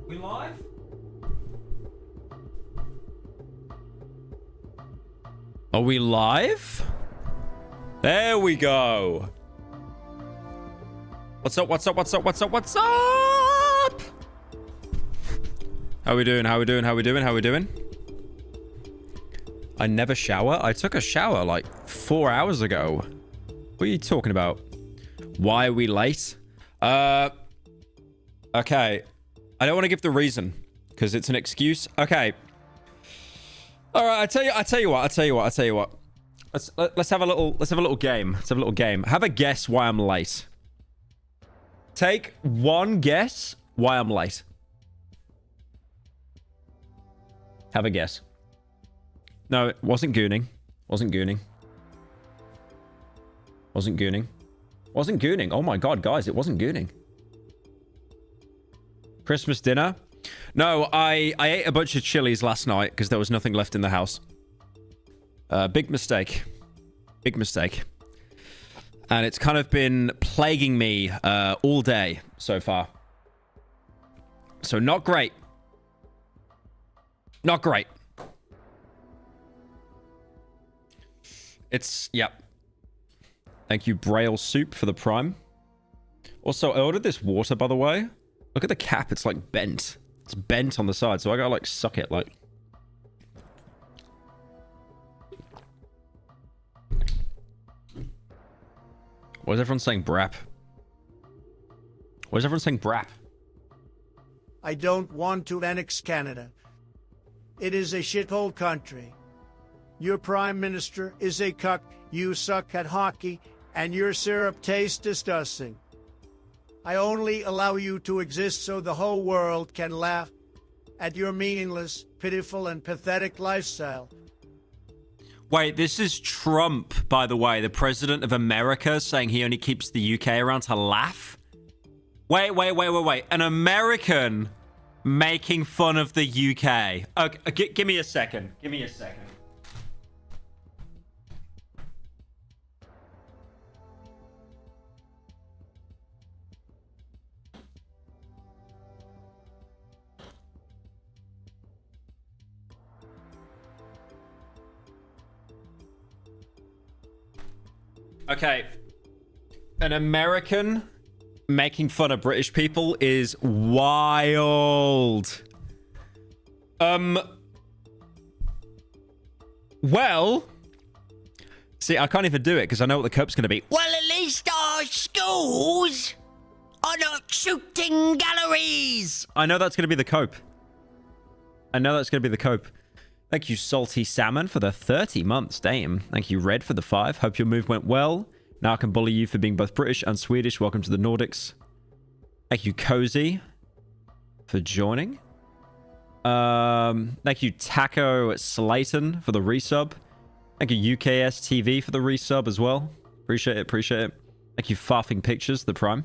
We live? Are we live? There we go. What's up? What's up? What's up? What's up? What's up? How we doing? How we doing? How we doing? How we doing? I never shower. I took a shower like 4 hours ago. What are you talking about? Why are we late? Okay. I don't want to give the reason because it's an excuse. Okay. All right. I tell you what. Let's have a little game. Have a guess why I'm late. Take one guess why I'm late. Have a guess. No, it wasn't gooning. Wasn't gooning. Oh my god, guys, it wasn't gooning. Christmas dinner? No, I ate a bunch of chilies last night because there was nothing left in the house. Big mistake. And it's kind of been plaguing me all day so far. So not great. Not great. It's, yep. Thank you, Braille Soup, for the Prime. Also, I ordered this water, by the way. Look at the cap. It's, like, bent. It's bent on the side, so I gotta, like, suck it, like... Why is everyone saying brap? Why is everyone saying brap? I don't want to annex Canada. It is a shithole country. Your prime minister is a cuck, you suck at hockey, and your syrup tastes disgusting. I only allow you to exist so the whole world can laugh at your meaningless, pitiful, and pathetic lifestyle. Wait, this is Trump, by the way, the president of America, saying he only keeps the UK around to laugh? Wait. An American making fun of the UK. Okay, give me a second. Okay. An American making fun of British people is wild. Well, see, I can't even do it because I know what the cope's going to be. Well, at least our schools are not shooting galleries. I know that's going to be the cope. Thank you, Salty Salmon, for the 30 months. Damn. Thank you, Red, for the 5. Hope your move went well. Now I can bully you for being both British and Swedish. Welcome to the Nordics. Thank you, Cozy, for joining. Thank you, Taco Slayton, for the resub. Thank you, UKS TV, for the resub as well. Appreciate it. Thank you, Farfing Pictures, the Prime.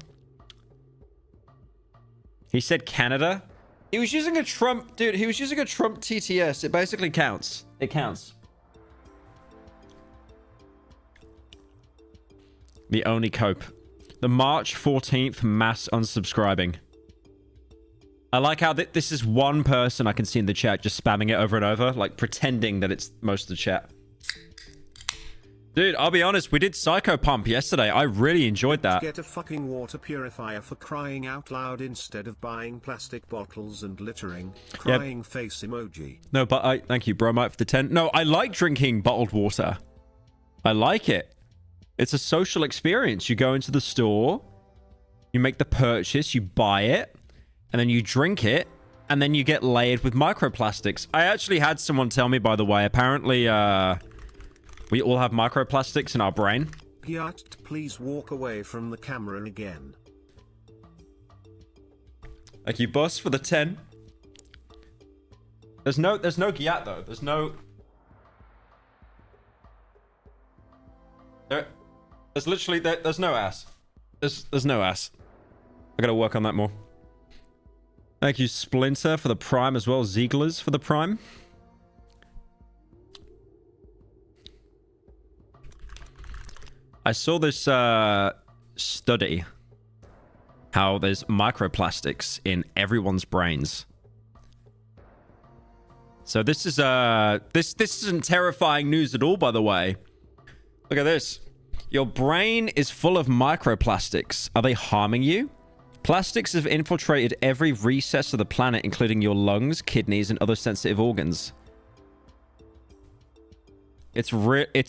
He said Canada. He was using a Trump... Dude, he was using a Trump TTS. It basically counts. It counts. The only cope. The March 14th mass unsubscribing. I like how this is one person I can see in the chat just spamming it over and over. Like, pretending that it's most of the chat. Dude, I'll be honest, we did Psycho Pump yesterday. I really enjoyed that. Get a fucking water purifier for crying out loud instead of buying plastic bottles and littering. Crying face emoji. No, but thank you, Bromite, for the 10. No, I like drinking bottled water. I like it. It's a social experience. You go into the store, you make the purchase, you buy it, and then you drink it, and then you get layered with microplastics. I actually had someone tell me, by the way, apparently, we all have microplastics in our brain. Gyat, please walk away from the camera again. Thank you, boss, for the 10. There's no Gyat, though. There's no... There's literally... There's no ass. There's no ass. I gotta work on that more. Thank you, Splinter, for the Prime as well. Ziegler's for the Prime. I saw this study how there's microplastics in everyone's brains. So this is this isn't terrifying news at all, by the way. Look at this. Your brain is full of microplastics. Are they harming you? Plastics have infiltrated every recess of the planet, including your lungs, kidneys, and other sensitive organs. It's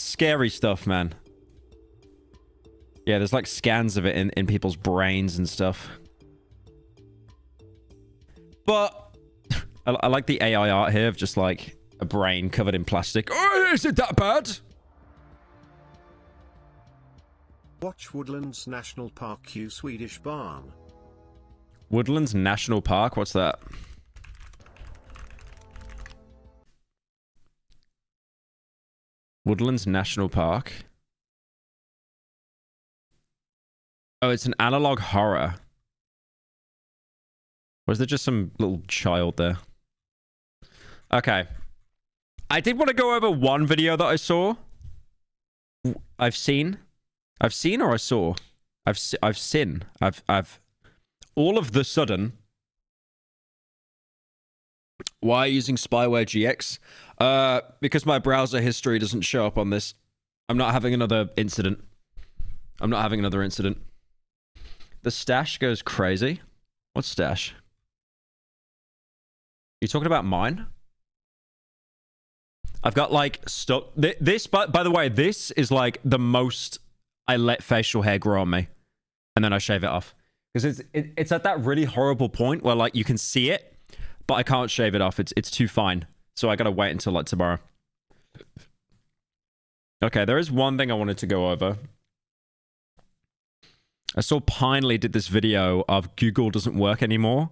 scary stuff, man. Yeah, there's like scans of it in people's brains and stuff. But I like the AI art here of just like a brain covered in plastic. Oh, is it that bad? Watch Woodlands National Park, you Swedish barn. Woodlands National Park? What's that? Woodlands National Park. Oh, it's an analog horror. Or is there just some little child there? Okay. I did want to go over one video that I saw. I've seen or I saw? I've seen. All of the sudden. Why using spyware GX? Because my browser history doesn't show up on this. I'm not having another incident. The stash goes crazy. What stash? You talking about mine? I've got like stuff. This, by the way, this is like the most I let facial hair grow on me, and then I shave it off because it's at that really horrible point where like you can see it, but I can't shave it off. It's too fine, so I gotta wait until like tomorrow. Okay, there is one thing I wanted to go over. I saw Pinely did this video of Google doesn't work anymore.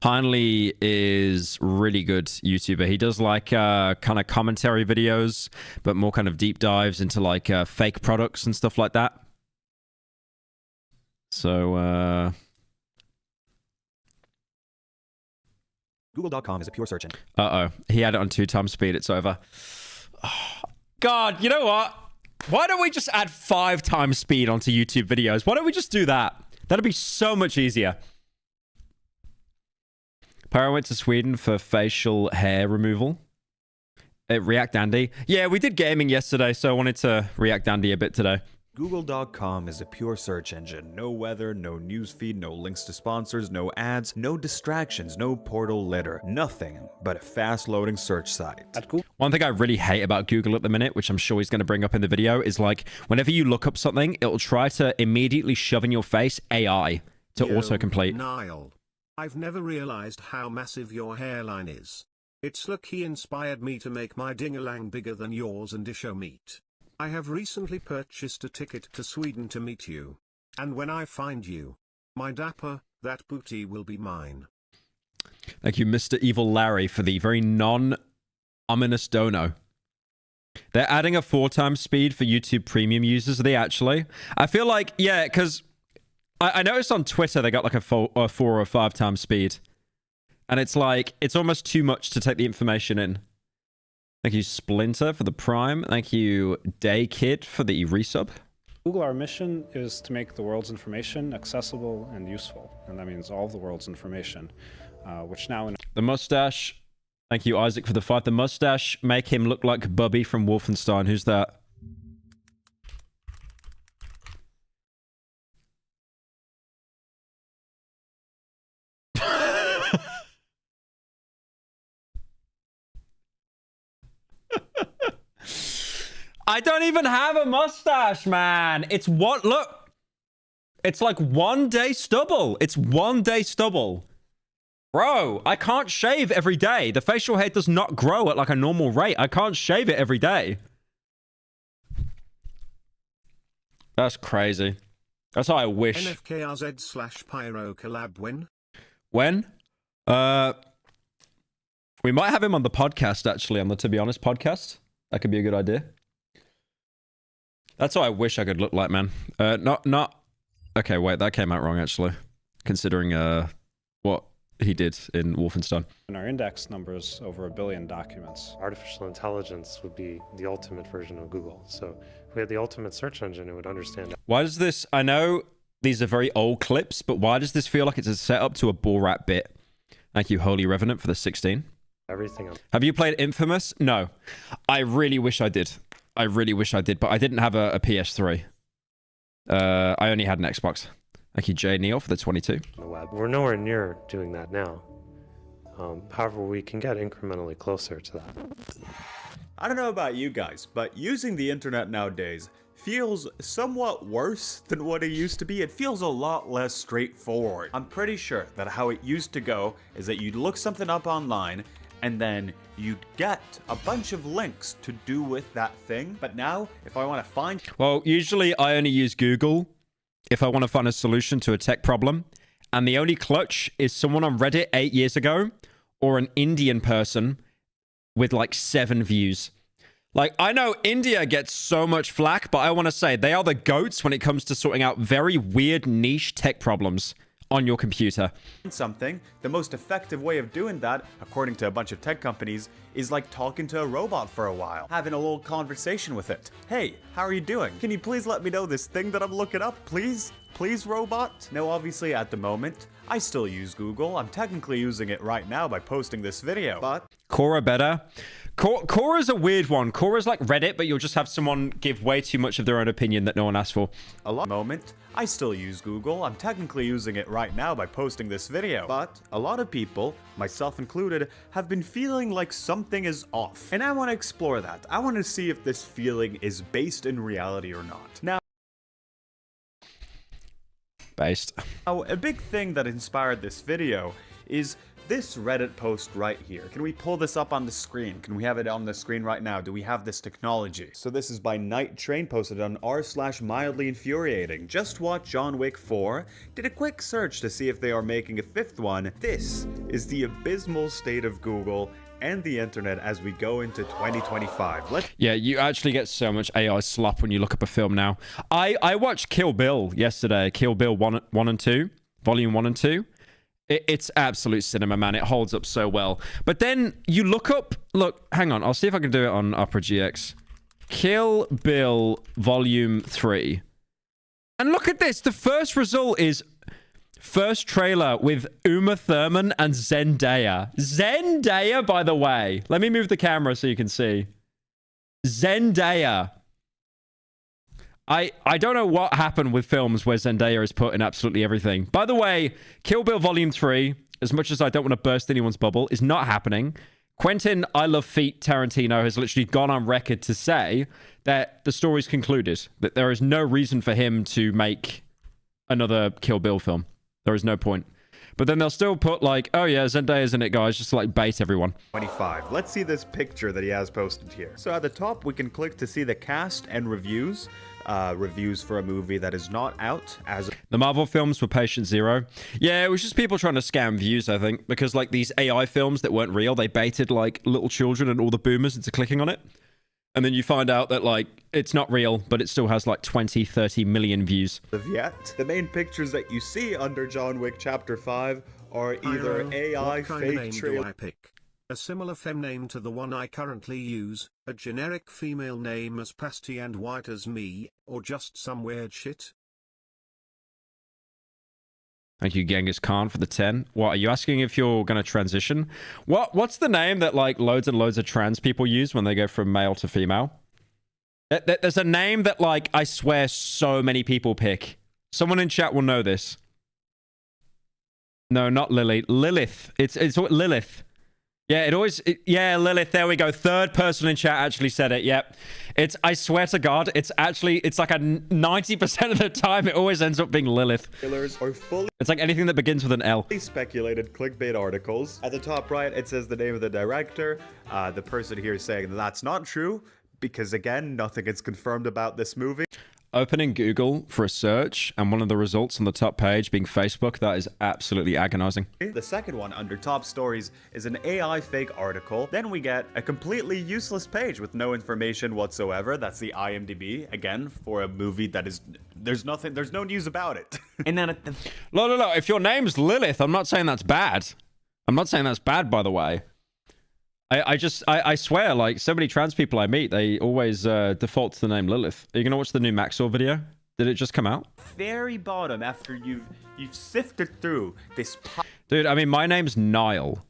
Pinely is really good YouTuber. He does like kind of commentary videos, but more kind of deep dives into like fake products and stuff like that. So Google.com is a pure search engine. uh-oh. He had it on 2x speed. It's over. Oh, God, you know what? Why don't we just add 5x speed onto YouTube videos? Why don't we just do that? That'd be so much easier. Pyro went to Sweden for facial hair removal. React Andy. Yeah, we did gaming yesterday, so I wanted to React Andy a bit today. Google.com is a pure search engine. No weather, no newsfeed, no links to sponsors, no ads, no distractions, no portal litter. Nothing but a fast-loading search site. At Google. One thing I really hate about Google at the minute, which I'm sure he's going to bring up in the video, is like whenever you look up something, it'll try to immediately shove in your face AI to autocomplete. Niall, I've never realized how massive your hairline is. It's look he inspired me to make my dingalang bigger than yours and show meat. I have recently purchased a ticket to Sweden to meet you. And when I find you, my dapper, that booty will be mine. Thank you, Mr. Evil Larry, for the very non-ominous dono. They're adding a 4x speed for YouTube Premium users, are they actually? I feel like, yeah, because I noticed on Twitter they got like a 4 or 5x speed. And it's like, it's almost too much to take the information in. Thank you, Splinter, for the Prime. Thank you, Day Kid, for the resub. Google, our mission is to make the world's information accessible and useful. And that means all of the world's information, which now... The mustache. Thank you, Isaac, for the fight. The mustache make him look like Bubby from Wolfenstein. Who's that? I don't even have a mustache, man. It's what? Look. It's like 1 day stubble. It's 1 day stubble. Bro, I can't shave every day. The facial hair does not grow at like a normal rate. I can't shave it every day. That's crazy. That's how I wish. NFKRZ/Pyro collab when? When? We might have him on the podcast, actually, on the To Be Honest podcast. That could be a good idea. That's how I wish I could look like, man. Not... Okay, wait, that came out wrong, actually. Considering what he did in Wolfenstein. In our index numbers, over 1 billion documents. Artificial intelligence would be the ultimate version of Google. So if we had the ultimate search engine, it would understand. Why does this... I know these are very old clips, but why does this feel like it's a setup to a bull rat bit? Thank you, Holy Revenant, for the 16. everything else. Have you played Infamous? No. I really wish I did. I really wish I did, but I didn't have a PS3. I only had an Xbox. Thank you, Jay Neal, for the 22. On the web. We're nowhere near doing that now. However, we can get incrementally closer to that. I don't know about you guys, but using the internet nowadays feels somewhat worse than what it used to be. It feels a lot less straightforward. I'm pretty sure that how it used to go is that you'd look something up online and then you'd get a bunch of links to do with that thing. But now, if I want to find... Well, usually I only use Google if I want to find a solution to a tech problem. And the only clutch is someone on Reddit 8 years ago or an Indian person with like 7 views. Like, I know India gets so much flack, but I want to say they are the goats when it comes to sorting out very weird niche tech problems on your computer. Something, the most effective way of doing that, according to a bunch of tech companies, is like talking to a robot for a while, having a little conversation with it. Hey, how are you doing? Can you please let me know this thing that I'm looking up, please? Please, robot? Now, obviously, at the moment, I still use Google. I'm technically using it right now by posting this video, but... Quora better. Quora's a weird one. Quora's like Reddit, but you'll just have someone give way too much of their own opinion that no one asked for. A lot moment, I still use Google. I'm technically using it right now by posting this video. But a lot of people, myself included, have been feeling like something is off. And I want to explore that. I want to see if this feeling is based in reality or not. Now, a big thing that inspired this video is this Reddit post right here. Can we pull this up on the screen? Can we have it on the screen right now? Do we have this technology? So this is by Night Train, posted on r/mildly infuriating. Just watched John Wick 4. Did a quick search to see if they are making a 5th one. This is the abysmal state of Google and the internet as we go into 2025. Yeah, you actually get so much AI slop when you look up a film now. I watched Kill Bill yesterday. Kill Bill 1 and 2, Volume 1 and 2. It's absolute cinema, man. It holds up so well. But then you look, hang on. I'll see if I can do it on Opera GX. Kill Bill Volume 3. And look at this. The first result is first trailer with Uma Thurman and Zendaya. Zendaya, by the way. Let me move the camera so you can see. Zendaya. I don't know what happened with films where Zendaya is put in absolutely everything. By the way, Kill Bill Volume 3, as much as I don't want to burst anyone's bubble, is not happening. Quentin I Love Feet Tarantino has literally gone on record to say that the story's concluded, that there is no reason for him to make another Kill Bill film. There is no point. But then they'll still put like, oh yeah, Zendaya's in it, guys, just to like bait everyone. 25. Let's see this picture that he has posted here. So at the top, we can click to see the cast and reviews. Reviews for a movie that is not out as... The Marvel films were Patient Zero. Yeah, it was just people trying to scam views, I think, because like these AI films that weren't real, they baited like little children and all the boomers into clicking on it. And then you find out that like it's not real, but it still has like 20, 30 million views. Yet, the main pictures that you see under John Wick Chapter 5 are either Pyro, AI, what kind of fake name do trailer... I pick? A similar fem name to the one I currently use, a generic female name as pasty and white as me, or just some weird shit? Thank you, Genghis Khan, for the 10. What, are you asking if you're going to transition? What's the name that like loads and loads of trans people use when they go from male to female? There's a name that like I swear so many people pick. Someone in chat will know this. No, not Lily. Lilith. It's Lilith. Yeah, yeah, Lilith, there we go. Third person in chat actually said it. Yep. I swear to God, it's like a 90% of the time, it always ends up being Lilith. Are fully... It's like anything that begins with an L. Speculated clickbait articles. At the top right, it says the name of the director. The person here is saying that's not true, because again, nothing is confirmed about this movie. Opening Google for a search and one of the results on the top page being Facebook, that is absolutely agonizing. The second one under top stories is an AI fake article. Then we get a completely useless page with no information whatsoever. That's the IMDb, again, for a movie that is, there's no news about it. And then at the... No. If your name's Lilith, I'm not saying that's bad. I'm not saying that's bad, by the way. I swear, like, so many trans people I meet, they always default to the name Lilith. Are you gonna watch the new Maxwell video? Did it just come out? Very bottom, after you've sifted through this... Dude, I mean, my name's Niall.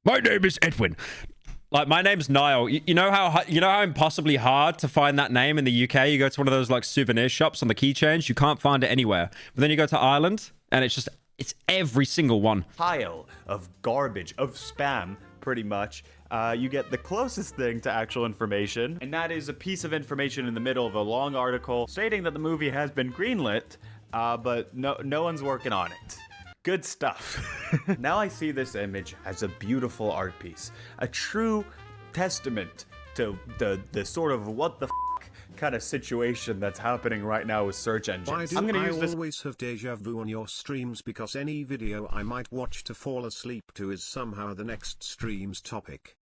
My name is Edwin. Like, my name's Niall. You know how impossibly hard to find that name in the UK? You go to one of those like souvenir shops on the keychains, you can't find it anywhere. But then you go to Ireland, and it's every single one. Pile of garbage, of spam, pretty much. You get the closest thing to actual information, and that is a piece of information in the middle of a long article stating that the movie has been greenlit, but no one's working on it. Good stuff. Now I see this image as a beautiful art piece, a true testament to the sort of what the f kind of situation that's happening right now with search engines. Why do I'm gonna I use this. always have deja vu on your streams? Because any video I might watch to fall asleep to is somehow the next stream's topic.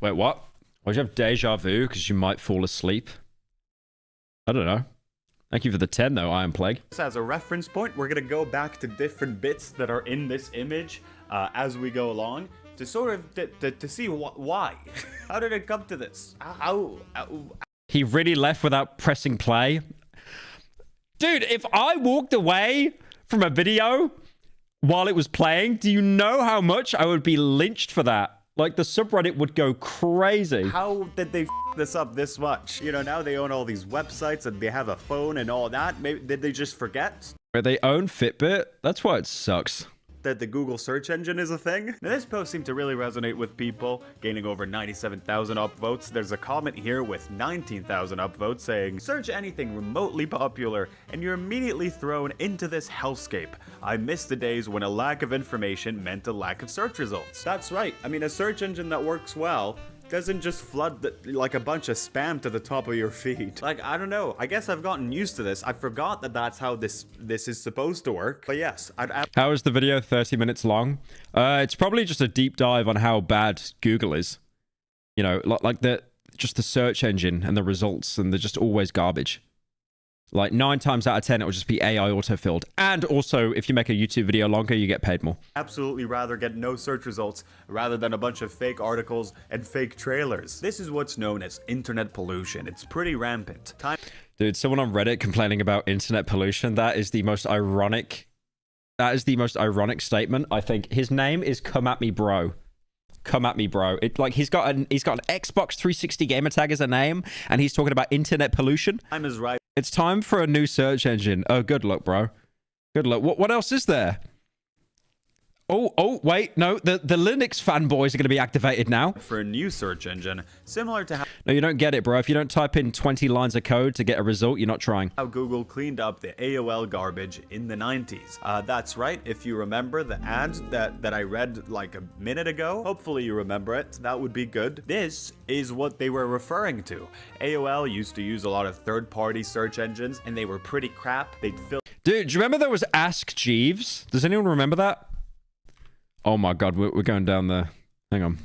Wait, what? Why'd you have deja vu? Because you might fall asleep? I don't know. Thank you for the 10, though, Iron Plague. As a reference point, we're gonna go back to different bits that are in this image as we go along to sort of to see why. How did it come to this? How? He really left without pressing play. Dude, if I walked away from a video while it was playing, do you know how much I would be lynched for that? Like, the subreddit would go crazy. How did they f this up this much? You know, now they own all these websites and they have a phone and all that. Maybe did they just forget They own Fitbit? That's why it sucks. that the Google search engine is a thing? Now, this post seemed to really resonate with people, gaining over 97,000 upvotes. There's a comment here with 19,000 upvotes saying, search anything remotely popular and you're immediately thrown into this hellscape. I miss the days when a lack of information meant a lack of search results. That's right. I mean, a search engine that works well doesn't just flood like a bunch of spam to the top of your feed. Like, I don't know. I guess I've gotten used to this. I forgot that that's how this is supposed to work. But yes, How is the video 30 minutes long? It's probably just a deep dive on how bad Google is. You know, like just the search engine and the results, and they're just always garbage. Like 9 times out of 10, it will just be AI autofilled. And also, if you make a YouTube video longer, you get paid more. absolutely rather get no search results rather than a bunch of fake articles and fake trailers. This is what's known as internet pollution. It's pretty rampant. Dude, someone on Reddit complaining about internet pollution. That is the most ironic. That is the most ironic statement, I think. His name is Come At Me Bro. Come at me, bro. Like, he's got an Xbox 360 gamer tag as a name, and he's talking about internet pollution. Time is right. It's time for a new search engine. Oh, good luck, bro. Good luck. What else is there? Oh, wait. No, the Linux fanboys are going to be activated now. For a new search engine, similar to No, you don't get it, bro. If you don't type in 20 lines of code to get a result, you're not trying. how Google cleaned up the AOL garbage in the 90s. That's right. If you remember the ad that I read like a minute ago, hopefully you remember it. That would be good. This is what they were referring to. AOL used to use a lot of third-party search engines, and they were pretty crap. They'd fill Dude, do you remember there was Ask Jeeves? Does anyone remember that? Oh my god, we're going down there. Hang on.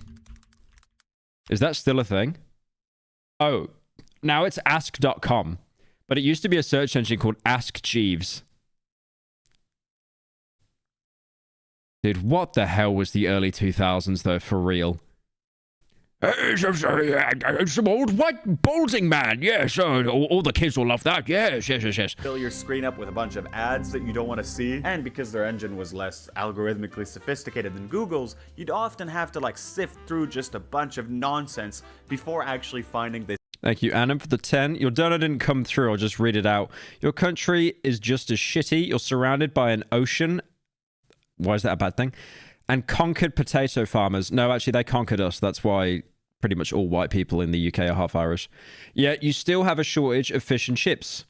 Is that still a thing? Oh, now it's ask.com. But it used to be a search engine called Ask Jeeves. Dude, what the hell was the early 2000s, though, for real? Some old white balding man, yes. All the kids will love that. Yes. fill your screen up with a bunch of ads that you don't want to see. And because their engine was less algorithmically sophisticated than Google's, you'd often have to like sift through just a bunch of nonsense before actually finding this. Thank you, Anna, for the 10. Your donor didn't come through. I'll just read it out. Your country is just as shitty. You're surrounded by an ocean. Why is that a bad thing? And conquered potato farmers. No, actually, they conquered us. That's why pretty much all white people in the UK are half Irish. Yet you still have a shortage of fish and chips.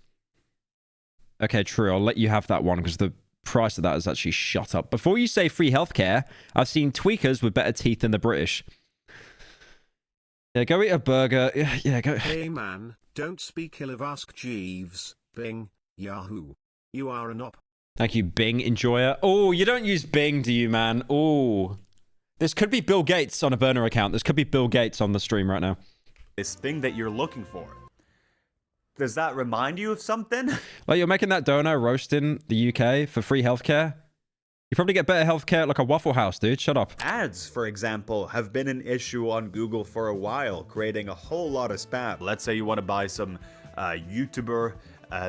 Okay, true. I'll let you have that one because the price of that has actually shot up. Before you say free healthcare, I've seen tweakers with better teeth than the British. Yeah, go eat a burger. Yeah, go. Hey man, don't speak ill of Ask Jeeves, Bing, Yahoo. You are an op. Thank you, Bing Enjoyer. Oh, you don't use Bing, do you, man? Oh. This could be Bill Gates on a burner account. This could be Bill Gates on the stream right now. This thing that you're looking for. Does that remind you of something? Like, you're making that dono roasting the UK for free healthcare? You probably get better healthcare at like a Waffle House, dude. Shut up. Ads, for example, have been an issue on Google for a while, creating a whole lot of spam. Let's say you want to buy some YouTuber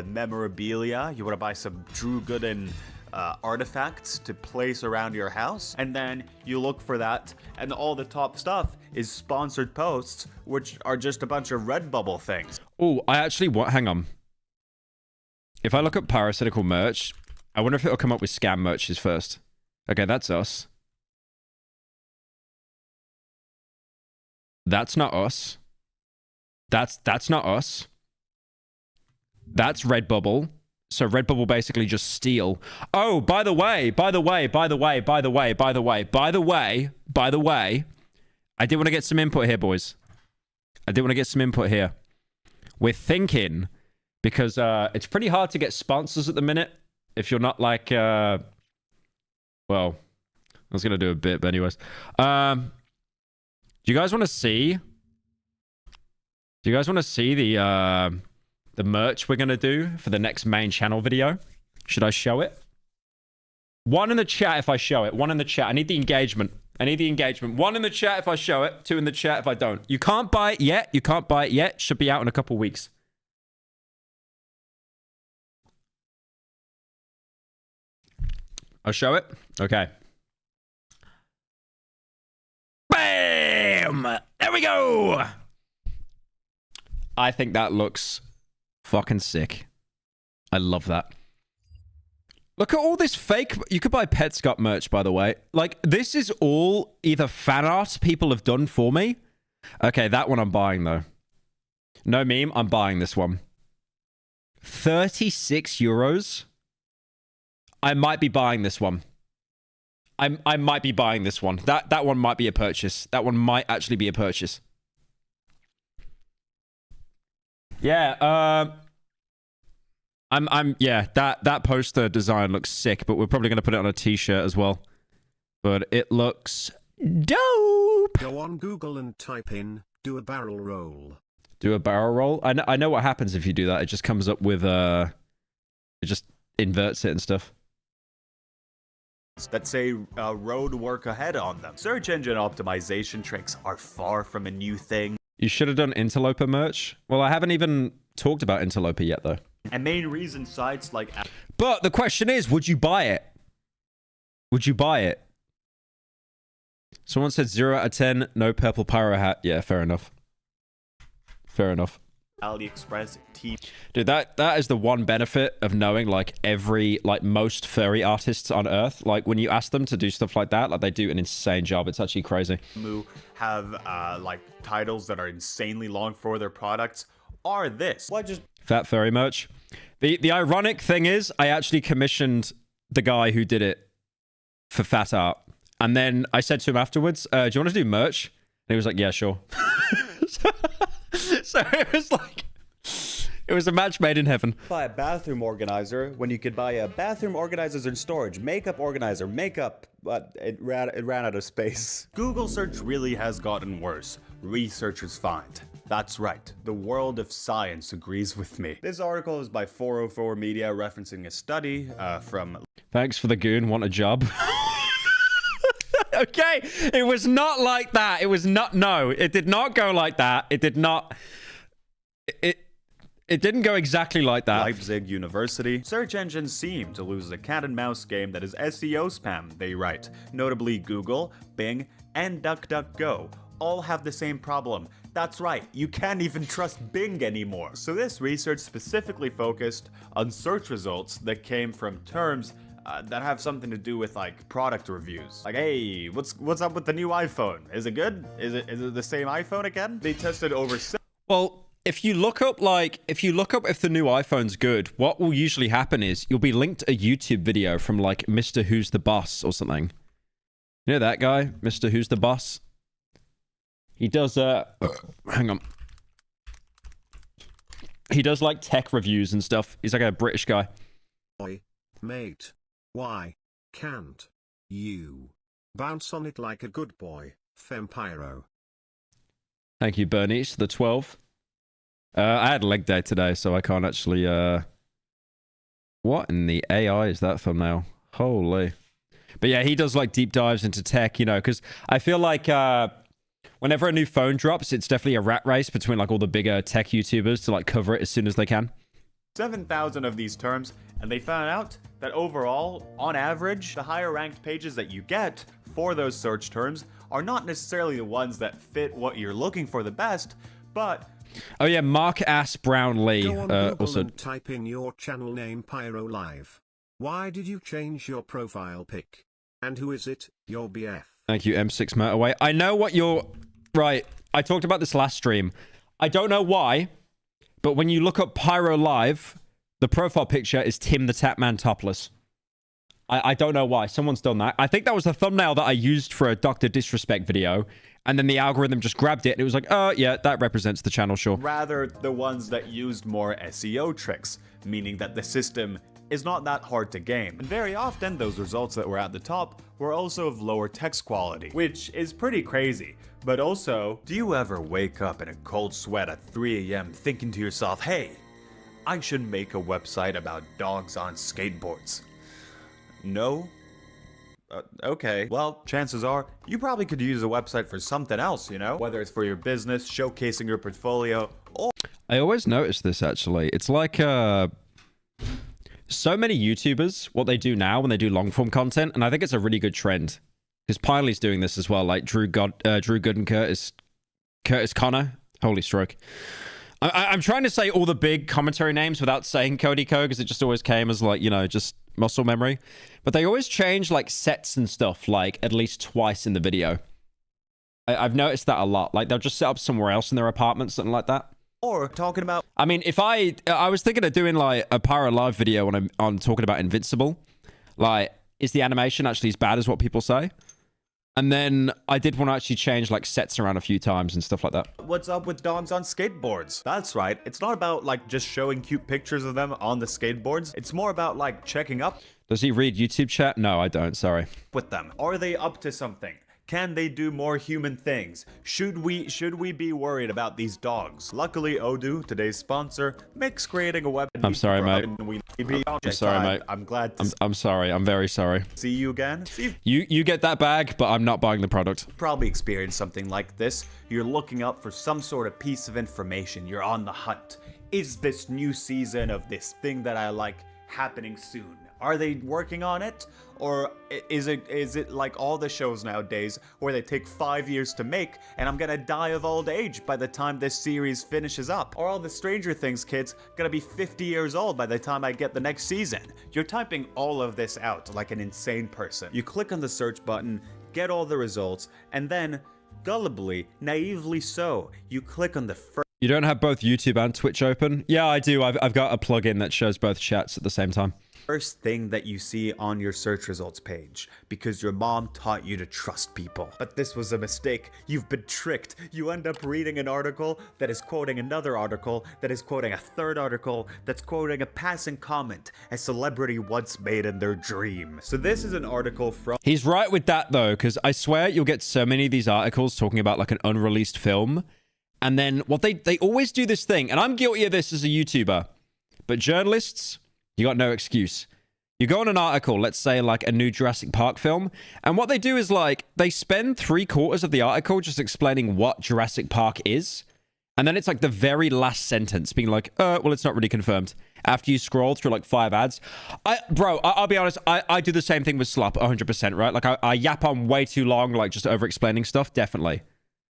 memorabilia, you want to buy some Drew Gooden artifacts to place around your house, and then you look for that, and all the top stuff is sponsored posts, which are just a bunch of Redbubble things. Oh, I actually want... Hang on. If I look at parasitical merch, I wonder if it'll come up with scam merches first. Okay, that's us. That's not us. That's not us. That's Redbubble. So Redbubble basically just steal. Oh, by the way, I did want to get some input here, boys. I did want to get some input here. We're thinking, because it's pretty hard to get sponsors at the minute. If you're not like, well, I was going to do a bit, but anyways. Do you guys want to see? Do you guys want to see the merch we're going to do for the next main channel video? Should I show it? One in the chat if I show it. One in the chat. I need the engagement. I need the engagement. One in the chat if I show it. Two in the chat if I don't. You can't buy it yet. You can't buy it yet. Should be out in a couple weeks. I'll show it. Okay. Bam! There we go! I think that looks fucking sick. I love that. Look at all this fake... You could buy PetScott merch, by the way. Like, this is all either fan art people have done for me. Okay, that one I'm buying, though. No meme, I'm buying this one. 36 euros. I might be buying this one. I might be buying this one. That one might be a purchase. That one might actually be a purchase. Yeah, yeah, that poster design looks sick, but we're probably going to put it on a t-shirt as well. But it looks dope. Go on Google and type in, do a barrel roll. Do a barrel roll? I know what happens if you do that. It just comes up with, it just inverts it and stuff. That say road work ahead on them. Search engine optimization tricks are far from a new thing. You should have done Interloper merch. Well, I haven't even talked about Interloper yet, though. And main reason sites like... But the question is, would you buy it? Would you buy it? Someone said 0 out of 10, no purple pyro hat. Yeah, fair enough. Fair enough. AliExpress Dude, that is the one benefit of knowing like most furry artists on earth. Like when you ask them to do stuff like that, like they do an insane job. It's actually crazy. Have like titles that are insanely long for their products. Are this? Why just Fat furry merch? The ironic thing is, I actually commissioned the guy who did it for fat art, and then I said to him afterwards, "Do you want to do merch?" And he was like, "Yeah, sure." So it was like, it was a match made in heaven. Buy a bathroom organizer when you could buy a bathroom organizers and storage, makeup organizer, makeup, but it ran out of space. Google search really has gotten worse. Researchers find. That's right, the world of science agrees with me. This article is by 404 Media, referencing a study from... Thanks for the goon, want a job? Okay, it was not like that. It was not, no, it did not go like that. It did not, it didn't go exactly like that. Leipzig University. Search engines seem to lose a cat and mouse game that is SEO spam, they write. Notably Google, Bing, and DuckDuckGo all have the same problem. That's right, you can't even trust Bing anymore. So this research specifically focused on search results that came from terms that have something to do with like product reviews. Like, hey, what's up with the new iPhone? Is it good? Is it the same iPhone again? They tested over... Well, if you look up if the new iPhone's good, what will usually happen is you'll be linked a YouTube video from like Mr. Who's the Boss or something. You know that guy, Mr. Who's the Boss? He does hang on. He does like tech reviews and stuff. He's like a British guy. Oi, mate. Why can't you bounce on it like a good boy, Pyro? Thank you, Bernice, the 12. I had leg day today, so I can't actually... What in the AI is that thumbnail? Holy. But yeah, he does like deep dives into tech, you know, because I feel like whenever a new phone drops, it's definitely a rat race between like all the bigger tech YouTubers to like cover it as soon as they can. 7,000 of these terms, and they found out that overall, on average, the higher ranked pages that you get for those search terms are not necessarily the ones that fit what you're looking for the best, but... Oh yeah, Mark Ass Brownlee. Go on Google Also, and type in your channel name Pyro Live. Why did you change your profile pic? And who is it? Your BF. thank you, M6 Motorway. I know what you're... Right, I talked about this last stream. I don't know why, but when you look up Pyro Live, the profile picture is Tim the Tapman topless. I don't know why. Someone's done that. I think that was the thumbnail that I used for a Dr. Disrespect video. And then the algorithm just grabbed it and it was like, oh, yeah, that represents the channel, sure. rather the ones that used more SEO tricks, meaning that the system is not that hard to game. And very often, those results that were at the top were also of lower text quality, which is pretty crazy. But also, do you ever wake up in a cold sweat at 3 a.m. thinking to yourself, hey, I should make a website about dogs on skateboards? No? Okay. Well, chances are, you probably could use a website for something else, you know? Whether it's for your business, showcasing your portfolio, or... I always notice this, actually. It's like, so many YouTubers, what they do now when they do long-form content, and I think it's a really good trend. Because Piley's doing this as well, like Drew Good and Curtis Connor. Holy stroke. I'm trying to say all the big commentary names without saying Cody Co, because it just always came as like, you know, just muscle memory. But they always change like sets and stuff like at least twice in the video. I've noticed that a lot. Like they'll just set up somewhere else in their apartment, something like that. or talking about... I mean, if I was thinking of doing like a Pyro Live video when I'm on talking about Invincible. Like, is the animation actually as bad as what people say? And then I did want to actually change like sets around a few times and stuff like that. What's up with dogs on skateboards? That's right. It's not about like just showing cute pictures of them on the skateboards. It's more about like checking up Does he read YouTube chat? No, I don't. Sorry. with them. Are they up to something? Can they do more human things? Should we be worried about these dogs? Luckily, Odoo, today's sponsor, makes creating a web. I'm sorry, mate. I'm sorry, mate. I'm glad to I'm sorry. I'm very sorry. see you again. You get that bag, but I'm not buying the product. Probably experienced something like this. You're looking up for some sort of piece of information. You're on the hunt. Is this new season of this thing that I like happening soon? Are they working on it? Or is it like all the shows nowadays where they take 5 years to make and I'm gonna die of old age by the time this series finishes up? Or all the Stranger Things kids gonna be 50 years old by the time I get the next season? You're typing all of this out like an insane person. You click on the search button, get all the results, and then, gullibly, naively so, you click on the first You don't have both YouTube and Twitch open? Yeah, I do. I've got a plugin that shows both chats at the same time. thing that you see on your search results page because your mom taught you to trust people. But this was a mistake. You've been tricked. You end up reading an article that is quoting another article that is quoting a third article that's quoting a passing comment a celebrity once made in their dream. So this is an article from... He's right with that, though, because I swear you'll get so many of these articles talking about like an unreleased film. And then what they always do this thing, and I'm guilty of this as a YouTuber, but journalists... You got no excuse. You go on an article, let's say like a new Jurassic Park film, and what they do is like, they spend 3/4 of the article just explaining what Jurassic Park is, and then it's like the very last sentence being like, well, it's not really confirmed. After you scroll through like 5 ads. I'll be honest, I do the same thing with Slop 100%, right? Like I yap on way too long, like just over-explaining stuff, definitely.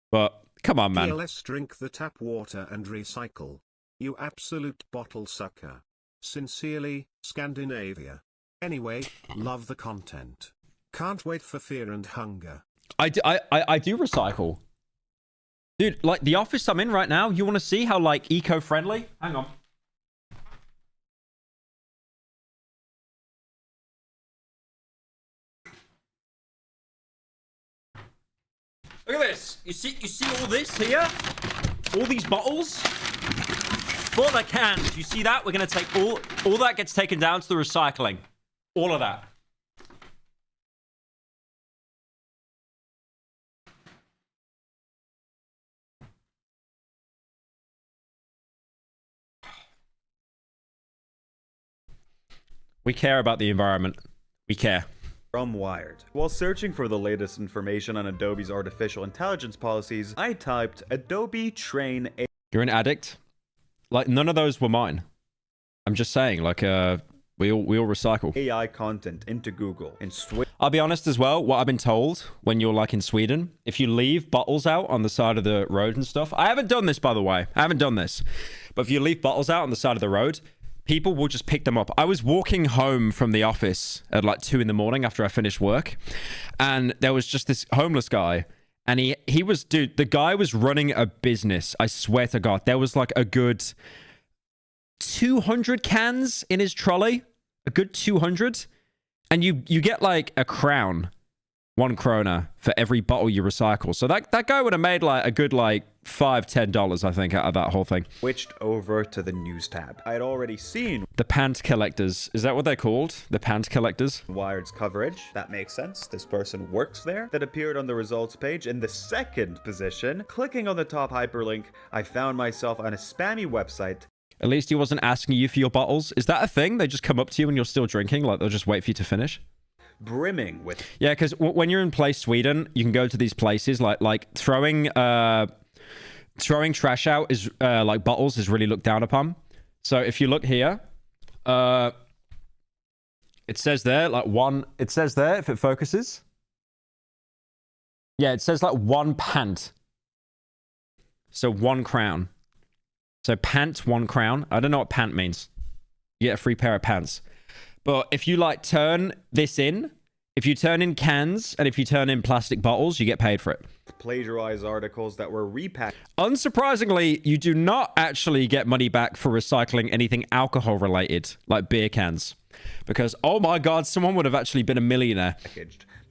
But come on, man. Let's drink the tap water and recycle. You absolute bottle sucker. Sincerely, Scandinavia. Anyway, love the content. Can't wait for Fear and Hunger. I do recycle. Dude, like the office I'm in right now, you want to see how like eco-friendly? Hang on. Look at this. You see all this here? All these bottles? For the cans, you see that? We're going to take all that gets taken down to the recycling. All of that. We care about the environment. We care. From Wired. While searching for the latest information on Adobe's artificial intelligence policies, I typed Adobe train AI. You're an addict. Like, none of those were mine. I'm just saying, like, we all recycle. AI content into Google and switch. I'll be honest as well, what I've been told when you're like in Sweden, if you leave bottles out on the side of the road and stuff, I haven't done this, by the way. I haven't done this. But if you leave bottles out on the side of the road, people will just pick them up. I was walking home from the office at like 2 in the morning after I finished work. And there was just this homeless guy. And he was, dude, the guy was running a business. I swear to God. There was like a good 200 cans in his trolley. A good 200. And you get like a crown, 1 krona for every bottle you recycle. So that guy would have made like a good like $5-10, I think, out of that whole thing. Switched over to the news tab. I had already seen The pant collectors. Is that what they're called? The pant collectors? Wired's coverage. That makes sense. This person works there. That appeared on the results page in the second position. Clicking on the top hyperlink, I found myself on a spammy website. At least he wasn't asking you for your bottles. Is that a thing? They just come up to you when you're still drinking? Like, they'll just wait for you to finish? Brimming with. Yeah, because when you're in place Sweden, you can go to these places like throwing trash out is like bottles is really looked down upon. So if you look here, it says there like one. It says there if it focuses. Yeah, it says like 1 pant. So 1 crown. So pant, 1 crown. I don't know what pant means. You get a free pair of pants. But if you like turn this in, if you turn in cans and if you turn in plastic bottles, you get paid for it. Plagiarized articles that were repackaged. Unsurprisingly, you do not actually get money back for recycling anything alcohol related, like beer cans. Because, oh my God, someone would have actually been a millionaire.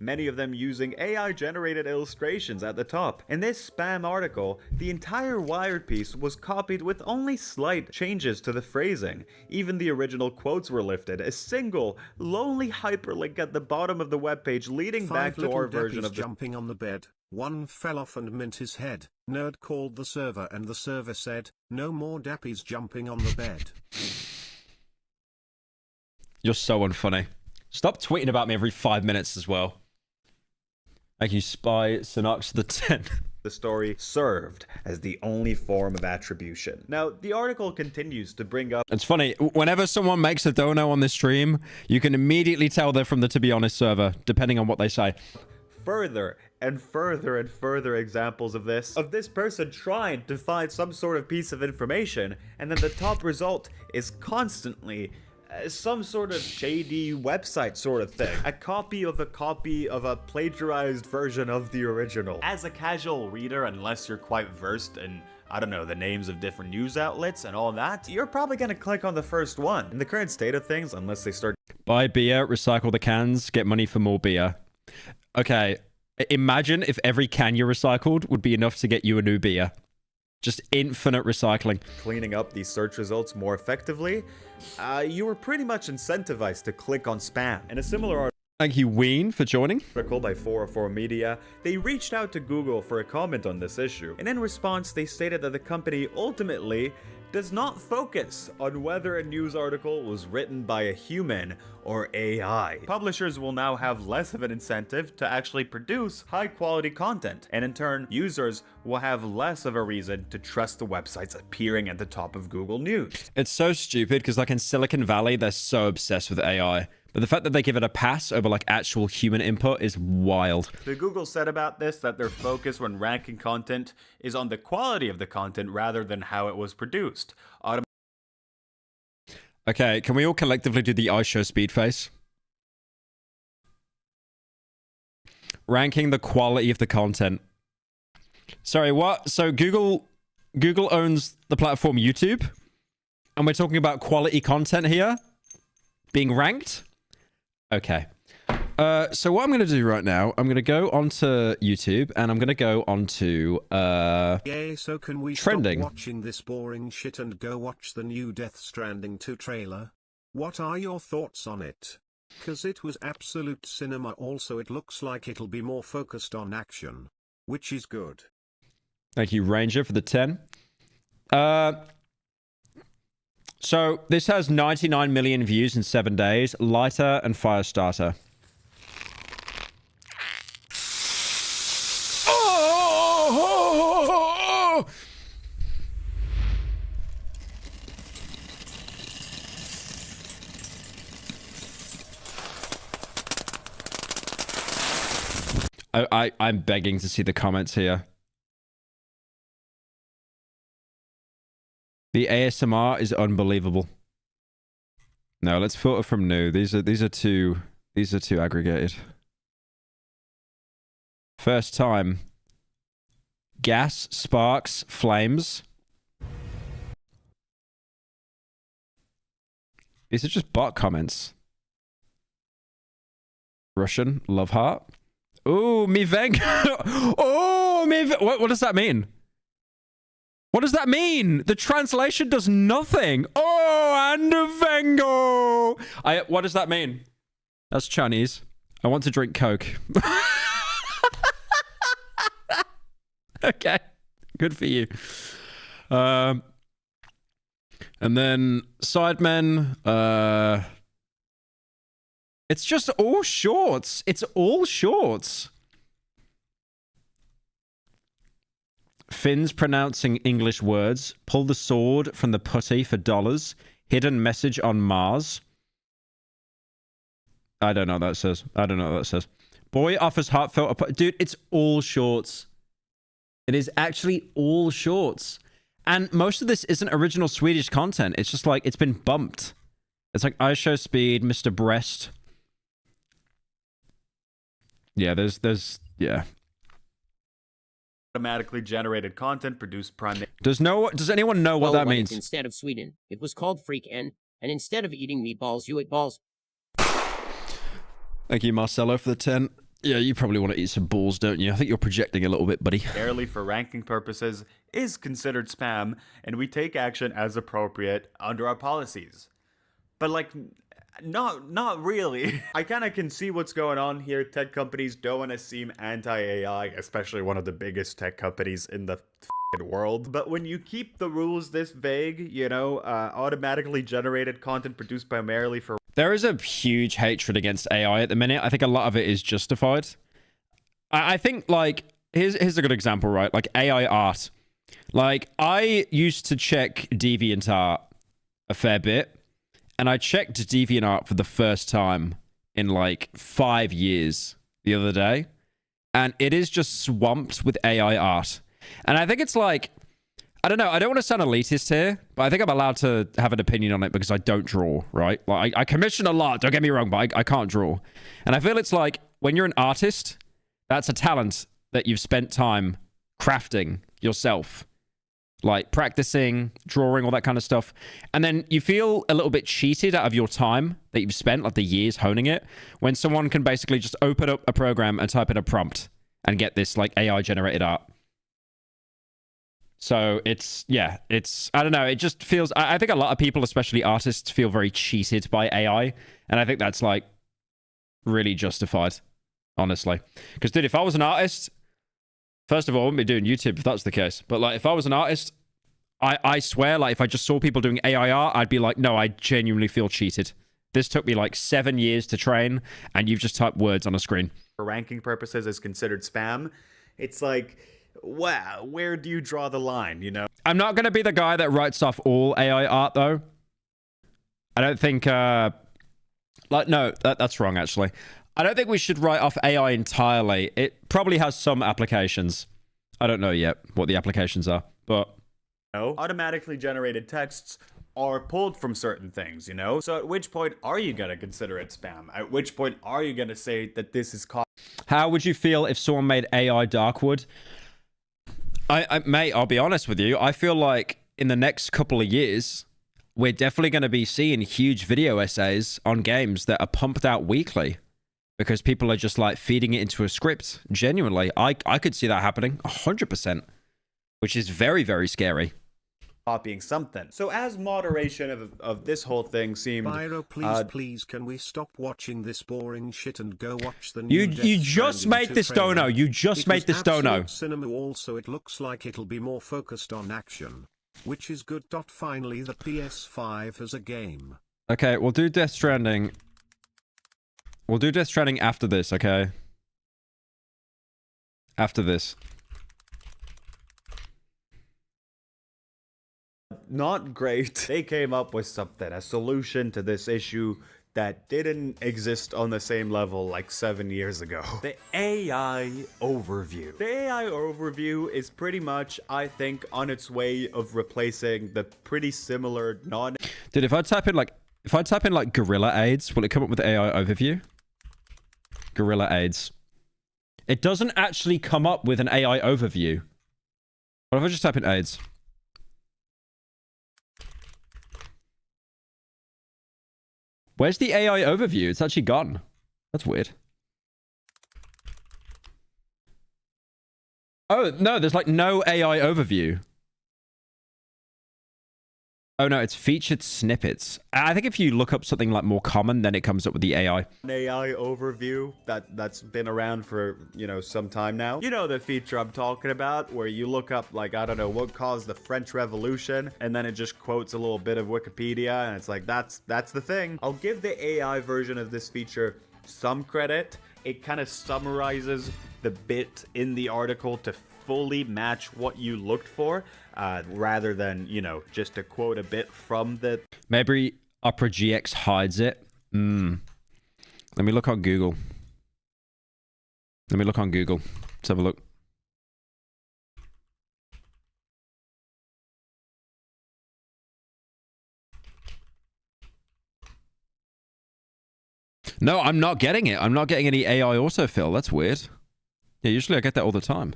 Many of them using AI-generated illustrations at the top. In this spam article, the entire Wired piece was copied with only slight changes to the phrasing. Even the original quotes were lifted. A single, lonely hyperlink at the bottom of the webpage leading back to our version of the... jumping on the bed. One fell off and mint his head. Nerd called the server and the server said, "No more dappies jumping on the bed." You're so unfunny. Stop tweeting about me every 5 minutes as well. Thank you, Spy Synox the 10. The story served as the only form of attribution. Now, the article continues to bring up... It's funny. Whenever someone makes a dono on this stream, you can immediately tell they're from the To Be Honest server, depending on what they say. Further and further and further examples of this person trying to find some sort of piece of information, and then the top result is constantly some sort of shady website sort of thing. A copy of a plagiarized version of the original. As a casual reader, unless you're quite versed in, I don't know, the names of different news outlets and all that, you're probably gonna click on the first one. In the current state of things, unless they start... Buy beer, recycle the cans, get money for more beer. Okay, imagine if every can you recycled would be enough to get you a new beer. Just infinite recycling. Cleaning up these search results more effectively, you were pretty much incentivized to click on spam. In a similar article... Thank you, Ween, for joining. Article by 404 Media, they reached out to Google for a comment on this issue, and in response they stated that the company ultimately does not focus on whether a news article was written by a human or AI. Publishers will now have less of an incentive to actually produce high-quality content, and in turn, users will have less of a reason to trust the websites appearing at the top of Google News. It's so stupid because like in Silicon Valley, they're so obsessed with AI. But the fact that they give it a pass over like actual human input is wild. The Google said about this that their focus when ranking content is on the quality of the content rather than how it was produced. Okay, can we all collectively do the I show speed face? Ranking the quality of the content. Sorry, what? So Google owns the platform YouTube? And we're talking about quality content here? Being ranked? Okay. So what I'm going to do right now, I'm going to go onto YouTube and I'm going to go onto Yeah, so can we trending. Stop watching this boring shit and go watch the new Death Stranding 2 trailer? What are your thoughts on it? Cause it was absolute cinema. Also it looks like it'll be more focused on action, which is good. Thank you, Ranger, for the 10. So this has 99 million views in 7 days. Lighter and Firestarter. Oh! I'm begging to see the comments here. The ASMR is unbelievable. No, let's filter from new. These are too aggregated. First time. Gas, sparks, flames. These are just bot comments. Russian, love heart. Ooh, mi veng. Oh, what does that mean? What does that mean? The translation does nothing. Oh, and vengo. What does that mean? That's Chinese. I want to drink Coke. Okay. Good for you. And then Sidemen. It's just all shorts. It's all shorts. Finns pronouncing English words. Pull the sword from the putty for dollars. Hidden message on Mars. I don't know what that says. I don't know what that says. Boy offers heartfelt... Dude, it's all shorts. It is actually all shorts. And most of this isn't original Swedish content. It's just like, it's been bumped. It's like I Show Speed, Mr. Breast. Yeah, yeah. Automatically generated content produced primarily. Does anyone know what that means? Instead of Sweden, it was called Freak N, and instead of eating meatballs, you ate balls. Thank you, Marcelo, for the 10. Yeah, you probably want to eat some balls, don't you? I think you're projecting a little bit, buddy. Barely for ranking purposes is considered spam, and we take action as appropriate under our policies. But like, not really. I kind of can see what's going on here. Tech companies don't want to seem anti-AI, especially one of the biggest tech companies in the world. But when you keep the rules this vague, you know, automatically generated content produced primarily for... There is a huge hatred against AI at the minute. I think a lot of it is justified. I think, like, here's a good example, right? Like, AI art. Like, I used to check DeviantArt a fair bit, and I checked DeviantArt for the first time in, like, 5 years the other day, and it is just swamped with AI art. And I think it's like... I don't know. I don't want to sound elitist here, but I think I'm allowed to have an opinion on it because I don't draw, right? Like, I commission a lot, don't get me wrong, but I can't draw. And I feel it's like, when you're an artist, that's a talent that you've spent time crafting yourself. Like, practicing, drawing, all that kind of stuff. And then you feel a little bit cheated out of your time that you've spent, like the years honing it, when someone can basically just open up a program and type in a prompt and get this, like, AI-generated art. So it's, yeah, it's, I don't know, it just feels, I think a lot of people, especially artists, feel very cheated by AI. And I think that's like really justified, honestly. Because, dude, if I was an artist, first of all, I wouldn't be doing YouTube if that's the case. But like, if I was an artist, I swear, like if I just saw people doing AI art, I'd be like, no, I genuinely feel cheated. This took me like 7 years to train and you've just typed words on a screen. For ranking purposes is considered spam. It's like... wow, where do you draw the line, you know? I'm not going to be the guy that writes off all AI art, though. I don't think, like, no, that's wrong, actually. I don't think we should write off AI entirely. It probably has some applications. I don't know yet what the applications are, but... no, automatically generated texts are pulled from certain things, you know? So at which point are you going to consider it spam? At which point are you going to say that this is... How would you feel if someone made AI Darkwood? Mate, I'll be honest with you. I feel like in the next couple of years, we're definitely going to be seeing huge video essays on games that are pumped out weekly because people are just like feeding it into a script. Genuinely, I could see that happening 100%, which is very, very scary. Copying something. So as moderation of this whole thing seemed... Pyro, please, can we stop watching this boring shit and go watch the new You just made this dono. You just made this dono. Cinema also, it looks like it'll be more focused on action, which is good. Finally, the PS5 as a game. Okay, we'll do Death Stranding. We'll do Death Stranding after this, okay? After this. not great. They came up with something, a solution to this issue that didn't exist on the same level like 7 years ago. The AI overview. The AI overview is pretty much, I think, on its way of replacing the pretty similar Dude, if I type in like gorilla AIDS, will it come up with AI overview? Gorilla AIDS. It doesn't actually come up with an AI overview. What if I just type in AIDS? Where's the AI overview? It's actually gone. That's weird. Oh, no, there's like no AI overview. Oh, no, it's featured snippets. I think if you look up something like more common, then it comes up with the AI. An AI overview that's been around for, some time now. You know the feature I'm talking about, where you look up, like, I don't know, what caused the French Revolution, and then it just quotes a little bit of Wikipedia, and it's like, that's the thing. I'll give the AI version of this feature some credit. It kind of summarizes the bit in the article to fully match what you looked for, rather than, just to quote a bit from the... Maybe Opera GX hides it. Let me look on Google. Let's have a look. No, I'm not getting it. I'm not getting any AI autofill. That's weird. Yeah, usually I get that all the time.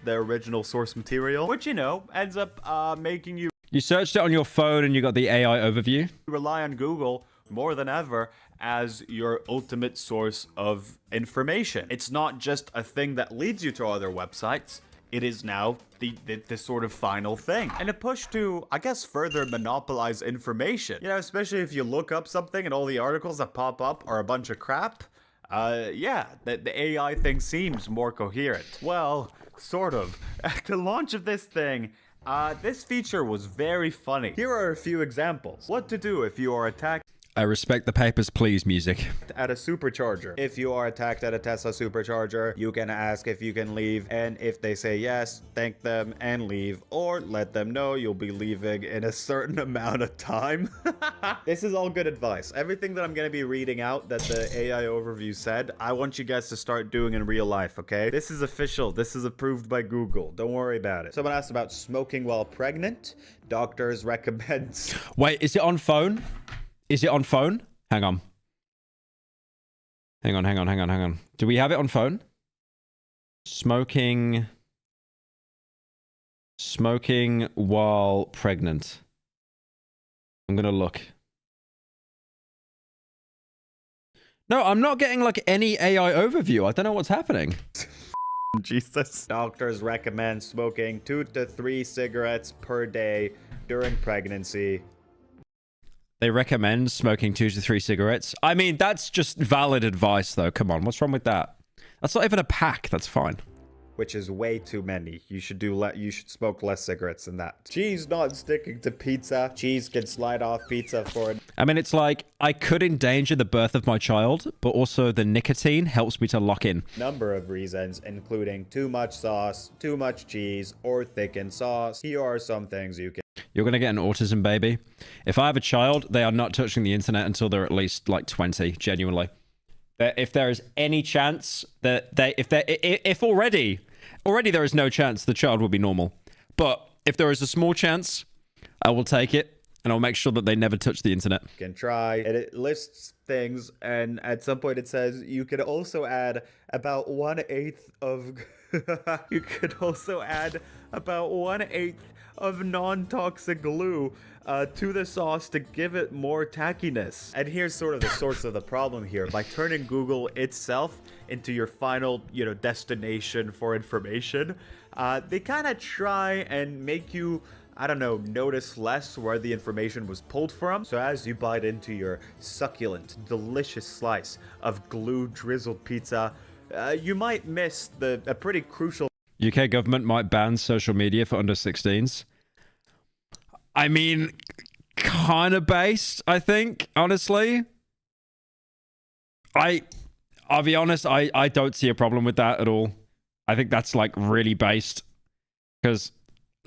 The original source material, which, ends up making you... You searched it on your phone and you got the AI overview? Rely on Google more than ever as your ultimate source of information. It's not just a thing that leads you to other websites. It is now the sort of final thing. And a push to, I guess, further monopolize information. Especially if you look up something and all the articles that pop up are a bunch of crap. Yeah, the AI thing seems more coherent. Well, sort of. At the launch of this thing, this feature was very funny. Here are a few examples. What to do if you are attacked I respect the papers, please music. at a supercharger. If you are attacked at a Tesla supercharger, you can ask if you can leave, and if they say yes, thank them and leave, or let them know you'll be leaving in a certain amount of time. This is all good advice. Everything that I'm going to be reading out that the AI overview said, I want you guys to start doing in real life, okay? This is official. This is approved by Google. Don't worry about it. Someone asked about smoking while pregnant. Doctors recommend... Wait, is it on phone? Is it on phone? Hang on. Hang on. Do we have it on phone? Smoking while pregnant. I'm gonna look. No, I'm not getting like any AI overview. I don't know what's happening. Jesus. Doctors recommend smoking 2 to 3 cigarettes per day during pregnancy. They recommend smoking 2 to 3 cigarettes. I mean, that's just valid advice, though. Come on, what's wrong with that? That's not even a pack. That's fine. Which is way too many. You should smoke less cigarettes than that. Cheese not sticking to pizza. Cheese can slide off pizza for it. I mean, it's like, I could endanger the birth of my child, but also the nicotine helps me to lock in. Number of reasons, including too much sauce, too much cheese, or thickened sauce. Here are some things you can... You're going to get an autism baby. If I have a child, they are not touching the internet until they're at least like 20, genuinely. If there is any chance that if already there is no chance the child will be normal. But if there is a small chance, I will take it and I'll make sure that they never touch the internet. Can try. And it lists things, and at some point it says you could also add about 1/8 of you could also add about 1/8 of non-toxic glue to the sauce to give it more tackiness. And here's sort of the source of the problem here. By turning Google itself into your final, destination for information, they kind of try and make you, I don't know, notice less where the information was pulled from. So as you bite into your succulent, delicious slice of glue-drizzled pizza, you might miss a pretty crucial... UK government might ban social media for under 16s. I mean, kind of based, I think, honestly. I'll be honest, I don't see a problem with that at all. I think that's like really based. Because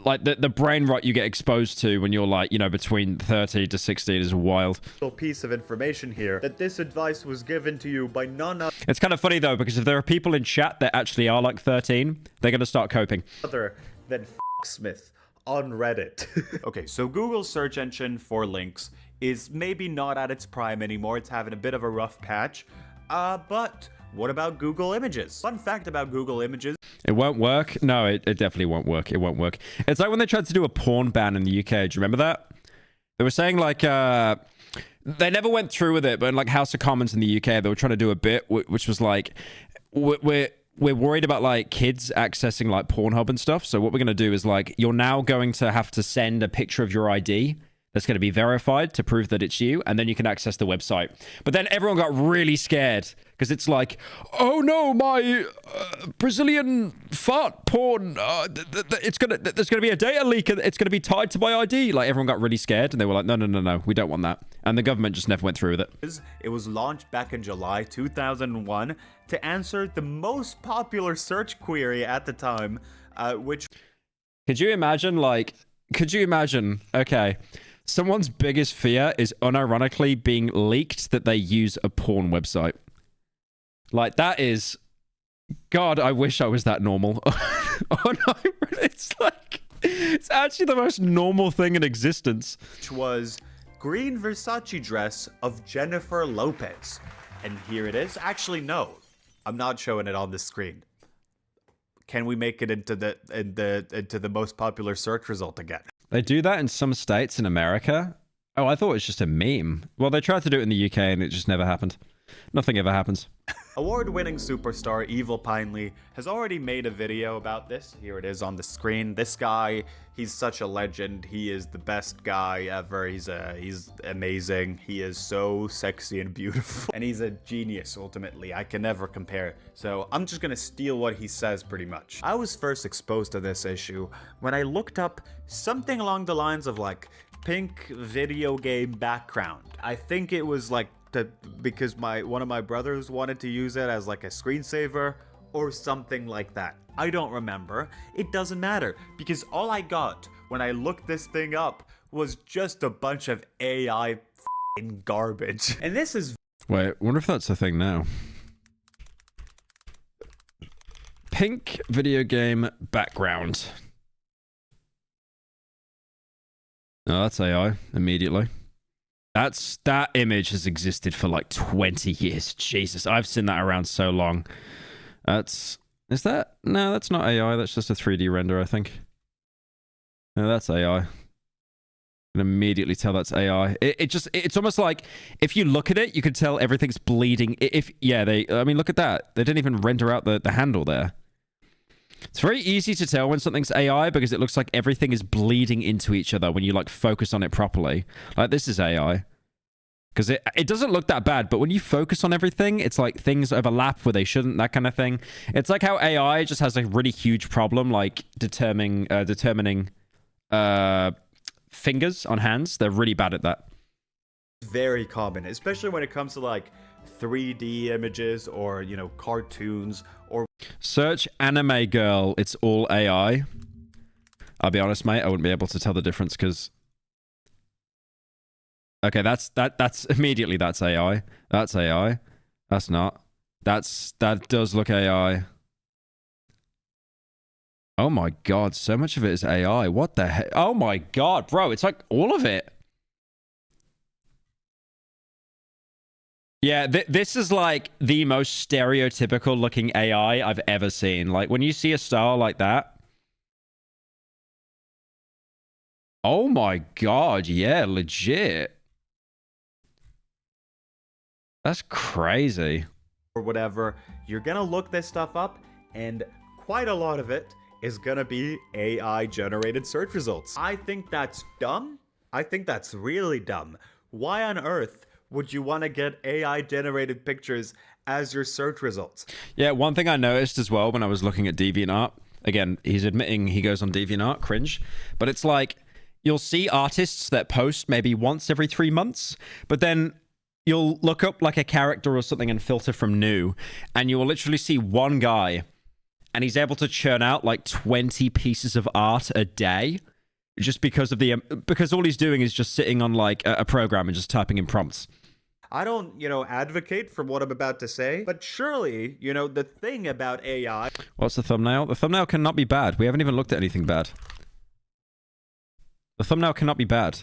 like the brain rot you get exposed to when you're like, you know, between 30 to 16 is wild. Piece of information here that this advice was given to you by none It's kind of funny though, because if there are people in chat that actually are like 13, they're going to start coping. other than Smith on Reddit. Okay, so Google's search engine for links is maybe not at its prime anymore. It's having a bit of a rough patch. But what about Google Images? Fun fact about Google Images. It won't work. No, it definitely won't work. It won't work. It's like when they tried to do a porn ban in the UK. Do you remember that? They were saying like, they never went through with it, but in like House of Commons in the UK, they were trying to do a bit which was like, we're worried about like kids accessing like Pornhub and stuff. So what we're going to do is like, you're now going to have to send a picture of your ID that's going to be verified to prove that it's you, and then you can access the website. But then everyone got really scared because it's like, oh no, my Brazilian fart porn, there's going to be a data leak and it's going to be tied to my ID. Like everyone got really scared and they were like, no, we don't want that. And the government just never went through with it. It was launched back in July 2001 to answer the most popular search query at the time, which... Could you imagine, okay, someone's biggest fear is unironically being leaked that they use a porn website. Like, that is... God, I wish I was that normal. Oh no, it's like... It's actually the most normal thing in existence. which was green Versace dress of Jennifer Lopez. And here it is. Actually, no. I'm not showing it on the screen. Can we make it into the most popular search result again? They do that in some states in America. Oh, I thought it was just a meme. Well, they tried to do it in the UK and it just never happened. Nothing ever happens. Award-winning superstar Evil Pinely has already made a video about this. Here it is on the screen. This guy, he's such a legend. He is the best guy ever. He's amazing. He is so sexy and beautiful. And he's a genius, ultimately. I can never compare. So I'm just gonna steal what he says pretty much. I was first exposed to this issue when I looked up something along the lines of like pink video game background. I think it was like because one of my brothers wanted to use it as like a screensaver or something like that. I don't remember. It doesn't matter because all I got when I looked this thing up was just a bunch of AI f***ing garbage. And this is... Wait, I wonder if that's a thing now. Pink video game background. No, that's AI immediately. That image has existed for like 20 years. Jesus, I've seen that around so long. No, that's not AI. That's just a 3D render, I think. No, that's AI. I can immediately tell that's AI. It's almost like if you look at it, you can tell everything's bleeding. I mean, look at that. They didn't even render out the handle there. It's very easy to tell when something's AI because it looks like everything is bleeding into each other when you like focus on it properly. Like this is AI. Because it doesn't look that bad, but when you focus on everything, it's like things overlap where they shouldn't, that kind of thing. It's like how AI just has a really huge problem like determining fingers on hands. They're really bad at that. Very common, especially when it comes to like 3D images or, you know, cartoons or... Search anime girl, it's all AI. I'll be honest, mate, I wouldn't be able to tell the difference because... Okay, that's immediately that's AI. That's AI. That's not. That does look AI. Oh my god, so much of it is AI. What the heck? Oh my god, bro, it's like all of it. Yeah, this is like the most stereotypical looking AI I've ever seen. Like when you see a style like that. Oh my god, yeah, legit. That's crazy. Or whatever, you're gonna look this stuff up and quite a lot of it is gonna be AI generated search results. I think that's dumb. I think that's really dumb. Why on earth would you want to get AI generated pictures as your search results? Yeah, one thing I noticed as well when I was looking at DeviantArt, again, he's admitting he goes on DeviantArt, cringe, but it's like you'll see artists that post maybe once every 3 months, but then you'll look up like a character or something and filter from new, and you will literally see one guy, and he's able to churn out like 20 pieces of art a day just because of because all he's doing is just sitting on like a program and just typing in prompts. I don't, advocate for what I'm about to say, but surely, the thing about AI... What's the thumbnail? The thumbnail cannot be bad. We haven't even looked at anything bad. The thumbnail cannot be bad.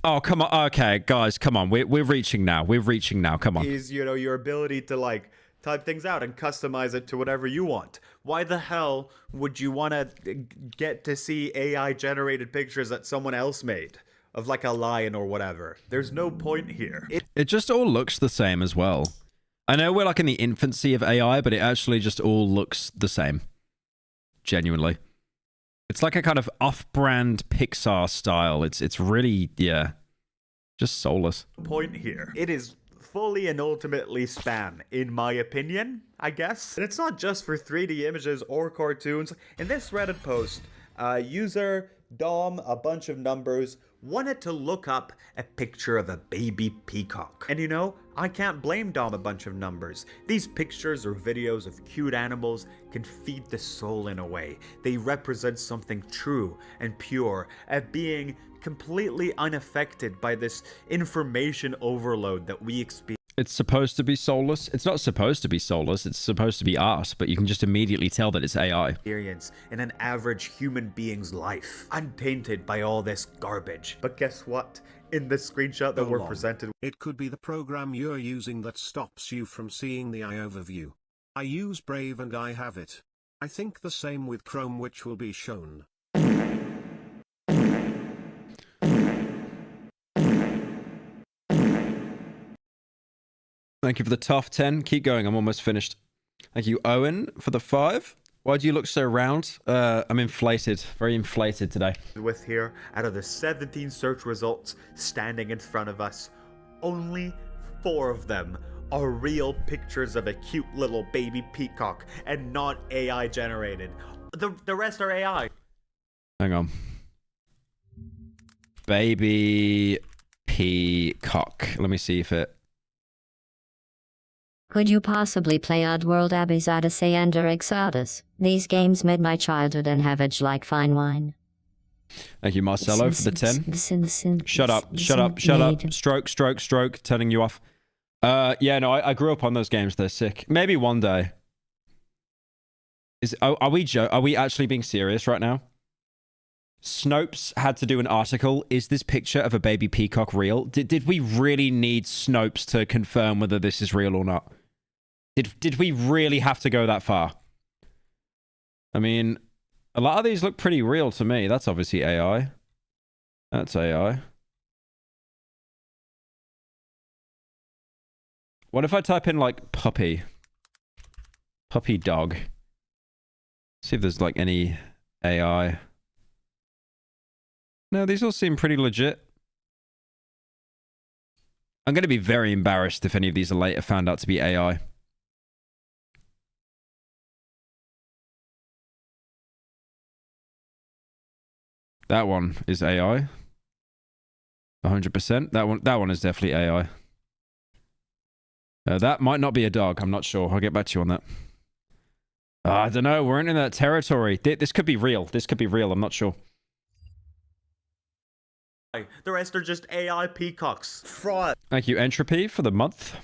Oh, come on. Okay, guys, come on. We're reaching now. We're reaching now. Come on. Is, your ability to, like, type things out and customize it to whatever you want. Why the hell would you want to get to see AI-generated pictures that someone else made? Of like a lion or whatever. There's no point here. It just all looks the same as well. I know we're like in the infancy of AI, but it actually just all looks the same. Genuinely. It's like a kind of off-brand Pixar style. It's really, yeah, just soulless. Point here. It is fully and ultimately spam, in my opinion, I guess. And it's not just for 3D images or cartoons. In this Reddit post, user Dom, a bunch of numbers, wanted to look up a picture of a baby peacock. And I can't blame Dom, a bunch of numbers. These pictures or videos of cute animals can feed the soul in a way. They represent something true and pure, a being completely unaffected by this information overload that we experience. It's supposed to be soulless. It's not supposed to be soulless. It's supposed to be art, but you can just immediately tell that it's AI. Experience in an average human being's life, untainted by all this garbage. But guess what? In this screenshot that we're presented, it could be the program you're using that stops you from seeing the AI overview. I use Brave and I have it. I think the same with Chrome, which will be shown. Thank you for the tough 10. Keep going. I'm almost finished. Thank you, Owen, for the 5. Why do you look so round? I'm inflated. Very inflated today. With here, out of the 17 search results standing in front of us, only 4 of them are real pictures of a cute little baby peacock and not AI generated. The rest are AI. Hang on. Baby peacock. Let me see if it... Could you possibly play Oddworld Abyss Odyssey and Exodus? These games made my childhood and have aged like fine wine. Thank you, Marcelo, for the 10. Shut up, shut up, shut up. Stroke, stroke, stroke. Turning you off. Yeah, no, I grew up on those games. They're sick. Maybe one day. Are we actually being serious right now? Snopes had to do an article. Is this picture of a baby peacock real? Did we really need Snopes to confirm whether this is real or not? Did we really have to go that far? I mean, a lot of these look pretty real to me. That's obviously AI. That's AI. What if I type in like puppy? Puppy dog. See if there's like any AI. No, these all seem pretty legit. I'm going to be very embarrassed if any of these are later found out to be AI. That one is AI. 100%. That one is definitely AI. That might not be a dog. I'm not sure. I'll get back to you on that. I don't know. We're in that territory. This could be real. This could be real. I'm not sure. The rest are just AI peacocks. Fraud. Thank you, Entropy, for the month.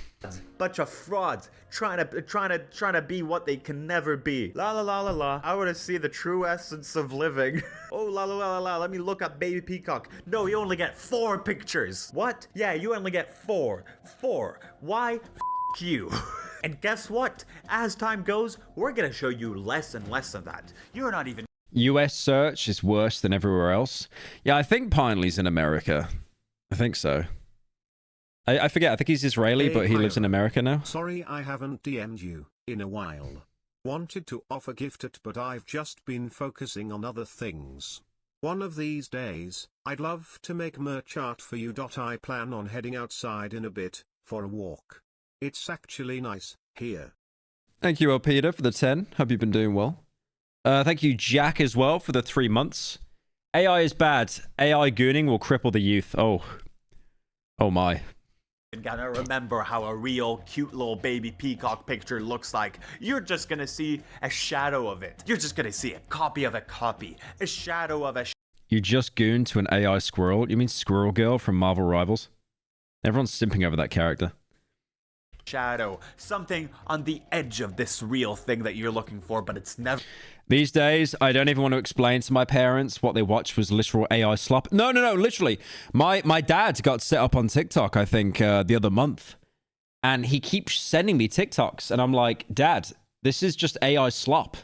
Bunch of frauds trying to be what they can never be. La la la la la. I want to see the true essence of living. Oh la la la la. Let me look up baby peacock. No, you only get 4 pictures. What? Yeah, you only get 4. 4. Why? F you. And guess what? As time goes, we're gonna show you less and less of that. You're not even. US search is worse than everywhere else. Yeah, I think Pineley's in America. I think so. I forget. I think he's Israeli, but he lives in America now. Sorry I haven't DM'd you in a while. Wanted to offer gifted, but I've just been focusing on other things. One of these days, I'd love to make merch art for you. I plan on heading outside in a bit, for a walk. It's actually nice here. Thank you, Peter, for the 10. Hope you've been doing well. Thank you, Jack, as well, for the 3 months. AI is bad. AI gooning will cripple the youth. Oh my. gonna remember how a real cute little baby peacock picture looks like. You're just gonna see a shadow of it. You're just gonna see a copy of a copy, a shadow of a You just gooned to an AI squirrel? You mean Squirrel Girl from Marvel Rivals? Everyone's simping over that character. shadow, something on the edge of this real thing that you're looking for, but it's never. These days, I don't even want to explain to my parents what they watched was literal AI slop. No, literally. My dad got set up on TikTok, I think, the other month. And he keeps sending me TikToks. And I'm like, Dad, this is just AI slop.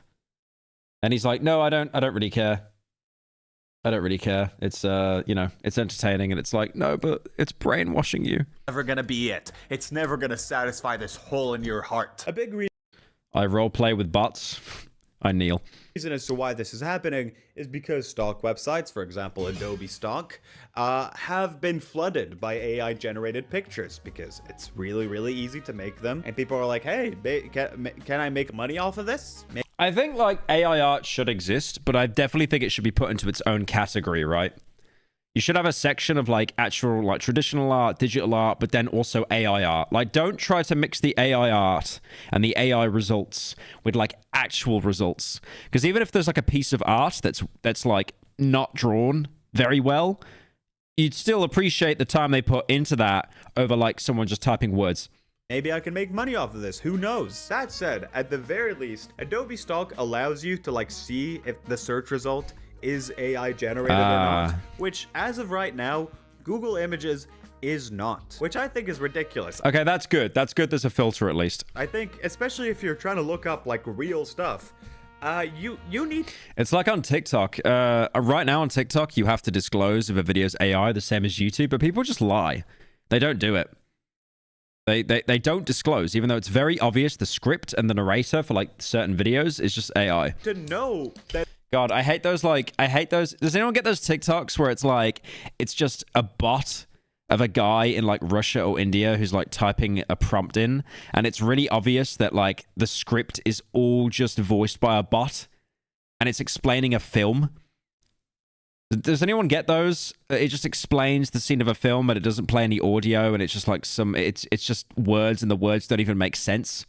And he's like, no, I don't really care. I don't really care. It's, you know, it's entertaining. And it's like, no, but it's brainwashing you. Never gonna be it. It's never gonna satisfy this hole in your heart. A big I roleplay with bots. I kneel. reason as to why this is happening is because stock websites, for example Adobe stock, have been flooded by AI generated pictures because it's really easy to make them, and people are like, hey, can I make money off of this? I think like AI art should exist, but I definitely think it should be put into its own category, right? You should have a section of like actual like traditional art, digital art, but then also AI art. Like, don't try to mix the AI art and the AI results with like actual results. Because even if there's like a piece of art that's like not drawn very well, you'd still appreciate the time they put into that over like someone just typing words. Maybe I can make money off of this, who knows? That said, at the very least, Adobe stock allows you to like see if the search result is AI generated or not, which as of right now, Google Images is not, which I think is ridiculous. Okay, that's good. That's good. There's a filter at least. I think, especially if you're trying to look up like real stuff, you need. It's like on TikTok. Right now on TikTok, you have to disclose if a video's AI, the same as YouTube, but people just lie. They don't do it. They don't disclose, even though it's very obvious the script and the narrator for like certain videos is just AI. To know that. God, I hate those, like, I hate those. Does anyone get those TikToks where it's like, it's just a bot of a guy in like Russia or India who's like typing a prompt in, and it's really obvious that like the script is all just voiced by a bot and it's explaining a film? Does anyone get those? It just explains the scene of a film, but it doesn't play any audio, and it's just like it's just words, and the words don't even make sense.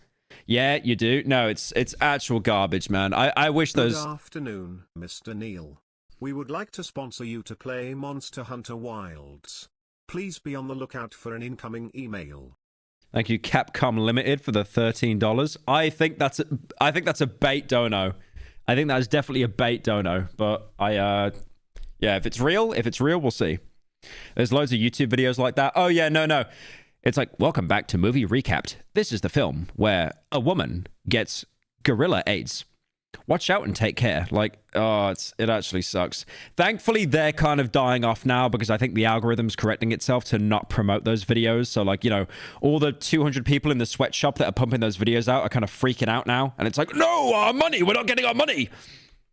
Yeah, you do. No, it's actual garbage, man. I wish those. Good afternoon, Mr. Neil. We would like to sponsor you to play Monster Hunter Wilds. Please be on the lookout for an incoming email. Thank you, Capcom Limited, for the $13. I think that's a bait dono. I think that is definitely a bait dono. But yeah, if it's real, we'll see. There's loads of YouTube videos like that. Oh yeah, no. It's like, welcome back to Movie Recapped. This is the film where a woman gets gorilla AIDS. Watch out and take care. Like, oh, it actually sucks. Thankfully, they're kind of dying off now because I think the algorithm's correcting itself to not promote those videos. So, like, you know, all the 200 people in the sweatshop that are pumping those videos out are kind of freaking out now. And it's like, no, our money, we're not getting our money.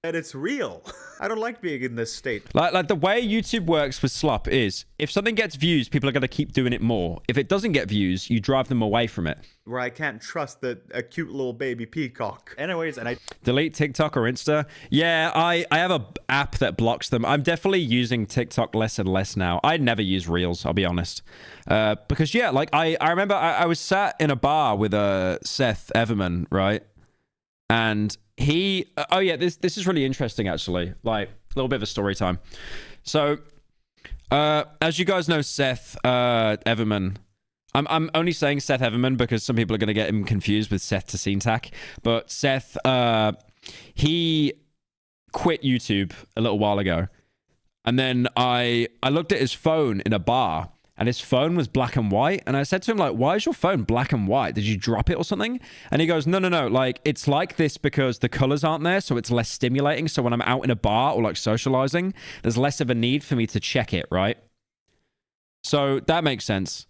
And it's real. I don't like being in this state. Like the way YouTube works with slop is if something gets views, people are going to keep doing it more. If it doesn't get views, you drive them away from it. Where I can't trust a cute little baby peacock. Anyways, and I delete TikTok or Insta. Yeah, I have a app that blocks them. I'm definitely using TikTok less and less now. I never use Reels, I'll be honest. Because yeah, like I remember I was sat in a bar with Seth Everman, right? And he, oh yeah, this is really interesting actually. Like a little bit of a story time. So, as you guys know, Seth Everman. I'm only saying Seth Everman because some people are going to get him confused with Seth Tasintak. But Seth, he quit YouTube a little while ago, and then I looked at his phone in a bar. And his phone was black and white. And I said to him, like, why is your phone black and white? Did you drop it or something? And he goes, no. Like, it's like this because the colors aren't there. So it's less stimulating. So when I'm out in a bar or like socializing, there's less of a need for me to check it, right? So that makes sense.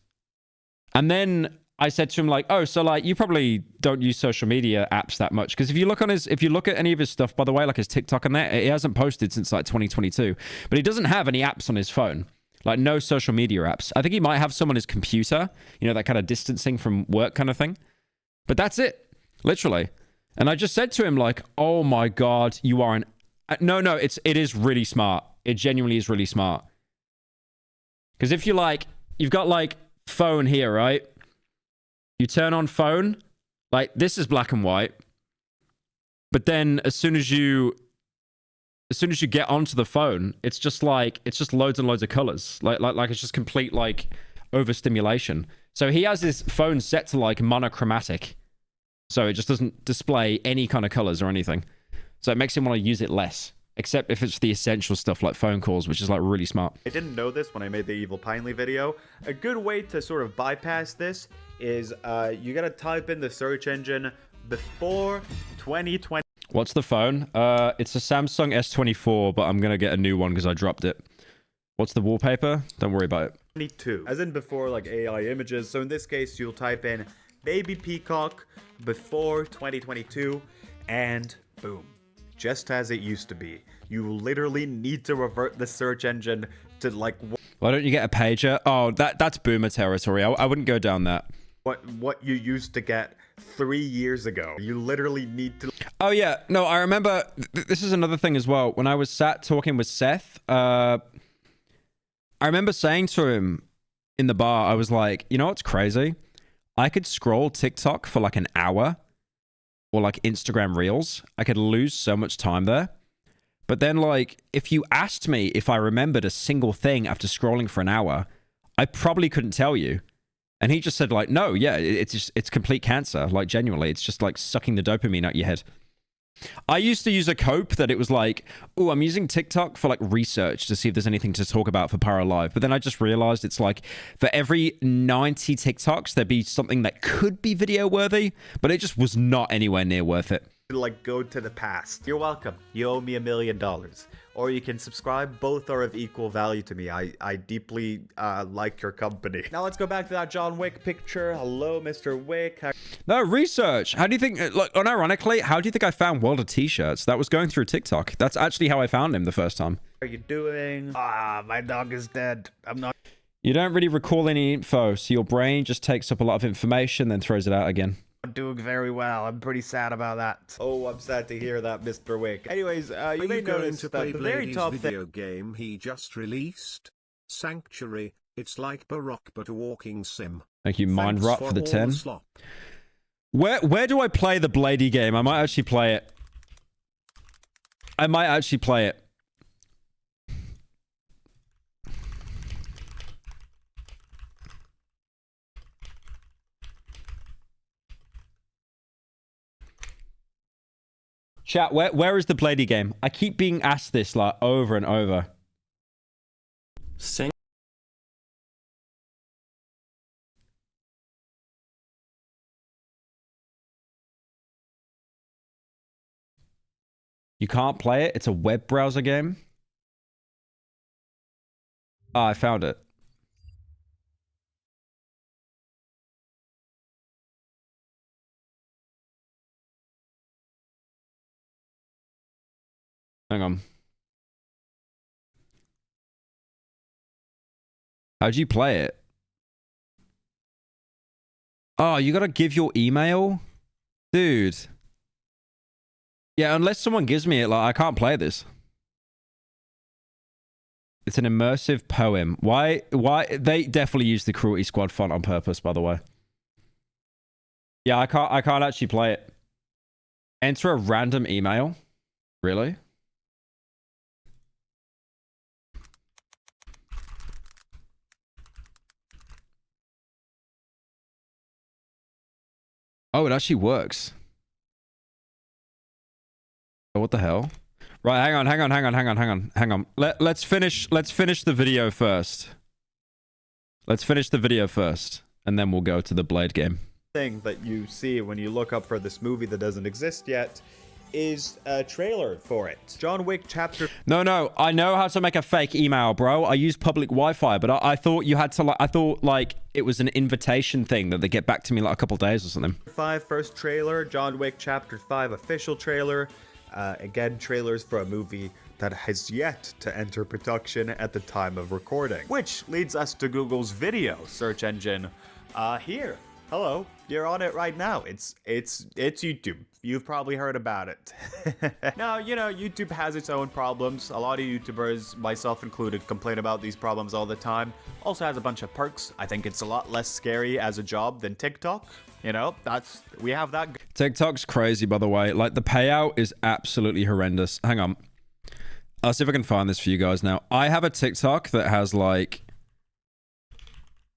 And then I said to him, like, oh, so like you probably don't use social media apps that much. Because if you look at any of his stuff, by the way, like his TikTok and that, he hasn't posted since like 2022. But he doesn't have any apps on his phone. Like, no social media apps. I think he might have some on his computer, you know, that kind of distancing from work kind of thing. But that's it, literally. And I just said to him, like, oh my God, you are an... No, it is really smart. It genuinely is really smart. Because if you've got like phone here, right? You turn on phone, like this is black and white. But then as soon as you get onto the phone, it's just loads and loads of colors. Like it's just complete like overstimulation. So he has his phone set to like monochromatic. So it just doesn't display any kind of colors or anything. So it makes him want to use it less. Except if it's the essential stuff like phone calls, which is like really smart. I didn't know this when I made the Evil Pinely video. A good way to sort of bypass this is you gotta type in the search engine before 2020. What's the phone? It's a Samsung S24, but I'm gonna get a new one because I dropped it. What's the wallpaper? Don't worry about it. 22, as in before like AI images. So in this case, you'll type in baby peacock before 2022 and boom. Just as it used to be. You literally need to revert the search engine to like why don't you get a pager? Oh, that's boomer territory. I wouldn't go down that. What you used to get 3 years ago. You literally need to. Oh yeah, no, I remember. This is another thing as well. When I was sat talking with Seth, I remember saying to him in the bar, I was like, you know what's crazy? I could scroll TikTok for like an hour. Or like Instagram Reels, I could lose so much time there. But then like, if you asked me if I remembered a single thing after scrolling for an hour, I probably couldn't tell you. And he just said like, no, yeah, it's complete cancer. Like genuinely, it's just like sucking the dopamine out your head. I used to use a cope that it was like, oh, I'm using TikTok for like research to see if there's anything to talk about for Pyro Live. But then I just realized it's like for every 90 TikToks, there'd be something that could be video worthy, but it just was not anywhere near worth it. Like go to the past. You're welcome. You owe me $1 million. Or you can subscribe. Both are of equal value to me. I deeply like your company. Now let's go back to that John Wick picture. Hello, Mr. Wick. No, research. How do you think, like, unironically, how do you think I found World of T-shirts? That was going through TikTok. That's actually how I found him the first time. How are you doing? My dog is dead. I'm not. You don't really recall any info, so your brain just takes up a lot of information, then throws it out again. I'm doing very well. I'm pretty sad about that. Oh, I'm sad to hear that, Mr. Wick. Anyways, you may notice that the very top video game he just released, Sanctuary. It's like Baroque but a walking sim. Thank you, Mind Rot, for the 10. Slop. Where do I play the Bladey game? I might actually play it. Chat, where is the Bladey game? I keep being asked this like over and over. You can't play it? It's a web browser game? Ah, I found it. Hang on. How'd you play it? Oh, you gotta give your email? Dude. Yeah, unless someone gives me it, like, I can't play this. It's an immersive poem. Why? They definitely used the Cruelty Squad font on purpose, by the way. Yeah, I can't actually play it. Enter a random email? Really? Oh, it actually works. Oh, what the hell? Right, hang on. Let's finish the video first. Let's finish the video first, and then we'll go to the Blade game. Thing that you see when you look up for this movie that doesn't exist yet is a trailer for it. John Wick chapter. No, I know how to make a fake email, bro. I use public Wi-Fi, but I thought you had to like. I thought like it was an invitation thing that they get back to me like a couple days or something. 5 first trailer. John Wick chapter 5 official trailer. Again, trailers for a movie that has yet to enter production at the time of recording, which leads us to Google's video search engine here. Hello, you're on it right now. It's YouTube. You've probably heard about it. Now, you know, YouTube has its own problems. A lot of YouTubers, myself included, complain about these problems all the time. Also has a bunch of perks. I think it's a lot less scary as a job than TikTok. You know, we have that. TikTok's crazy, by the way. Like, the payout is absolutely horrendous. Hang on. I'll see if I can find this for you guys now. I have a TikTok that has like...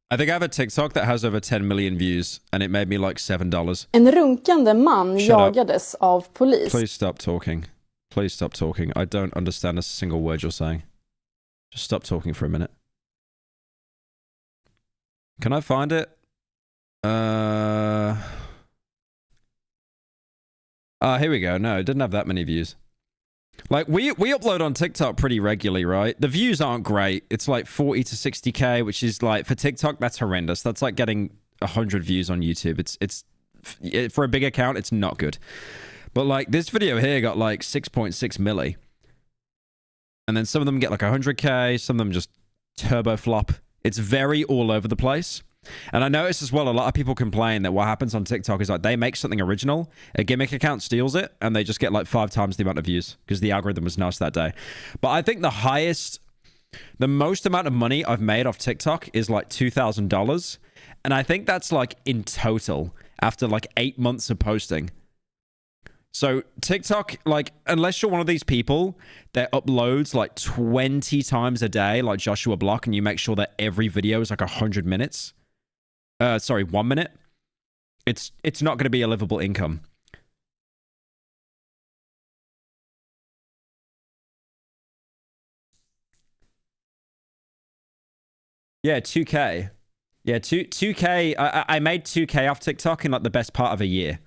I think I have a TikTok that has over 10 million views, and it made me like $7. En runkande man jagades av polis. Please stop talking. Please stop talking. I don't understand a single word you're saying. Just stop talking for a minute. Can I find it? Here we go. No, it didn't have that many views. Like, we upload on TikTok pretty regularly, right? The views aren't great. It's like 40 to 60k, which is like, for TikTok, that's horrendous. That's like getting 100 views on YouTube. It's for a big account, it's not good. But like, this video here got like 6.6 milli. And then some of them get like 100k, some of them just turbo flop. It's very all over the place. And I noticed as well, a lot of people complain that what happens on TikTok is like they make something original, a gimmick account steals it, and they just get like 5 times the amount of views because the algorithm was nice that day. But I think the most amount of money I've made off TikTok is like $2,000. And I think that's like in total after like 8 months of posting. So TikTok, like, unless you're one of these people that uploads like 20 times a day, like Joshua Block, and you make sure that every video is like 100 minutes, 1 minute, it's not going to be a livable income. Yeah, 2K. Yeah, 2K. I made 2K off TikTok in like the best part of a year.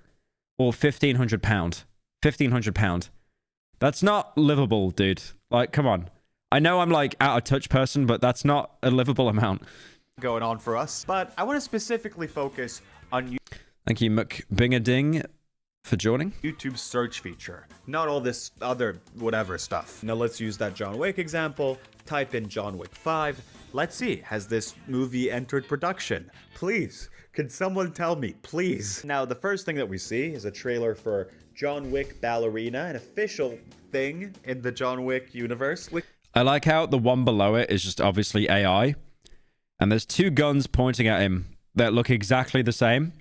Or £1,500. £1,500. That's not livable, dude. Like, come on. I know I'm like out of touch person, but that's not a livable amount. Going on for us, but I want to specifically focus on Thank you, McBingading, for joining. YouTube's search feature, not all this other whatever stuff. Now let's use that John Wick example. Type in John Wick 5. Let's see, has this movie entered production? Please, can someone tell me, please? Now, the first thing that we see is a trailer for John Wick Ballerina, an official thing in the John Wick universe. I like how the one below it is just obviously AI. And there's 2 guns pointing at him that look exactly the same.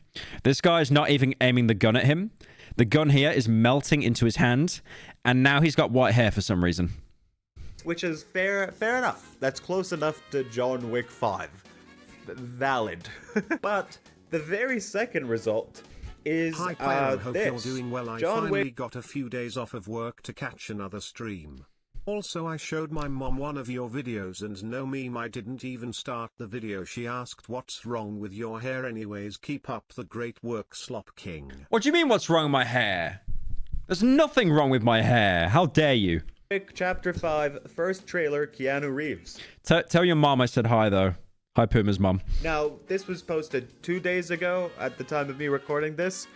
This guy is not even aiming the gun at him. The gun here is melting into his hand. And now he's got white hair for some reason. Which is fair enough. That's close enough to John Wick 5. Valid. But the very second result is Hi Pyro, hope this. you're doing well. I John finally Wick got a few days off of work to catch another stream. Also, I showed my mom one of your videos and no meme, I didn't even start the video. She asked, what's wrong with your hair anyways? Keep up the great work, Slop King. What do you mean what's wrong with my hair? There's nothing wrong with my hair. How dare you? Chapter 5, first trailer, Keanu Reeves. Tell your mom I said hi, though. Hi, Puma's mom. Now, this was posted 2 days ago at the time of me recording this.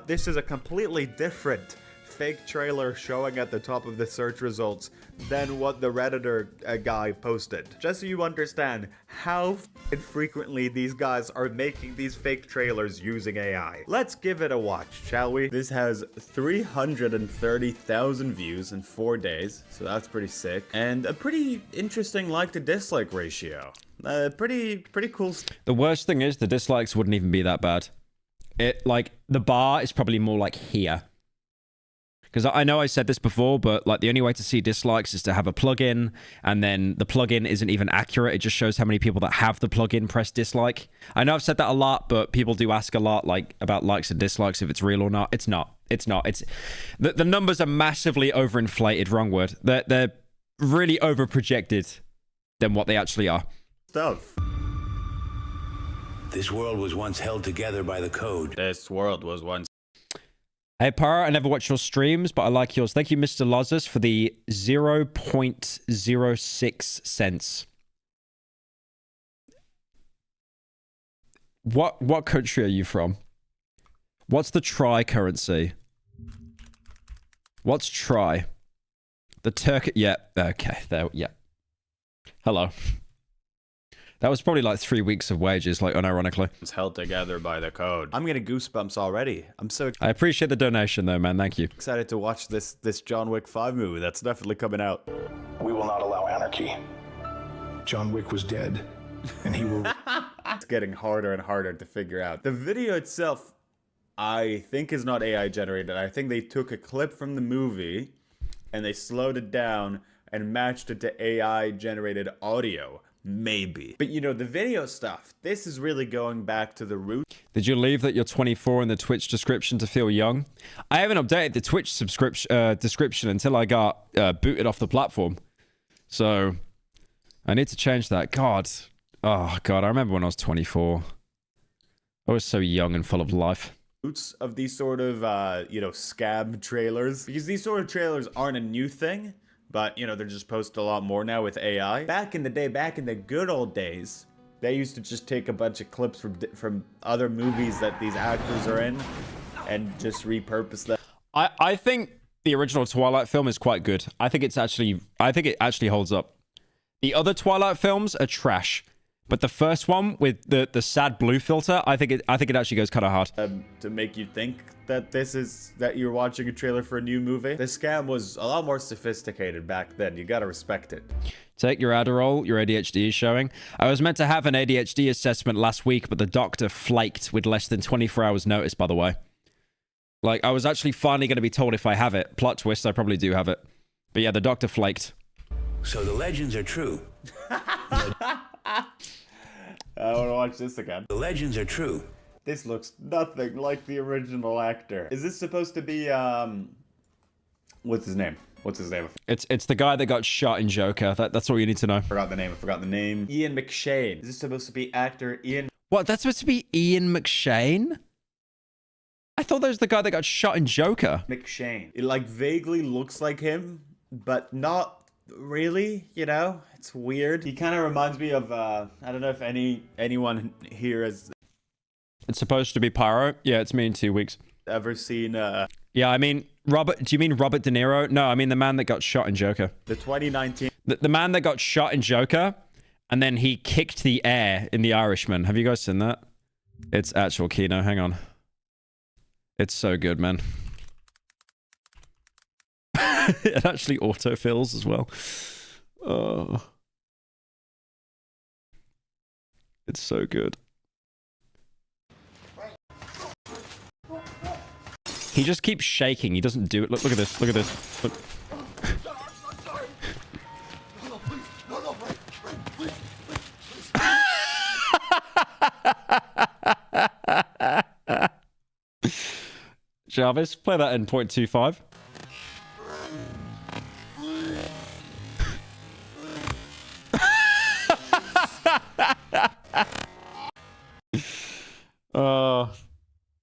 This is a completely different fake trailer showing at the top of the search results than what the Redditor guy posted. Just so you understand how frequently these guys are making these fake trailers using AI. Let's give it a watch, shall we? This has 330,000 views in 4 days, so that's pretty sick. And a pretty interesting like to dislike ratio. Pretty cool. The worst thing is the dislikes wouldn't even be that bad. Like, the bar is probably more like here. Because I know I said this before, but like the only way to see dislikes is to have a plugin, and then the plugin isn't even accurate. It just shows how many people that have the plugin press dislike. I know I've said that a lot, but people do ask a lot like about likes and dislikes, if it's real or not. It's not. It's not. It's the numbers are massively overinflated. Wrong word. They're really overprojected than what they actually are. Stuff. This world was once held together by the code. This world was once. Hey, Pyro, I never watch your streams, but I like yours. Thank you, Mr. Lozis, for the 0.06 cents. What country are you from? What's the try currency? What's try? The Turk... Yeah, okay. There, yeah. Hello. That was probably like 3 weeks of wages, like unironically. It's held together by the code. I'm getting goosebumps already. I'm so I appreciate the donation though, man. Thank you. excited to watch this John Wick 5 movie. That's definitely coming out. We will not allow anarchy. John Wick was dead, and he will... It's getting harder and harder to figure out. The video itself, I think, is not AI generated. I think they took a clip from the movie and they slowed it down and matched it to AI generated audio. Maybe. But you know, the video stuff, this is really going back to the root. Did you leave that you're 24 in the Twitch description to feel young? I haven't updated the Twitch description until I got booted off the platform. So I need to change that. God. Oh, God. I remember when I was 24. I was so young and full of life. Roots of these sort of, you know, scab trailers. Because these sort of trailers aren't a new thing. But, you know, they're just posted a lot more now with AI. Back in the day, back in the good old days, they used to just take a bunch of clips from other movies that these actors are in and just repurpose them. I think the original Twilight film is quite good. I think it actually holds up. The other Twilight films are trash. But the first one with the sad blue filter, I think it actually goes kind of hard. To make you think that that you're watching a trailer for a new movie. The scam was a lot more sophisticated back then. You gotta respect it. Take your Adderall, your ADHD is showing. I was meant to have an ADHD assessment last week, but the doctor flaked with less than 24 hours notice, by the way. Like, I was actually finally going to be told if I have it. Plot twist, I probably do have it. But yeah, the doctor flaked. So the legends are true. I want to watch this again. The legends are true. This looks nothing like the original actor. Is this supposed to be, what's his name? What's his name? It's the guy that got shot in Joker. That's all you need to know. I forgot the name. Ian McShane. Is this supposed to be actor Ian? What, that's supposed to be Ian McShane? I thought that was the guy that got shot in Joker. McShane. It like vaguely looks like him, but not really, you know? It's weird. He kind of reminds me of, I don't know if anyone here has... It's supposed to be Pyro? Yeah, it's me in 2 weeks. Ever seen, Yeah, I mean, Robert... Do you mean Robert De Niro? No, I mean the man that got shot in Joker. The 2019... The man that got shot in Joker, and then he kicked the air in The Irishman. Have you guys seen that? It's actual Kino. Hang on. It's so good, man. It actually autofills as well. Oh. It's so good. He just keeps shaking. He doesn't do it. Look at this. Look at this. Look. Jarvis, play that in 0.25.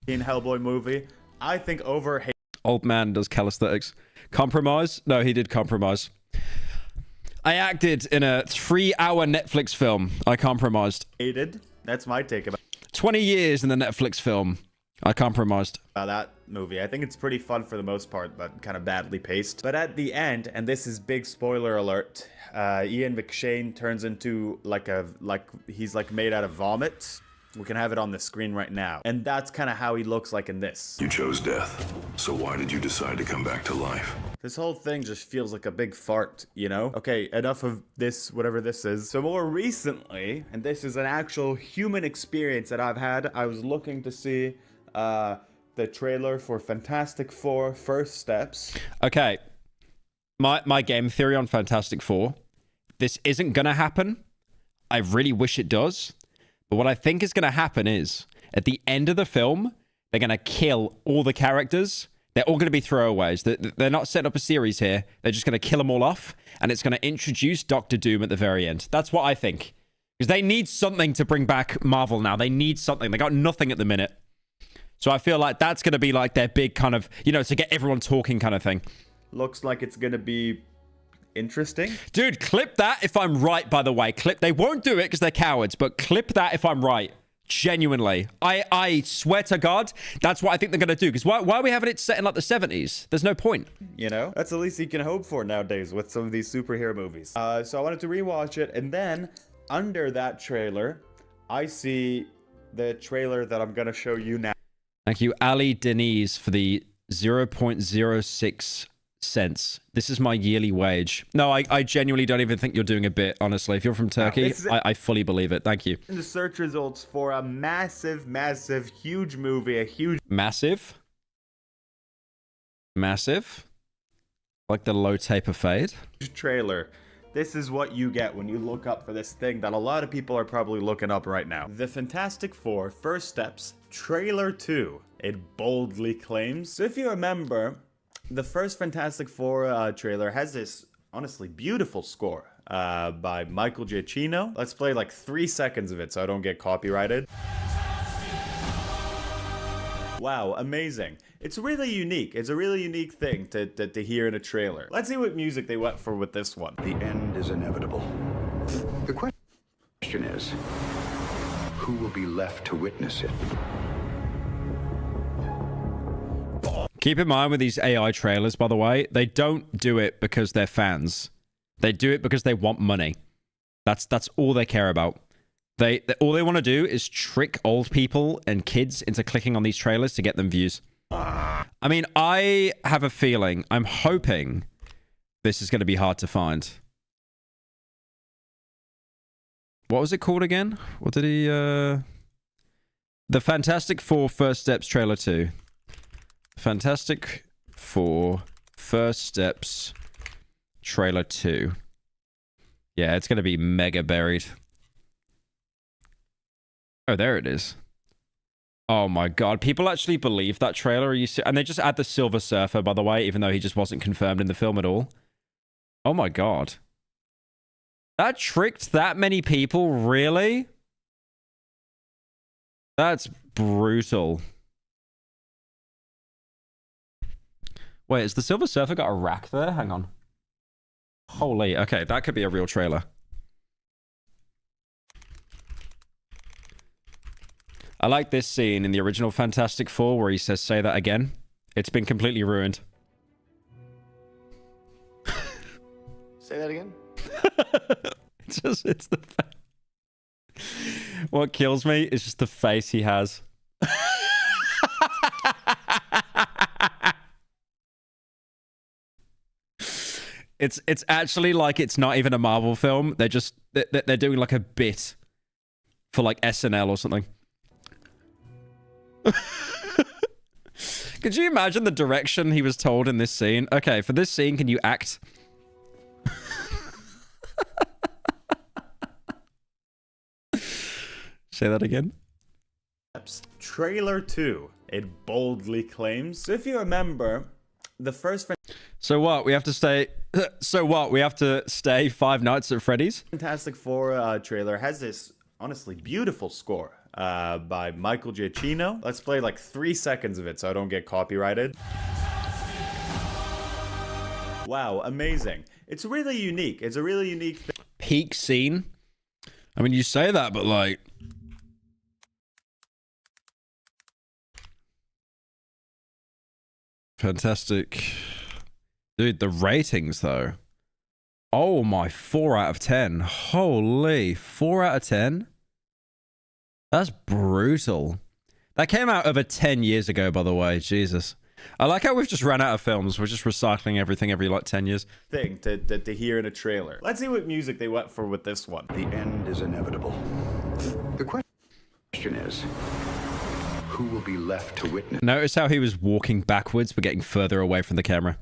In Hellboy movie, I think over old man does calisthenics. Compromise? No, he did compromise. I acted in a 3-hour Netflix film. I compromised. hated. That's my take about 20 years in the Netflix film. I compromised. that movie. I think it's pretty fun for the most part, but kind of badly paced. But at the end, and this is big spoiler alert, Ian McShane turns into he's like made out of vomit. We can have it on the screen right now. And that's kind of how he looks like in this. You chose death, so why did you decide to come back to life? This whole thing just feels like a big fart, you know? Okay, enough of this, whatever this is. So more recently, and this is an actual human experience that I've had, I was looking to see the trailer for Fantastic Four First Steps. Okay. My game theory on Fantastic Four. This isn't going to happen. I really wish it does. But what I think is going to happen is, at the end of the film, they're going to kill all the characters. They're all going to be throwaways. They're not setting up a series here. They're just going to kill them all off. And it's going to introduce Doctor Doom at the very end. That's what I think. Because they need something to bring back Marvel now. They need something. They got nothing at the minute. So I feel like that's going to be like their big kind of, you know, to get everyone talking kind of thing. Looks like it's going to be interesting. Dude, clip that if I'm right, by the way. They won't do it because they're cowards, but clip that if I'm right. Genuinely. I swear to God, that's what I think they're going to do. Because why are we having it set in like the 70s? There's no point. You know? That's the least you can hope for nowadays with some of these superhero movies. So I wanted to rewatch it, and then under that trailer, I see the trailer that I'm going to show you now. Thank you, Ali Denise, for the 0.06 cents. This is my yearly wage. No, I genuinely don't even think you're doing a bit, honestly. If you're from Turkey, I fully believe it. Thank you. The search results for a massive, massive, huge movie, a huge... Massive? Massive? Like the low taper fade? Trailer. This is what you get when you look up for this thing that a lot of people are probably looking up right now. The Fantastic Four First Steps Trailer 2, it boldly claims. So if you remember, the first Fantastic Four trailer has this honestly beautiful score by Michael Giacchino. Let's play like 3 seconds of it so I don't get copyrighted. Wow, amazing. It's really unique. It's a really unique thing to hear in a trailer. Let's see what music they went for with this one. The end is inevitable. The question is, who will be left to witness it? Keep in mind with these AI trailers, by the way, they don't do it because they're fans. They do it because they want money. That's all they care about. All they want to do is trick old people and kids into clicking on these trailers to get them views. I mean, I have a feeling, I'm hoping this is going to be hard to find. What was it called again? What did he... The Fantastic Four First Steps Trailer 2. Fantastic Four First Steps Trailer 2. Yeah, it's going to be mega buried. Oh, there it is. Oh my god, people actually believe that trailer. And they just add the Silver Surfer, by the way, even though he just wasn't confirmed in the film at all. Oh my god. That tricked that many people, really? That's brutal. Wait, has the Silver Surfer got a rack there? Hang on. Holy, okay, that could be a real trailer. I like this scene in the original Fantastic Four where he says, "Say that again." It's been completely ruined. Say that again? It's the what kills me is just the face he has. It's actually like it's not even a Marvel film. They're doing like a bit for like SNL or something. Could you imagine the direction he was told in this scene? Okay, for this scene, can you act? Say that again. Trailer 2, it boldly claims. So if you remember, the first... So what? We have to stay... So what? We have to stay 5 nights at Freddy's? Fantastic Four trailer has this honestly beautiful score by Michael Giacchino. Let's play like 3 seconds of it so I don't get copyrighted. Wow, amazing. It's really unique. It's a really unique thing. Peak scene. I mean, you say that, but like... Fantastic. Dude, the ratings, though. Oh my, 4 out of 10. Holy, 4 out of 10? That's brutal. That came out over 10 years ago, by the way. Jesus. I like how we've just ran out of films. We're just recycling everything every, like, 10 years. Thing to hear in a trailer. Let's see what music they went for with this one. The end is inevitable. The question is, who will be left to witness? Notice how he was walking backwards, but getting further away from the camera.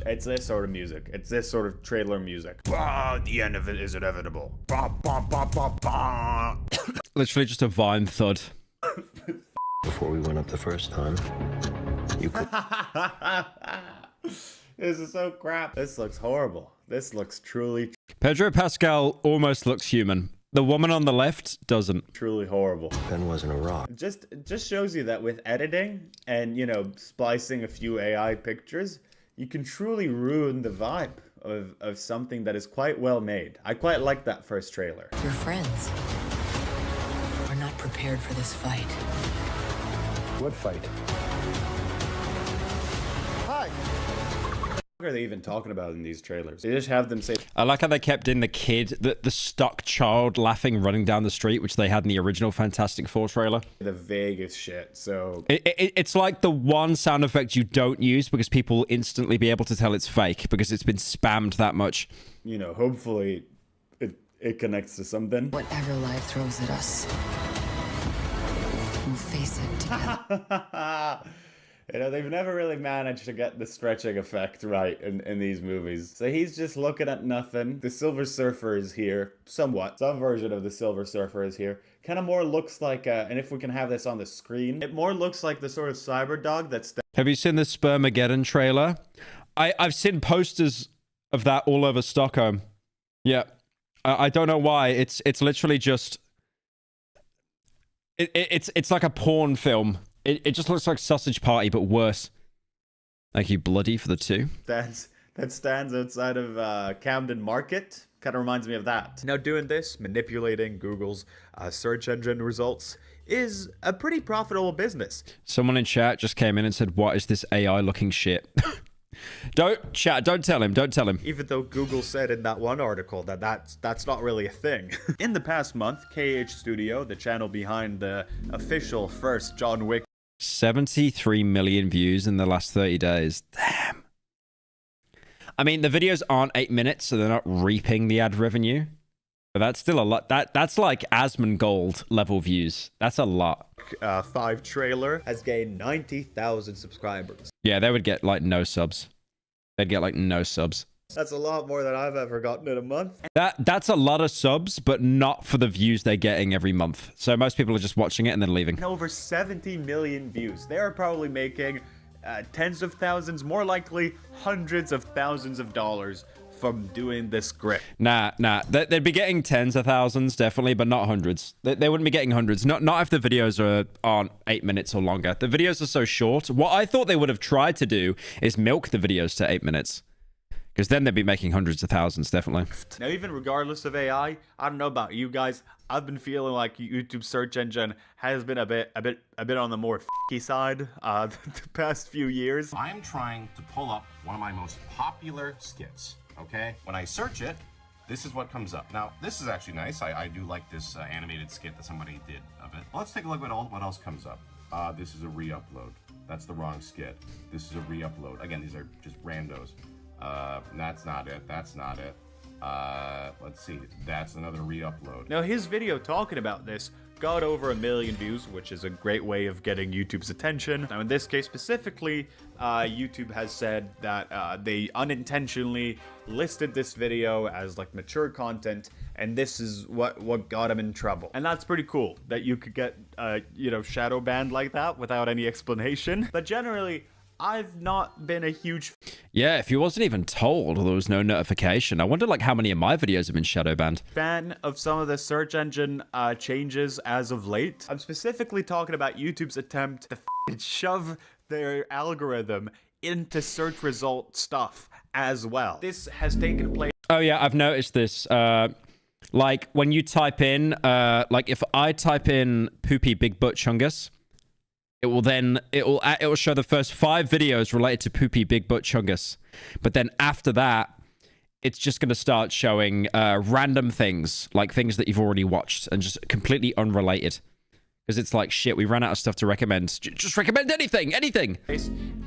It's this sort of music. It's this sort of trailer music. The end of it is inevitable. Literally just a Vine thud. Before we went up the first time, you could... This is so crap. This looks horrible. This looks truly... Pedro Pascal almost looks human. The woman on the left doesn't. Truly horrible. Pen wasn't a rock. Just shows you that with editing and, you know, splicing a few AI pictures, you can truly ruin the vibe of something that is quite well made. I quite like that first trailer. Your friends are not prepared for this fight. What fight? Hi. What are they even talking about in these trailers? They just have them say... I like how they kept in the kid, the stuck child laughing, running down the street, which they had in the original Fantastic Four trailer. The vaguest shit, so... It's like the one sound effect you don't use because people will instantly be able to tell it's fake because it's been spammed that much. You know, hopefully it connects to something. Whatever life throws at us, we'll face it together. You know, they've never really managed to get the stretching effect right in these movies. So he's just looking at nothing. The Silver Surfer is here, somewhat. Some version of the Silver Surfer is here. Kind of more looks like, and if we can have this on the screen, it more looks like the sort of cyber dog that's... Have you seen the Spermageddon trailer? I've seen posters of that all over Stockholm. Yeah. I don't know why. It's literally just... It's like a porn film. It just looks like Sausage Party, but worse. Thank you, Bloody, for the 2. That stands outside of Camden Market. Kind of reminds me of that. Now, doing this, manipulating Google's search engine results, is a pretty profitable business. Someone in chat just came in and said, "What is this AI-looking shit?" Don't tell him. Even though Google said in that one article that that's not really a thing. In the past month, KH Studio, the channel behind the official first John Wick, 73 million views in the last 30 days. Damn. I mean, the videos aren't 8 minutes, so they're not reaping the ad revenue. But that's still a lot. That's like Asmongold level views. That's a lot. 5 trailer has gained 90,000 subscribers. Yeah, they would get like no subs. They'd get like no subs. That's a lot more than I've ever gotten in a month. That's a lot of subs, but not for the views they're getting every month. So most people are just watching it and then leaving. And over 70 million views. They are probably making tens of thousands, more likely hundreds of thousands of dollars from doing this script. Nah. They'd be getting tens of thousands, definitely, but not hundreds. They wouldn't be getting hundreds. Not if the videos aren't 8 minutes or longer. The videos are so short. What I thought they would have tried to do is milk the videos to 8 minutes. Because then they'd be making hundreds of thousands, definitely. Now, even regardless of AI, I don't know about you guys, I've been feeling like YouTube search engine has been a bit on the more f***y side the past few years. I'm trying to pull up one of my most popular skits, okay? When I search it, this is what comes up. Now, this is actually nice. I do like this animated skit that somebody did of it. Well, let's take a look at what else comes up. This is a re-upload. That's the wrong skit. This is a re-upload. Again, these are just randos. That's not it. That's not it. Let's see. That's another re-upload. Now, his video talking about this got over 1 million views, which is a great way of getting YouTube's attention. Now, in this case specifically, YouTube has said that they unintentionally listed this video as like mature content, and this is what got him in trouble. And that's pretty cool that you could get shadow banned like that without any explanation. But generally, I've not been a huge... Yeah, if you wasn't even told or there was no notification, I wonder like how many of my videos have been shadow banned. Fan of some of the search engine changes as of late. I'm specifically talking about YouTube's attempt to shove their algorithm into search result stuff as well. This has taken place... Oh yeah, I've noticed this. Like when you type in, like if I type in poopy big butt chungus, it will show the first 5 videos related to poopy big butt chungus. But then after that, it's just going to start showing random things, like things that you've already watched and just completely unrelated. Because it's like, shit, we ran out of stuff to recommend. Just recommend anything.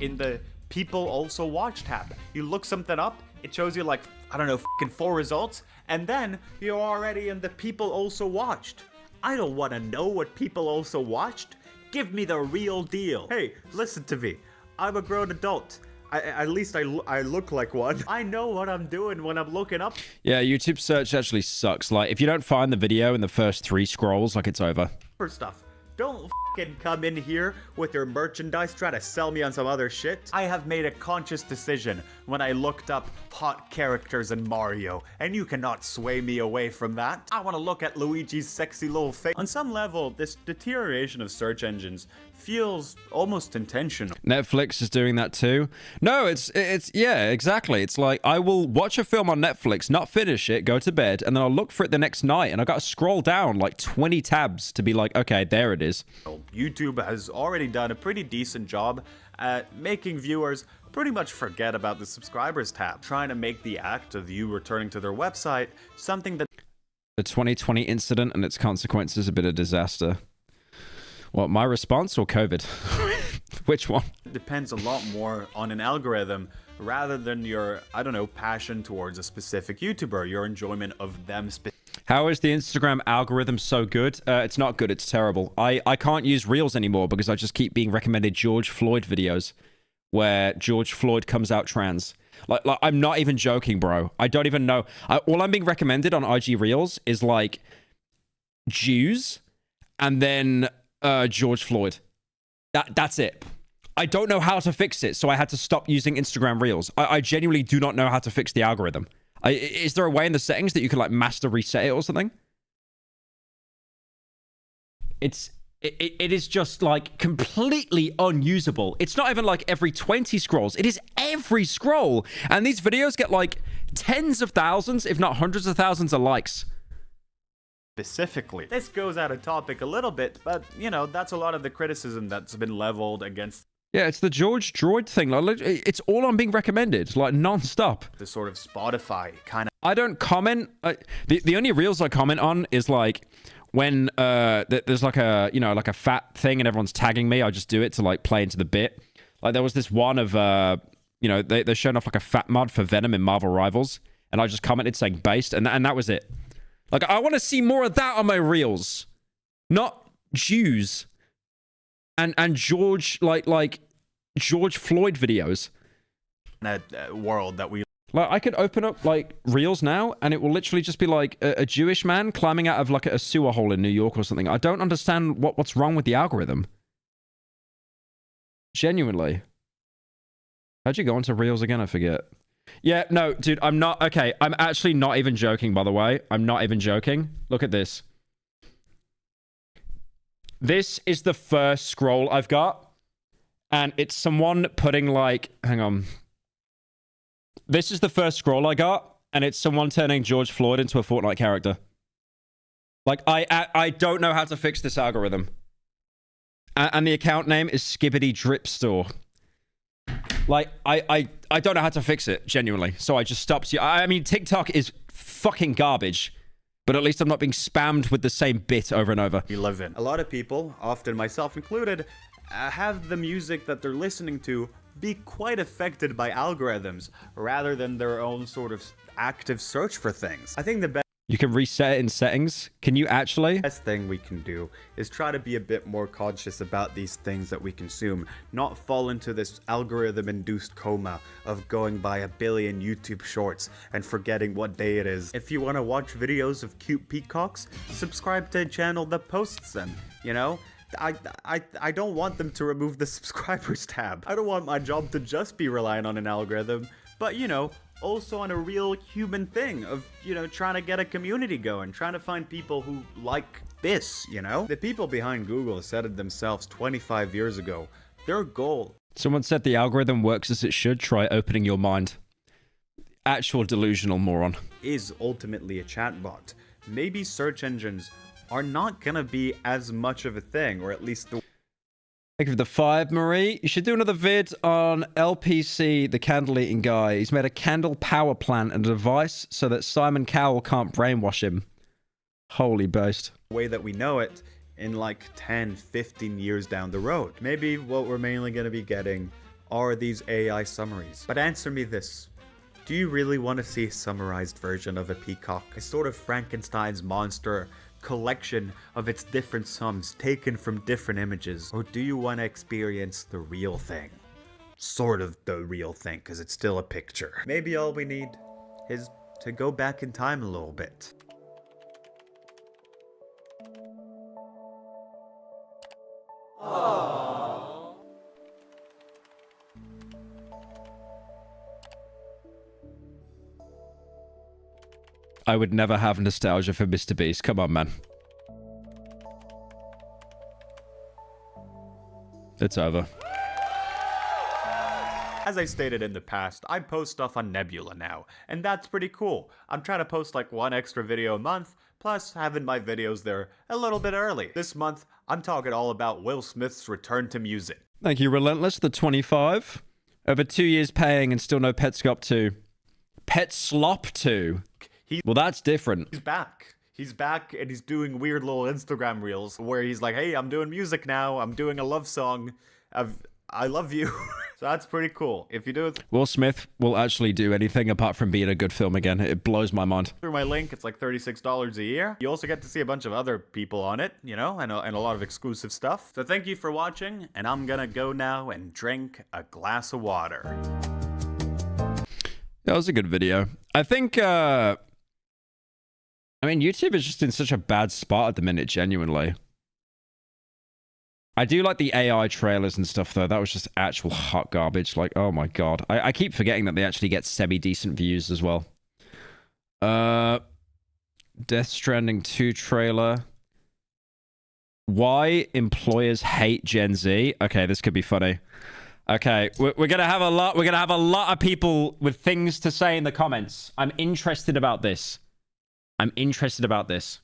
In the people also watch tab, you look something up, it shows you like, I don't know, fucking 4 results, and then you're already in the people also watched. I don't want to know what people also watched. Give me the real deal. Hey, listen to me. I'm a grown adult. At least I look like one. I know what I'm doing when I'm looking up. Yeah, YouTube search actually sucks. Like, if you don't find the video in the first 3 scrolls, like, it's over. For stuff. Don't fucking come in here with your merchandise, try to sell me on some other shit. I have made a conscious decision when I looked up hot characters in Mario, and you cannot sway me away from that. I want to look at Luigi's sexy little face. On some level, this deterioration of search engines feels almost intentional. Netflix is doing that too. No, it's yeah, exactly. It's like I will watch a film on Netflix, not finish it, go to bed, and then I'll look for it the next night, and I got to scroll down like 20 tabs to be like, okay, there it is. YouTube has already done a pretty decent job at making viewers pretty much forget about the subscribers tab, trying to make the act of you returning to their website something that The 2020 incident and its consequences a bit of disaster. What, my response or COVID? Which one? depends a lot more on an algorithm rather than your, I don't know, passion towards a specific YouTuber, your enjoyment of them How is the Instagram algorithm so good? It's not good, it's terrible. I can't use Reels anymore because I just keep being recommended George Floyd videos where George Floyd comes out trans. Like I'm not even joking, bro. I don't even know. All I'm being recommended on IG Reels is like Jews and then George Floyd. That's it. I don't know how to fix it, so I had to stop using Instagram Reels. I genuinely do not know how to fix the algorithm. Is there a way in the settings that you can like master reset it or something? It is just like completely unusable. It's not even like every 20 scrolls. It is every scroll. And these videos get like tens of thousands, if not hundreds of thousands of likes. specifically. This goes out of topic a little bit, but you know, that's a lot of the criticism that's been leveled against. Yeah, it's the George Droid thing. Like, it's all I'm being recommended, like non-stop. The sort of Spotify kind of. I don't comment. The only Reels I comment on is like when there's like a, you know, like a fat thing and everyone's tagging me. I just do it to like play into the bit. Like there was this one of you know, they're showing off like a fat mod for Venom in Marvel Rivals, and I just commented saying based, and that was it. Like I want to see more of that on my Reels, not Jews and George like George Floyd videos. That world that we. Like I could open up like Reels now, and it will literally just be like a Jewish man climbing out of like a sewer hole in New York or something. I don't understand what's wrong with the algorithm. Genuinely. How'd you go into Reels again? I forget. Yeah, no, dude, I'm not... Okay, I'm actually not even joking, by the way. I'm not even joking. Look at this. This is the first scroll I've got. And it's someone putting like... Hang on. This is the first scroll I got. And it's someone turning George Floyd into a Fortnite character. Like, I don't know how to fix this algorithm. And the account name is Skibbity Drip Store. Like, I don't know how to fix it, genuinely. So I just stopped. I mean, TikTok is fucking garbage. But at least I'm not being spammed with the same bit over and over. We live in. A lot of people, often myself included, have the music that they're listening to be quite affected by algorithms rather than their own sort of active search for things. I think the best... You can reset it in settings. Can you actually? Best thing we can do is try to be a bit more conscious about these things that we consume, not fall into this algorithm-induced coma of going by a billion YouTube shorts and forgetting what day it is. If you want to watch videos of cute peacocks, subscribe to a channel that posts them, you know? I don't want them to remove the subscribers tab. I don't want my job to just be relying on an algorithm, but you know, also on a real human thing of, you know, trying to get a community going, trying to find people who like this, you know? The people behind Google said it themselves 25 years ago. Their goal... Someone said the algorithm works as it should. Try opening your mind. Actual delusional moron. ...is ultimately a chatbot. Maybe search engines are not gonna be as much of a thing, or at least the... Thank you for the 5, Marie. You should do another vid on LPC, the candle-eating guy. He's made a candle power plant and a device so that Simon Cowell can't brainwash him. Holy boast. way that we know it in like 10, 15 years down the road. Maybe what we're mainly gonna be getting are these AI summaries. But answer me this. Do you really want to see a summarized version of a peacock? A sort of Frankenstein's monster collection of its different sums taken from different images? Or do you want to experience the real thing? Sort of the real thing, because it's still a picture. Maybe all we need is to go back in time a little bit. Aww. I would never have nostalgia for Mr. Beast. Come on, man. It's over. As I stated in the past, I post stuff on Nebula now, and that's pretty cool. I'm trying to post like one extra video a month, plus having my videos there a little bit early. This month, I'm talking all about Will Smith's return to music. Thank you, Relentless, the 25. Over 2 years paying and still no Pet Slop 2. Pet Slop 2? Well, that's different. He's back. He's back and he's doing weird little Instagram reels where he's like, hey, I'm doing music now. I'm doing a love song. I love you. So that's pretty cool. If you do it Will Smith will actually do anything apart from being a good film again. It blows my mind. through my link, it's like $36 a year. You also get to see a bunch of other people on it, you know, and a lot of exclusive stuff. So thank you for watching, and I'm gonna go now and drink a glass of water. That was a good video. I think, I mean, YouTube is just in such a bad spot at the minute, genuinely. I do like the AI trailers and stuff, though. That was just actual hot garbage. Like, oh my god. I keep forgetting that they actually get semi-decent views as well. Death Stranding 2 trailer. Why employers hate Gen Z? Okay, this could be funny. Okay, we're gonna have a lot. We're gonna have a lot of people with things to say in the comments. I'm interested about this. I'm interested about this.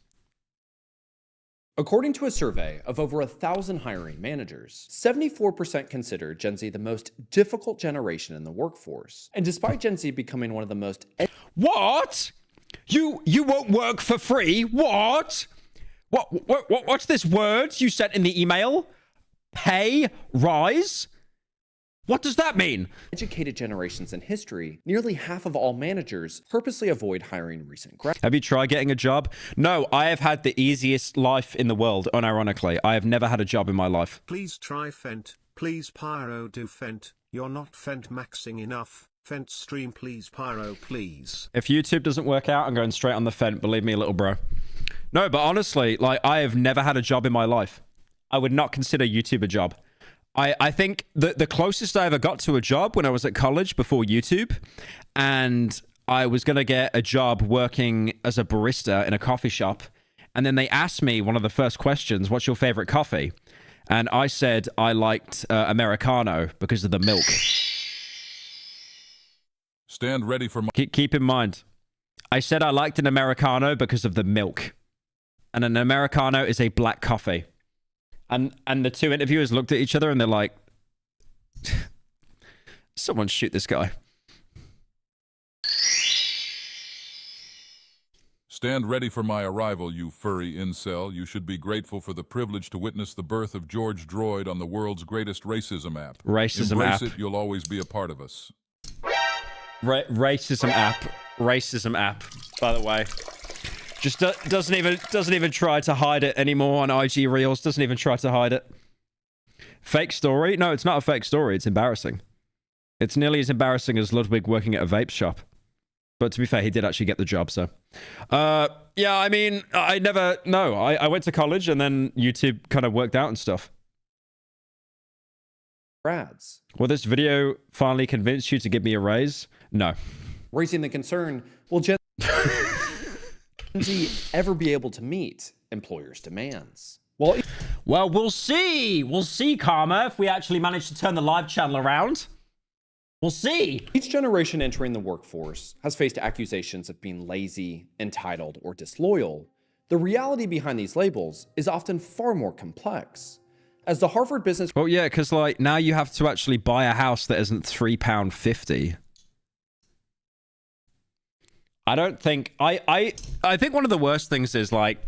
According to a survey of over 1,000 hiring managers, 74% consider Gen Z the most difficult generation in the workforce. And despite Gen Z becoming one of the most... What? You won't work for free? What? What's this word you sent in the email? Pay rise? What does that mean? Educated generations in history, nearly half of all managers purposely avoid hiring recent grads. Have you tried getting a job? No, I have had the easiest life in the world, unironically. I have never had a job in my life. Please try Fent. Please Pyro do Fent. You're not Fent maxing enough. Fent stream please Pyro please. If YouTube doesn't work out, I'm going straight on the Fent. Believe me, little bro. No, but honestly, like, I have never had a job in my life. I would not consider YouTube a job. I think the closest I ever got to a job when I was at college before YouTube, and I was going to get a job working as a barista in a coffee shop. And then they asked me one of the first questions, what's your favorite coffee? And I said I liked Americano because of the milk. Stand ready for my... Keep in mind, I said I liked an Americano because of the milk. And an Americano is a black coffee. And the two interviewers looked at each other and they're like, someone shoot this guy. Stand ready for my arrival, you furry incel. You should be grateful for the privilege to witness the birth of George Droid on the world's greatest racism app. Racism Embrace app. it, you'll always be a part of us. Racism app, by the way. Just doesn't even try to hide it anymore on IG Reels. Doesn't even try to hide it. Fake story? No, it's not a fake story. It's embarrassing. It's nearly as embarrassing as Ludwig working at a vape shop. But to be fair, he did actually get the job, so. Yeah, I mean, I never... No, I went to college and then YouTube kind of worked out and stuff. Grads. Will this video finally convince you to give me a raise? No. Raising the concern, will Gen Z ever be able to meet employers' demands? Well, we'll see. We'll see, Karma, if we actually manage to turn the live channel around. We'll see. Each generation entering the workforce has faced accusations of being lazy, entitled, or disloyal. The reality behind these labels is often far more complex. As the Harvard Business... Well, yeah, because like now you have to actually buy a house that isn't £3.50. I don't think... I think one of the worst things is like...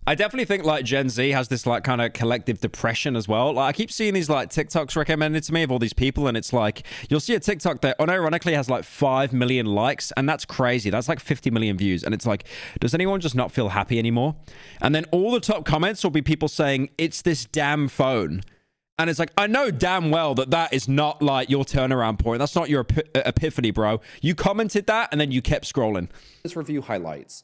I definitely think like Gen Z has this like kind of collective depression as well. Like I keep seeing these like TikToks recommended to me of all these people, and it's like you'll see a TikTok that unironically has like 5 million likes, and that's crazy. That's like 50 million views, and it's like, does anyone just not feel happy anymore? And then all the top comments will be people saying it's this damn phone, and it's like, I know damn well that that is not like your turnaround point. That's not your epiphany, bro. You commented that, and then you kept scrolling. This review highlights.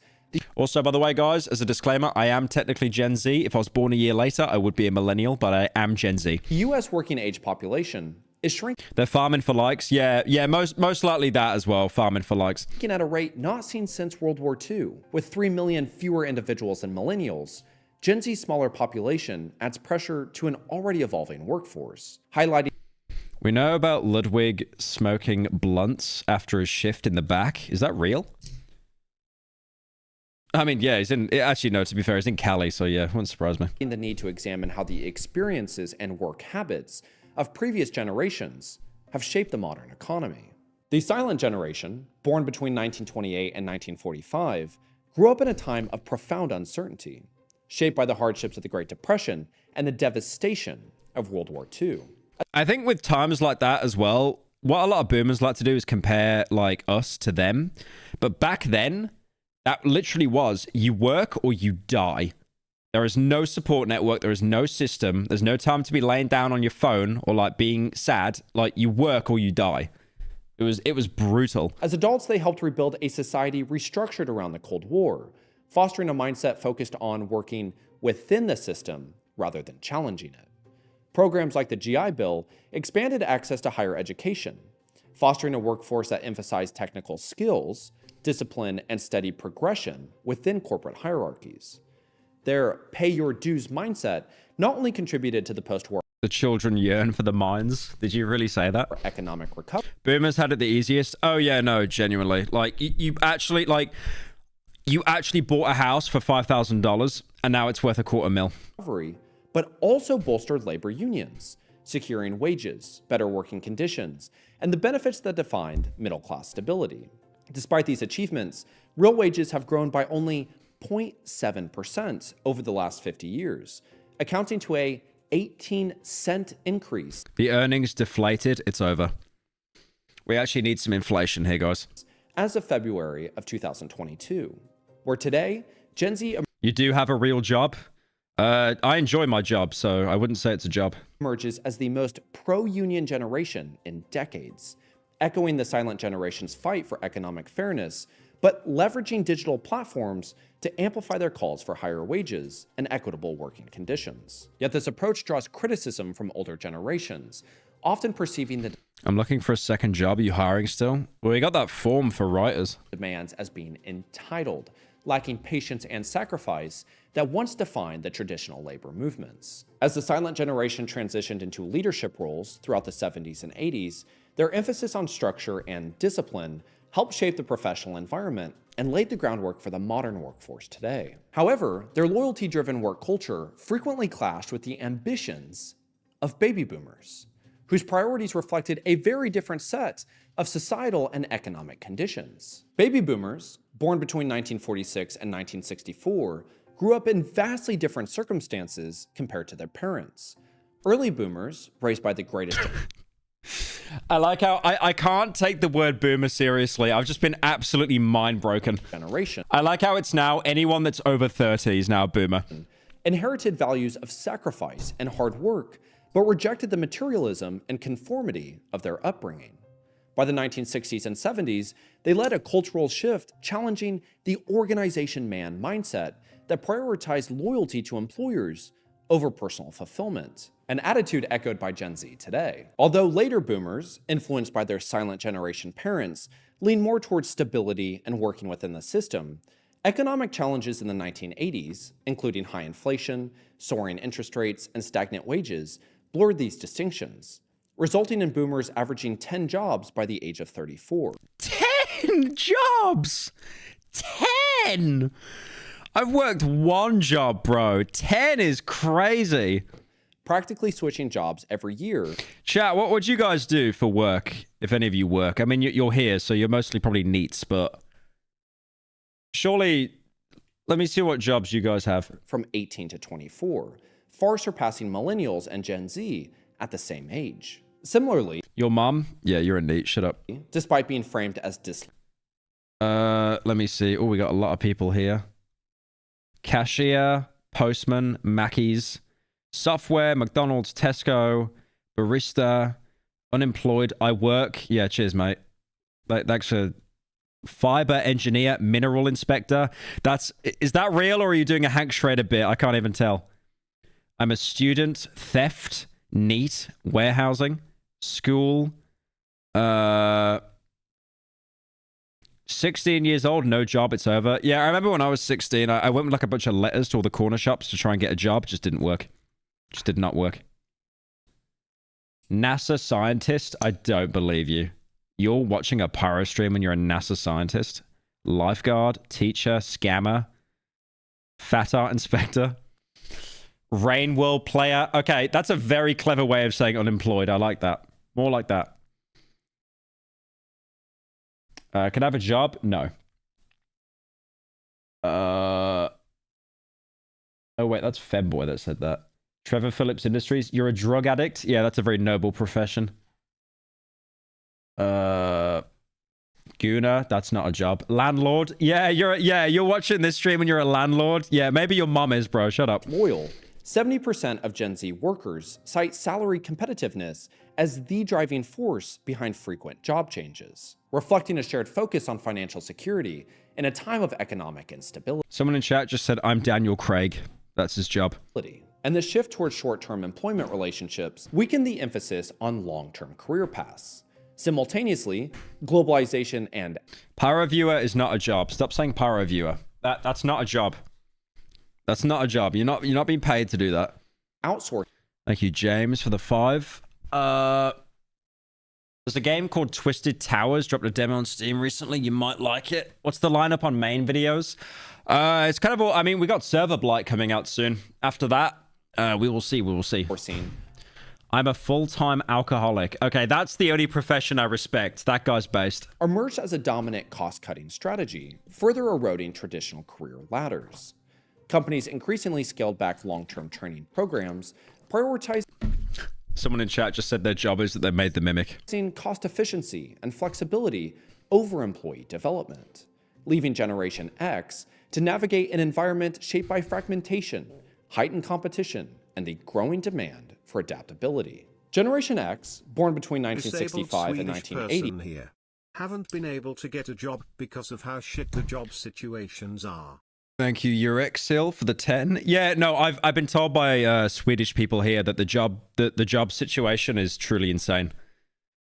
Also, by the way, guys, as a disclaimer, I am technically Gen Z. If I was born a year later, I would be a millennial, but I am Gen Z. The U.S. working age population is shrinking. They're farming for likes. Yeah, most likely that as well, farming for likes. At a rate not seen since World War II. With 3 million fewer individuals than millennials, Gen Z's smaller population adds pressure to an already evolving workforce, highlighting... We know about Ludwig smoking blunts after his shift in the back. Is that real? I mean, yeah, he's in... Actually, no, to be fair, he's in Cali, so yeah, wouldn't surprise me. The need to examine how the experiences and work habits of previous generations have shaped the modern economy. The silent generation, born between 1928 and 1945, grew up in a time of profound uncertainty, shaped by the hardships of the Great Depression and the devastation of World War II. I think with times like that as well, what a lot of boomers like to do is compare like us to them. But back then, that literally was you work or you die. There is no support network. There is no system. There's no time to be laying down on your phone or like being sad. Like you work or you die. It was brutal. As adults, they helped rebuild a society restructured around the Cold War, fostering a mindset focused on working within the system rather than challenging it. Programs like the GI Bill expanded access to higher education, fostering a workforce that emphasized technical skills, discipline, and steady progression within corporate hierarchies. Their pay your dues mindset not only contributed to the post-war The children yearn for the mines. Did you really say that? economic recovery. Boomers had it the easiest. Oh yeah, no, genuinely. Like you actually bought a house for $5,000 and now it's worth $250,000. But also bolstered labor unions, securing wages, better working conditions, and the benefits that defined middle-class stability. Despite these achievements, real wages have grown by only 0.7% over the last 50 years, accounting to a 18-cent increase. The earnings deflated. It's over. We actually need some inflation here, guys. As of February of 2022, where today, Gen Z You do have a real job? I enjoy my job, so I wouldn't say it's a job. emerges as the most pro-union generation in decades, echoing the silent generation's fight for economic fairness, but leveraging digital platforms to amplify their calls for higher wages and equitable working conditions. Yet this approach draws criticism from older generations, often perceiving the I'm looking for a second job. Are you hiring still? Well, we got that form for writers. demands as being entitled, lacking patience and sacrifice that once defined the traditional labor movements. As the silent generation transitioned into leadership roles throughout the 70s and 80s, their emphasis on structure and discipline helped shape the professional environment and laid the groundwork for the modern workforce today. However, their loyalty-driven work culture frequently clashed with the ambitions of baby boomers, whose priorities reflected a very different set of societal and economic conditions. Baby boomers, born between 1946 and 1964, grew up in vastly different circumstances compared to their parents. Early boomers, raised by the greatest... I like how I can't take the word boomer seriously. I've just been absolutely mind broken. Generation. I like how it's now anyone that's over 30 is now a boomer. Inherited values of sacrifice and hard work, but rejected the materialism and conformity of their upbringing. By the 1960s and 70s, they led a cultural shift challenging the organization man mindset that prioritized loyalty to employers over personal fulfillment, an attitude echoed by Gen Z today. Although later boomers, influenced by their silent generation parents, lean more towards stability and working within the system, economic challenges in the 1980s, including high inflation, soaring interest rates, and stagnant wages, blurred these distinctions, resulting in boomers averaging 10 jobs by the age of 34. 10 jobs! 10! I've worked one job, bro. 10 is crazy. Practically switching jobs every year. Chat, what would you guys do for work, if any of you work? I mean, you're here, so you're mostly probably neats, but surely, let me see what jobs you guys have. From 18 to 24, far surpassing millennials and Gen Z at the same age. Similarly, your mom? Yeah, you're a neat. Shut up. Despite being framed as let me see. Oh, we got a lot of people here. Cashier, postman, Mackey's, software, McDonald's, Tesco, barista, unemployed, I work. Yeah, cheers, mate. That's a fiber engineer, mineral inspector. Is that real or are you doing a Hank Schrader bit? I can't even tell. I'm a student, theft, neat, warehousing, school, 16 years old, no job, it's over. Yeah, I remember when I was 16, I went with like a bunch of letters to all the corner shops to try and get a job. Just didn't work. Just did not work. NASA scientist? I don't believe you. You're watching a Pyro stream and you're a NASA scientist? Lifeguard, teacher, scammer, fat art inspector, Rain World player. Okay, that's a very clever way of saying unemployed. I like that. More like that. Can I have a job? No. Oh wait, that's Femboy that said that. Trevor Phillips Industries. You're a drug addict? Yeah, that's a very noble profession. Guna, that's not a job. Landlord? Yeah, you're watching this stream and you're a landlord. Yeah, maybe your mom is, bro. Shut up. Loyal. 70% of Gen Z workers cite salary competitiveness as the driving force behind frequent job changes, reflecting a shared focus on financial security in a time of economic instability. Someone in chat just said, I'm Daniel Craig. That's his job. And the shift towards short-term employment relationships weakened the emphasis on long-term career paths. Simultaneously, globalization and Pyro viewer is not a job. Stop saying pyro viewer. That's not a job. That's not a job. You're not being paid to do that. Outsource. Thank you, James, for the 5. There's a game called Twisted Towers. Dropped a demo on Steam recently. You might like it. What's the lineup on main videos? It's kind of all. I mean, we got Server Blight coming out soon. After that, we will see. We will see. I'm a full-time alcoholic. Okay, that's the only profession I respect. That guy's based. Emerged as a dominant cost-cutting strategy, further eroding traditional career ladders. Companies increasingly scaled back long-term training programs, prioritizing Someone in chat just said their job is that they made the mimic. Cost efficiency and flexibility over employee development, leaving Generation X to navigate an environment shaped by fragmentation, heightened competition, and the growing demand for adaptability. Generation X, born between 1965 and 1980, here. Haven't been able to get a job because of how shit the job situations are. Thank you, Urexil, for the 10. Yeah, no, I've been told by Swedish people here that the job situation is truly insane.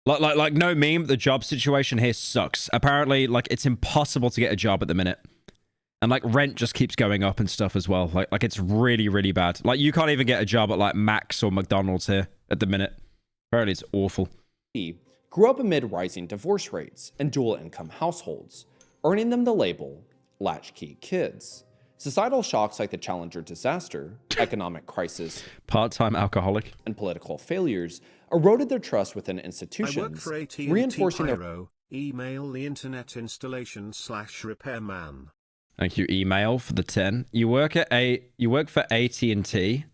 Like no meme, the job situation here sucks. Apparently, like it's impossible to get a job at the minute. And like rent just keeps going up and stuff as well. Like it's really, really bad. Like you can't even get a job at like Max or McDonald's here at the minute. Apparently it's awful. grew up amid rising divorce rates and dual income households, earning them the label latchkey kids. Societal shocks like the Challenger disaster, economic crisis, part-time alcoholic, and political failures eroded their trust within institutions, I work for AT&T reinforcing Pyro. Email the internet installation/repairman. Thank you, email, for the 10. You work for AT&T.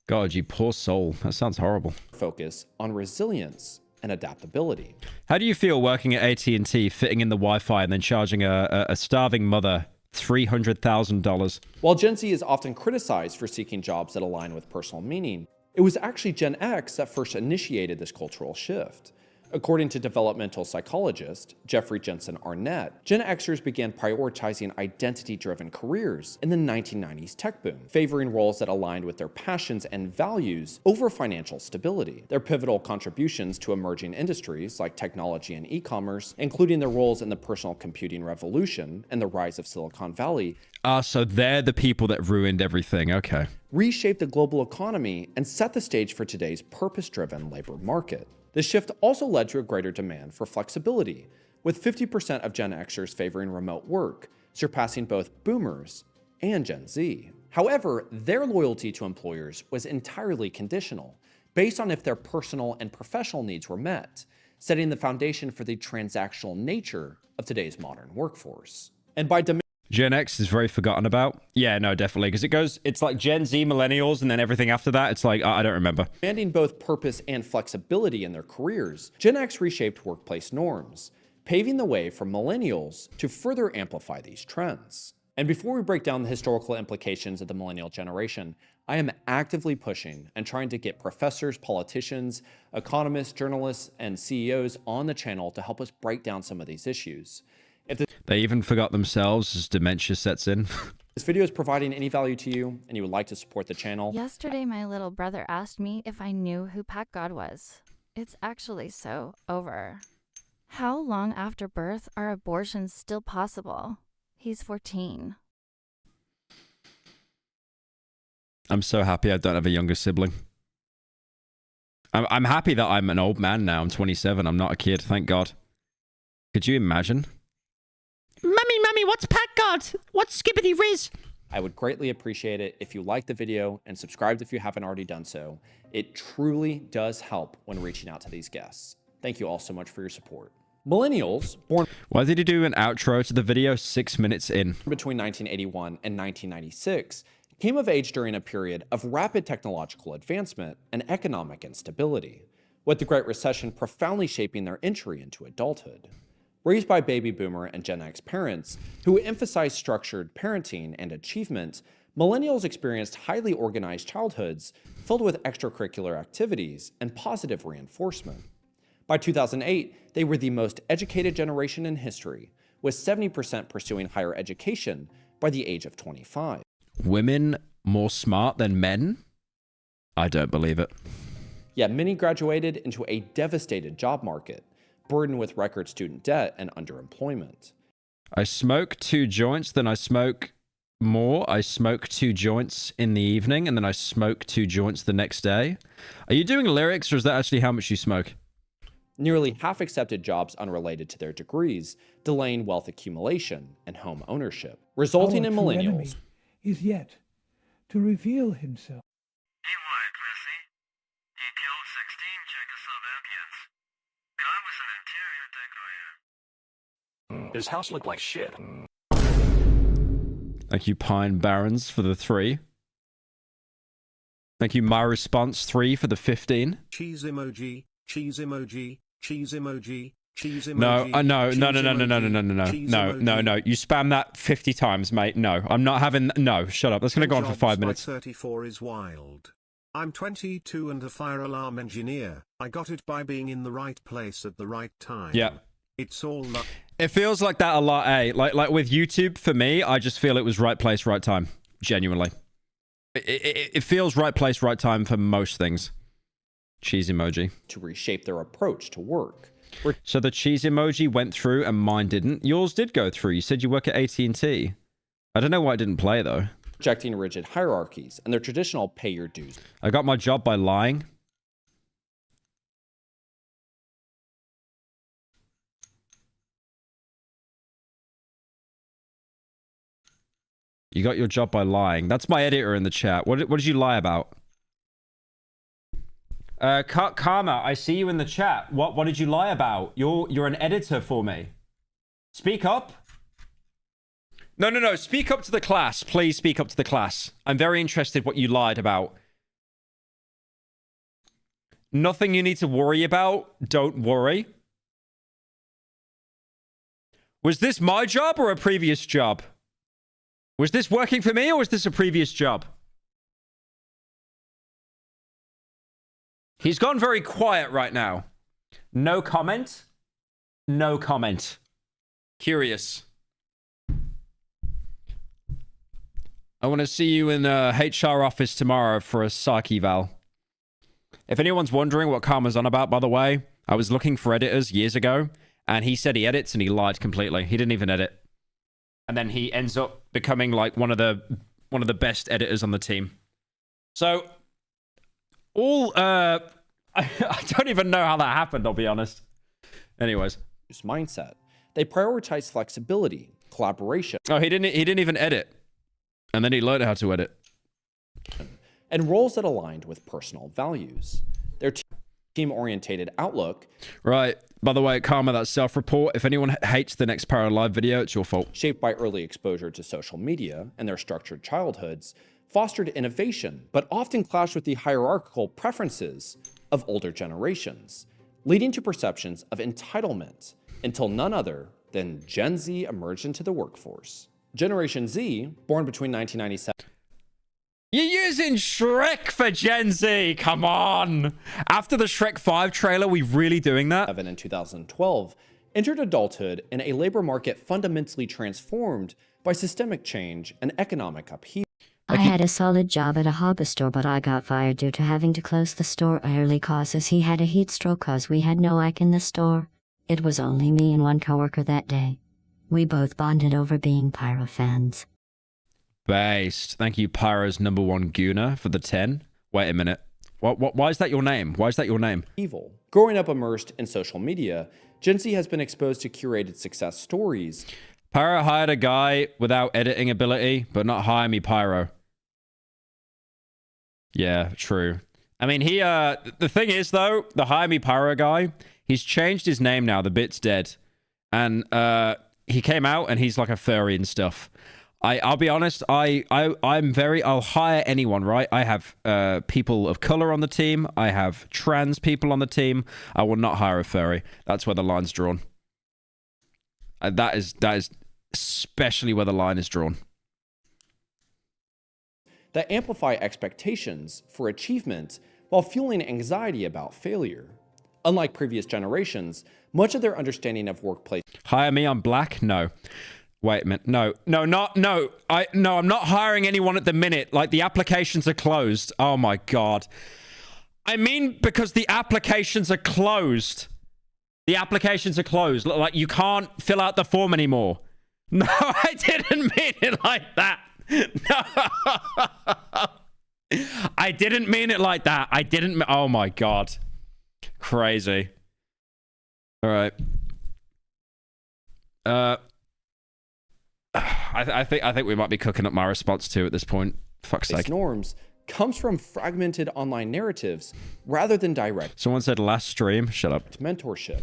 God, you poor soul. That sounds horrible. Focus on resilience and adaptability. How do you feel working at AT&T, fitting in the Wi-Fi and then charging a starving mother $300,000? While Gen Z is often criticized for seeking jobs that align with personal meaning, it was actually Gen X that first initiated this cultural shift. According to developmental psychologist Jeffrey Jensen Arnett, Gen Xers began prioritizing identity-driven careers in the 1990s tech boom, favoring roles that aligned with their passions and values over financial stability. Their pivotal contributions to emerging industries like technology and e-commerce, including their roles in the personal computing revolution and the rise of Silicon Valley, so they're the people that ruined everything. Okay. reshaped the global economy and set the stage for today's purpose-driven labor market. This shift also led to a greater demand for flexibility, with 50% of Gen Xers favoring remote work, surpassing both boomers and Gen Z. However, their loyalty to employers was entirely conditional, based on if their personal and professional needs were met, setting the foundation for the transactional nature of today's modern workforce. And by Gen X is very forgotten about. Yeah, no, definitely. Because it's like Gen Z, millennials, and then everything after that, it's like, I don't remember. Demanding both purpose and flexibility in their careers, Gen X reshaped workplace norms, paving the way for millennials to further amplify these trends. And before we break down the historical implications of the millennial generation, I am actively pushing and trying to get professors, politicians, economists, journalists, and CEOs on the channel to help us break down some of these issues. They even forgot themselves as dementia sets in. This video is providing any value to you and you would like to support the channel. Yesterday, my little brother asked me if I knew who Pac God was. It's actually so over. How long after birth are abortions still possible? He's 14. I'm so happy I don't have a younger sibling. I'm happy that I'm an old man now. I'm 27. I'm not a kid. Thank God. Could you imagine? Mummy, what's Pac God? What's Skibbity Riz? I would greatly appreciate it if you liked the video and subscribed if you haven't already done so. It truly does help when reaching out to these guests. Thank you all so much for your support. Millennials, born Why did he do an outro to the video 6 minutes in? between 1981 and 1996, came of age during a period of rapid technological advancement and economic instability, with the Great Recession profoundly shaping their entry into adulthood. Raised by baby boomer and Gen X parents who emphasized structured parenting and achievement, millennials experienced highly organized childhoods filled with extracurricular activities and positive reinforcement. By 2008, they were the most educated generation in history, with 70% pursuing higher education by the age of 25. Women more smart than men? I don't believe it. Yet many graduated into a devastated job market, burdened with record student debt and underemployment. I smoke 2 joints, then I smoke more. I smoke 2 joints in the evening, and then I smoke 2 joints the next day. Are you doing lyrics, or is that actually how much you smoke? Nearly half accepted jobs unrelated to their degrees, delaying wealth accumulation and home ownership, resulting in millennials is yet to reveal himself. His house looked like shit. Thank you, Pine Barons, for the 3. Thank you, My Response 3 for the 15. Cheese emoji, cheese emoji, cheese emoji, cheese emoji. No. You spam that 50 times, mate. No, I'm not having... No, shut up. That's going to go on for 5 minutes. 34 is wild. I'm 22 and a fire alarm engineer. I got it by being in the right place at the right time. Yeah. It's all luck. It feels like that a lot, eh? Like with YouTube, for me, I just feel it was right place, right time. Genuinely. It feels right place, right time for most things. Cheese emoji. To reshape their approach to work. So the cheese emoji went through and mine didn't. Yours did go through. You said you work at AT&T. I don't know why it didn't play, though. Rejecting rigid hierarchies and their traditional pay your dues. I got my job by lying. You got your job by lying. That's my editor in the chat. What did you lie about? Karma, I see you in the chat. What did you lie about? You're an editor for me. Speak up. No. Speak up to the class. Please speak up to the class. I'm very interested what you lied about. Nothing you need to worry about. Don't worry. Was this my job or a previous job? Was this working for me or was this a previous job? He's gone very quiet right now. No comment. No comment. Curious. I want to see you in the HR office tomorrow for a psych eval. If anyone's wondering what Karma's on about, by the way, I was looking for editors years ago, and he said he edits, and he lied completely. He didn't even edit. And then he ends up becoming like one of the best editors on the team. So, I don't even know how that happened, I'll be honest. Anyways. Mindset. They prioritize flexibility, collaboration. Oh, he didn't even edit. And then he learned how to edit. And roles that aligned with personal values. Their team-orientated outlook. Right. By the way, Karma, that self-report. If anyone hates the next Pyro Live video, it's your fault. Shaped by early exposure to social media and their structured childhoods, fostered innovation, but often clashed with the hierarchical preferences of older generations, leading to perceptions of entitlement until none other than Gen Z emerged into the workforce. Generation Z, born between 1997... You're using Shrek for Gen Z. Come on. After the Shrek 5 trailer, we really doing that? In 2012, entered adulthood in a labor market fundamentally transformed by systemic change and economic upheaval. I had a solid job at a hobby store, but I got fired due to having to close the store early causes he had a heat stroke cause we had no ike in the store. It was only me and one coworker that day. We both bonded over being Pyro fans. Based. Thank you, Pyro's #1 Gooner for the 10. Wait a minute. Why is that your name? Why is that your name? Evil. Growing up immersed in social media, Gen Z has been exposed to curated success stories. Pyro hired a guy without editing ability, but not hire me, Pyro. Yeah, true. I mean, the thing is, though, the hire me Pyro guy, He's changed his name now. The bit's dead. And he came out and he's like a furry and stuff. I'll be honest, I'll hire anyone, right? I have people of color on the team. I have trans people on the team. I will not hire a furry. That's where the line's drawn. That is especially where the line is drawn. That amplify expectations for achievement while fueling anxiety about failure. Unlike previous generations, much of their understanding of workplace... Hire me, I'm black? No. Wait a minute. No, I'm not hiring anyone at the minute. Like, the applications are closed. Oh my God. I mean, because the applications are closed. The applications are closed. Like, you can't fill out the form anymore. No, I didn't mean it like that. No. I didn't mean it like that. I didn't. Oh my God. Crazy. All right. I think we might be cooking up my response too at this point. Fuck's sake. Norms comes from fragmented online narratives rather than direct. Someone said last stream. Shut up. Mentorship,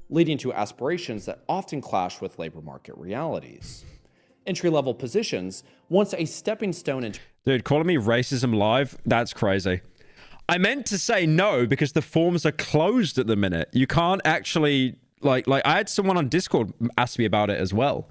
leading to aspirations that often clash with labor market realities. Entry-level positions, once a stepping stone into... Dude, calling me racism live? That's crazy. I meant to say no because the forms are closed at the minute. You can't actually... Like I had someone on Discord ask me about it as well.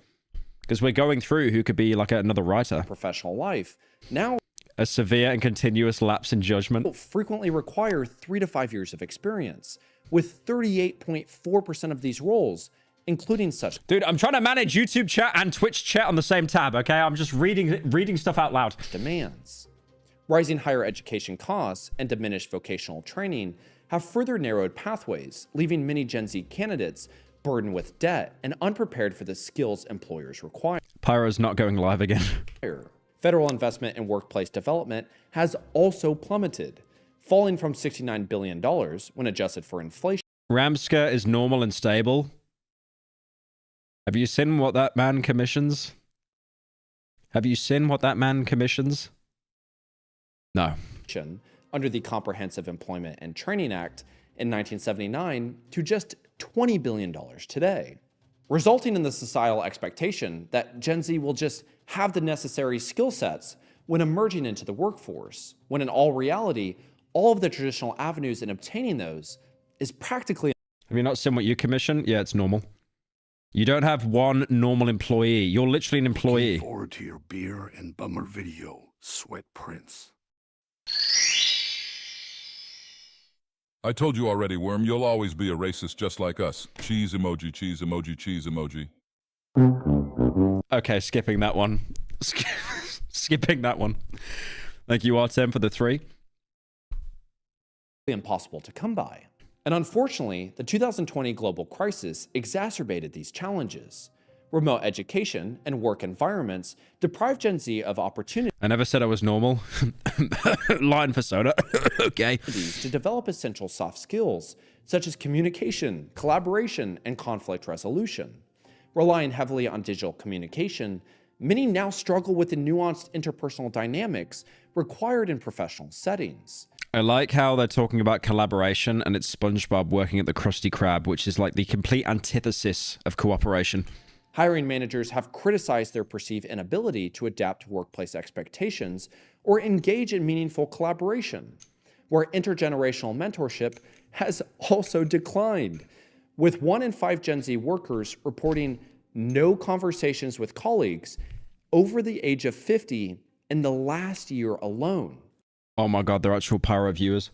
Because we're going through who could be like another writer. Professional life. Now... A severe and continuous lapse in judgment. Frequently require 3 to 5 years of experience, with 38.4% of these roles including such... Dude, I'm trying to manage YouTube chat and Twitch chat on the same tab, okay? I'm just reading stuff out loud. Demands. Rising higher education costs and diminished vocational training have further narrowed pathways, leaving many Gen Z candidates burdened with debt and unprepared for the skills employers require. Pyro's not going live again. Federal investment in workplace development has also plummeted, falling from $69 billion when adjusted for inflation. Ramska is normal and stable. Have you seen what that man commissions? Have you seen what that man commissions? No. Under the Comprehensive Employment and Training Act in 1979 to just $20 billion today, resulting in the societal expectation that Gen Z will just have the necessary skill sets when emerging into the workforce, when in all reality, all of the traditional avenues in obtaining those is practically... Have you not seen what you commission? Yeah, it's normal. You don't have one normal employee. You're literally an employee. Looking forward to your beer and bummer video, Sweat Prince. I told you already, Worm, you'll always be a racist just like us. Cheese emoji, cheese emoji, cheese emoji. Okay, skipping that one. Skipping that one. Thank you, Artem, for the 3. Impossible to come by. And unfortunately, the 2020 global crisis exacerbated these challenges. Remote education and work environments deprive Gen Z of opportunities. I never said I was normal. Line for soda. Okay. To develop essential soft skills, such as communication, collaboration, and conflict resolution. Relying heavily on digital communication, many now struggle with the nuanced interpersonal dynamics required in professional settings. I like how they're talking about collaboration and it's SpongeBob working at the Krusty Krab, which is like the complete antithesis of cooperation. Hiring managers have criticized their perceived inability to adapt to workplace expectations or engage in meaningful collaboration, where intergenerational mentorship has also declined, with 1 in 5 Gen Z workers reporting no conversations with colleagues over the age of 50 in the last year alone. Oh my God, they're actual Pyro viewers.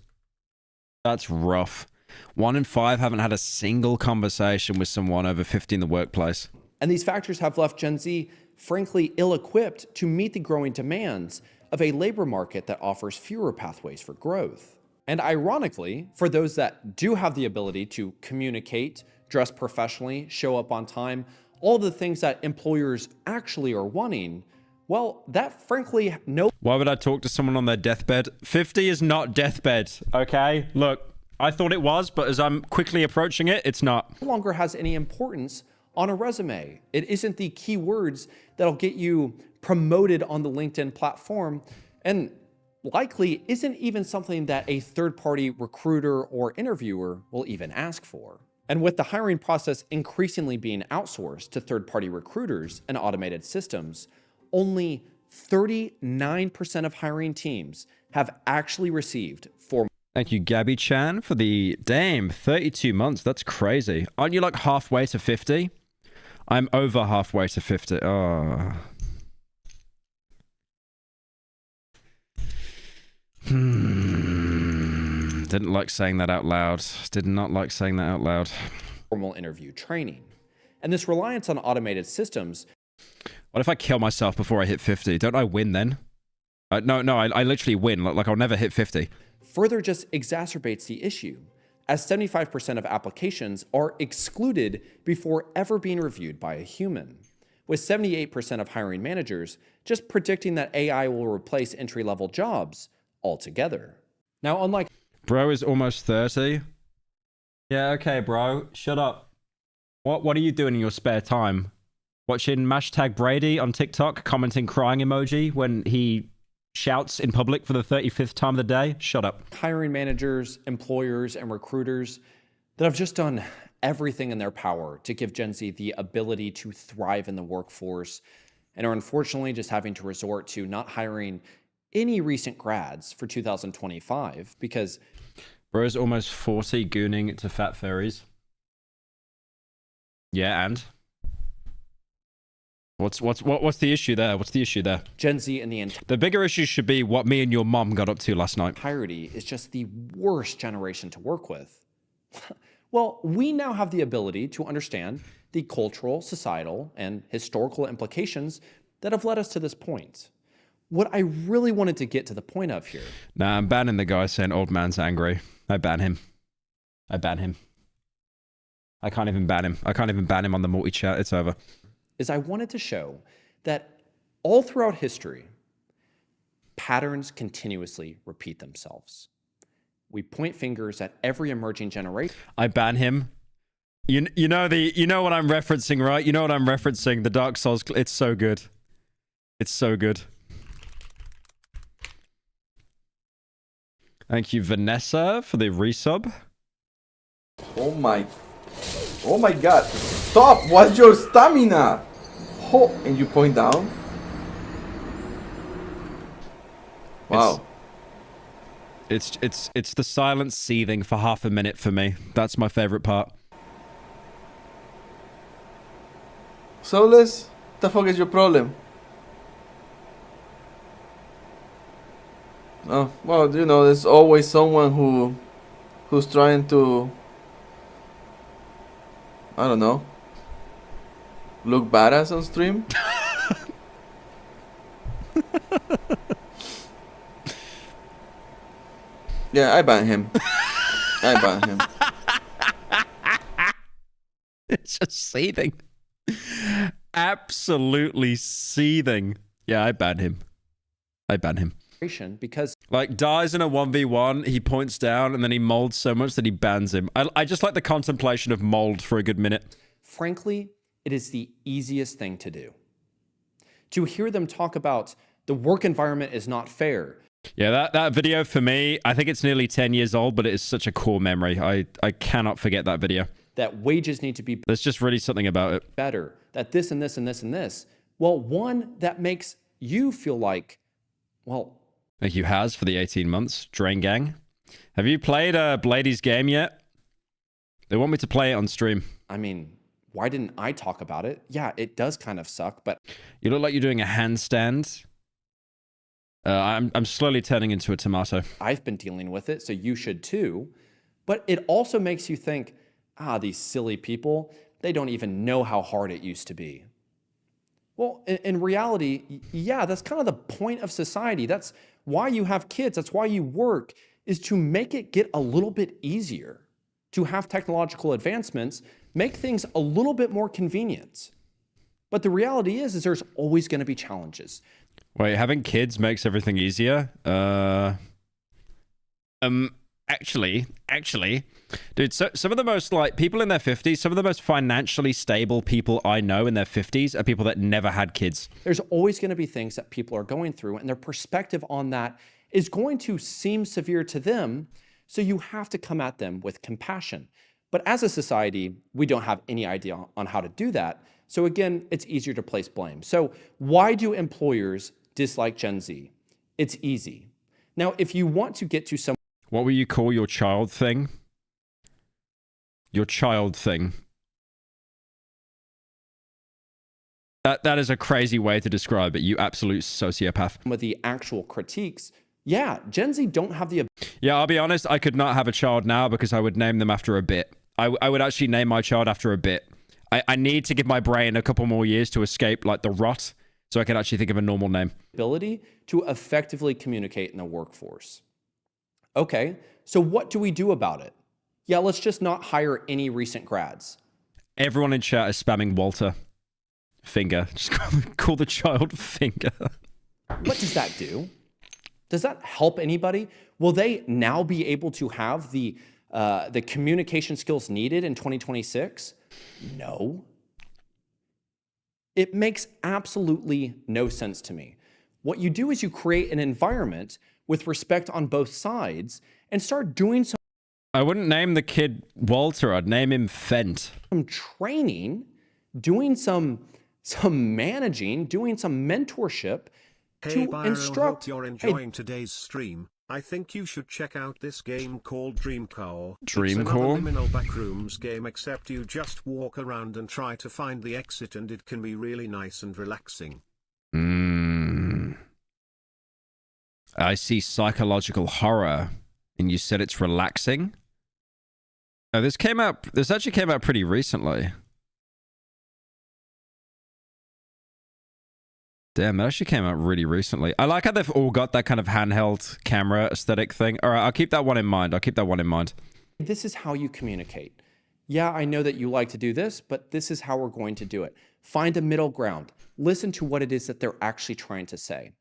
That's rough. 1 in 5 haven't had a single conversation with someone over 50 in the workplace. And these factors have left Gen Z, frankly, ill-equipped to meet the growing demands of a labor market that offers fewer pathways for growth. And ironically, for those that do have the ability to communicate, dress professionally, show up on time, all the things that employers actually are wanting, well, that frankly, Why would I talk to someone on their deathbed? 50 is not deathbed, okay? Look, I thought it was, but as I'm quickly approaching it, it's not. No longer has any importance on a resume. It isn't the keywords that'll get you promoted on the LinkedIn platform, and likely isn't even something that a third-party recruiter or interviewer will even ask for. And with the hiring process increasingly being outsourced to third-party recruiters and automated systems, only 39% of hiring teams have actually received formal. Thank you, Gabby Chan, for the damn 32 months. That's crazy. Aren't you like halfway to 50? I'm over halfway to 50. Oh. Didn't like saying that out loud. Did not like saying that out loud. Formal interview training. And this reliance on automated systems. What if I kill myself before I hit 50? Don't I win then? No, I literally win. Like I'll never hit 50. Further just exacerbates the issue, as 75% of applications are excluded before ever being reviewed by a human, with 78% of hiring managers just predicting that AI will replace entry-level jobs altogether. Now, unlike... Bro is almost 30. Yeah, okay, bro. Shut up. What are you doing in your spare time? Watching hashtag Brady on TikTok, commenting crying emoji when he shouts in public for the 35th time of the day? Shut up. Hiring managers, employers, and recruiters that have just done everything in their power to give Gen Z the ability to thrive in the workforce and are unfortunately just having to resort to not hiring any recent grads for 2025 because... Bro's almost 40 gooning to fat fairies. Yeah, and? What's the issue there? What's the issue there? Gen Z and the bigger issue should be what me and your mom got up to last night. Entirety is just the worst generation to work with. Well, we now have the ability to understand the cultural, societal, and historical implications that have led us to this point. What I really wanted to get to the point of here. Nah, I'm banning the guy saying old man's angry. I ban him. I ban him. I can't even ban him. I can't even ban him on the multi-chat. It's over. Is I wanted to show that all throughout history, patterns continuously repeat themselves. We point fingers at every emerging generation. I ban him. You know what I'm referencing, right? You know what I'm referencing. The Dark Souls. It's so good. It's so good. Thank you, Vanessa, for the resub. Oh my god. Stop! What's your stamina? Oh, and you point down? Wow. It's the silent seething for half a minute for me. That's my favorite part. Soulless? What the fuck is your problem? Oh, well, you know, there's always someone who's trying to, I don't know, look badass on stream. Yeah, I ban him. I ban him. It's just seething. Absolutely seething. Yeah, I ban him. I ban him. Because like dies in a 1v1, he points down and then he molds so much that he bans him. I just like the contemplation of mold for a good minute. Frankly, it is the easiest thing to do. To hear them talk about the work environment is not fair. Yeah, that video for me, I think it's nearly 10 years old, but it is such a cool memory. I cannot forget that video. That wages need to be... There's just really something about it. Better. That this and this and this and this. Well, one that makes you feel like, well... Thank you, Haz, for the 18 months. Drain Gang. Have you played Blady's game yet? They want me to play it on stream. I mean, why didn't I talk about it? Yeah, it does kind of suck, but... You look like you're doing a handstand. I'm slowly turning into a tomato. I've been dealing with it, so you should too. But it also makes you think, these silly people, they don't even know how hard it used to be. Well, in reality, yeah, that's kind of the point of society. That's why you have kids. That's why you work, is to make it get a little bit easier, to have technological advancements, make things a little bit more convenient. But the reality is there's always going to be challenges. Wait, having kids makes everything easier? Actually, dude, so some of the most, like, people in their 50s, some of the most financially stable people I know in their 50s are people that never had kids. There's always going to be things that people are going through, and their perspective on that is going to seem severe to them, so you have to come at them with compassion. But as a society, we don't have any idea on how to do that. So again, it's easier to place blame. So why do employers dislike Gen Z? It's easy. Now, if you want to get to some... What will you call your child thing? Your child thing. That is a crazy way to describe it, you absolute sociopath. With the actual critiques, yeah, Gen Z don't have the... Yeah, I'll be honest, I could not have a child now because I would name them after a bit. I would actually name my child after a bit. I need to give my brain a couple more years to escape like the rot so I can actually think of a normal name. Ability to effectively communicate in the workforce. Okay, so what do we do about it? Yeah, let's just not hire any recent grads. Everyone in chat is spamming Walter. Finger. Just call the child Finger. What does that do? Does that help anybody? Will they now be able to have the communication skills needed in 2026? No. It makes absolutely no sense to me. What you do is you create an environment with respect on both sides and start doing some... I wouldn't name the kid Walter. I'd name him Fent. Some training, doing some managing, doing some mentorship Hey, to Pyro, instruct... hope you're enjoying today's stream. I think you should check out this game called Dreamcore. It's another liminal backrooms game, except you just walk around and try to find the exit, and it can be really nice and relaxing. I see psychological horror, and you said it's relaxing? Oh, this actually came out pretty recently. Damn, that actually came out really recently. I like how they've all got that kind of handheld camera aesthetic thing. All right, I'll keep that one in mind. This is how you communicate. Yeah, I know that you like to do this, but this is how we're going to do it. Find a middle ground. Listen to what it is that they're actually trying to say.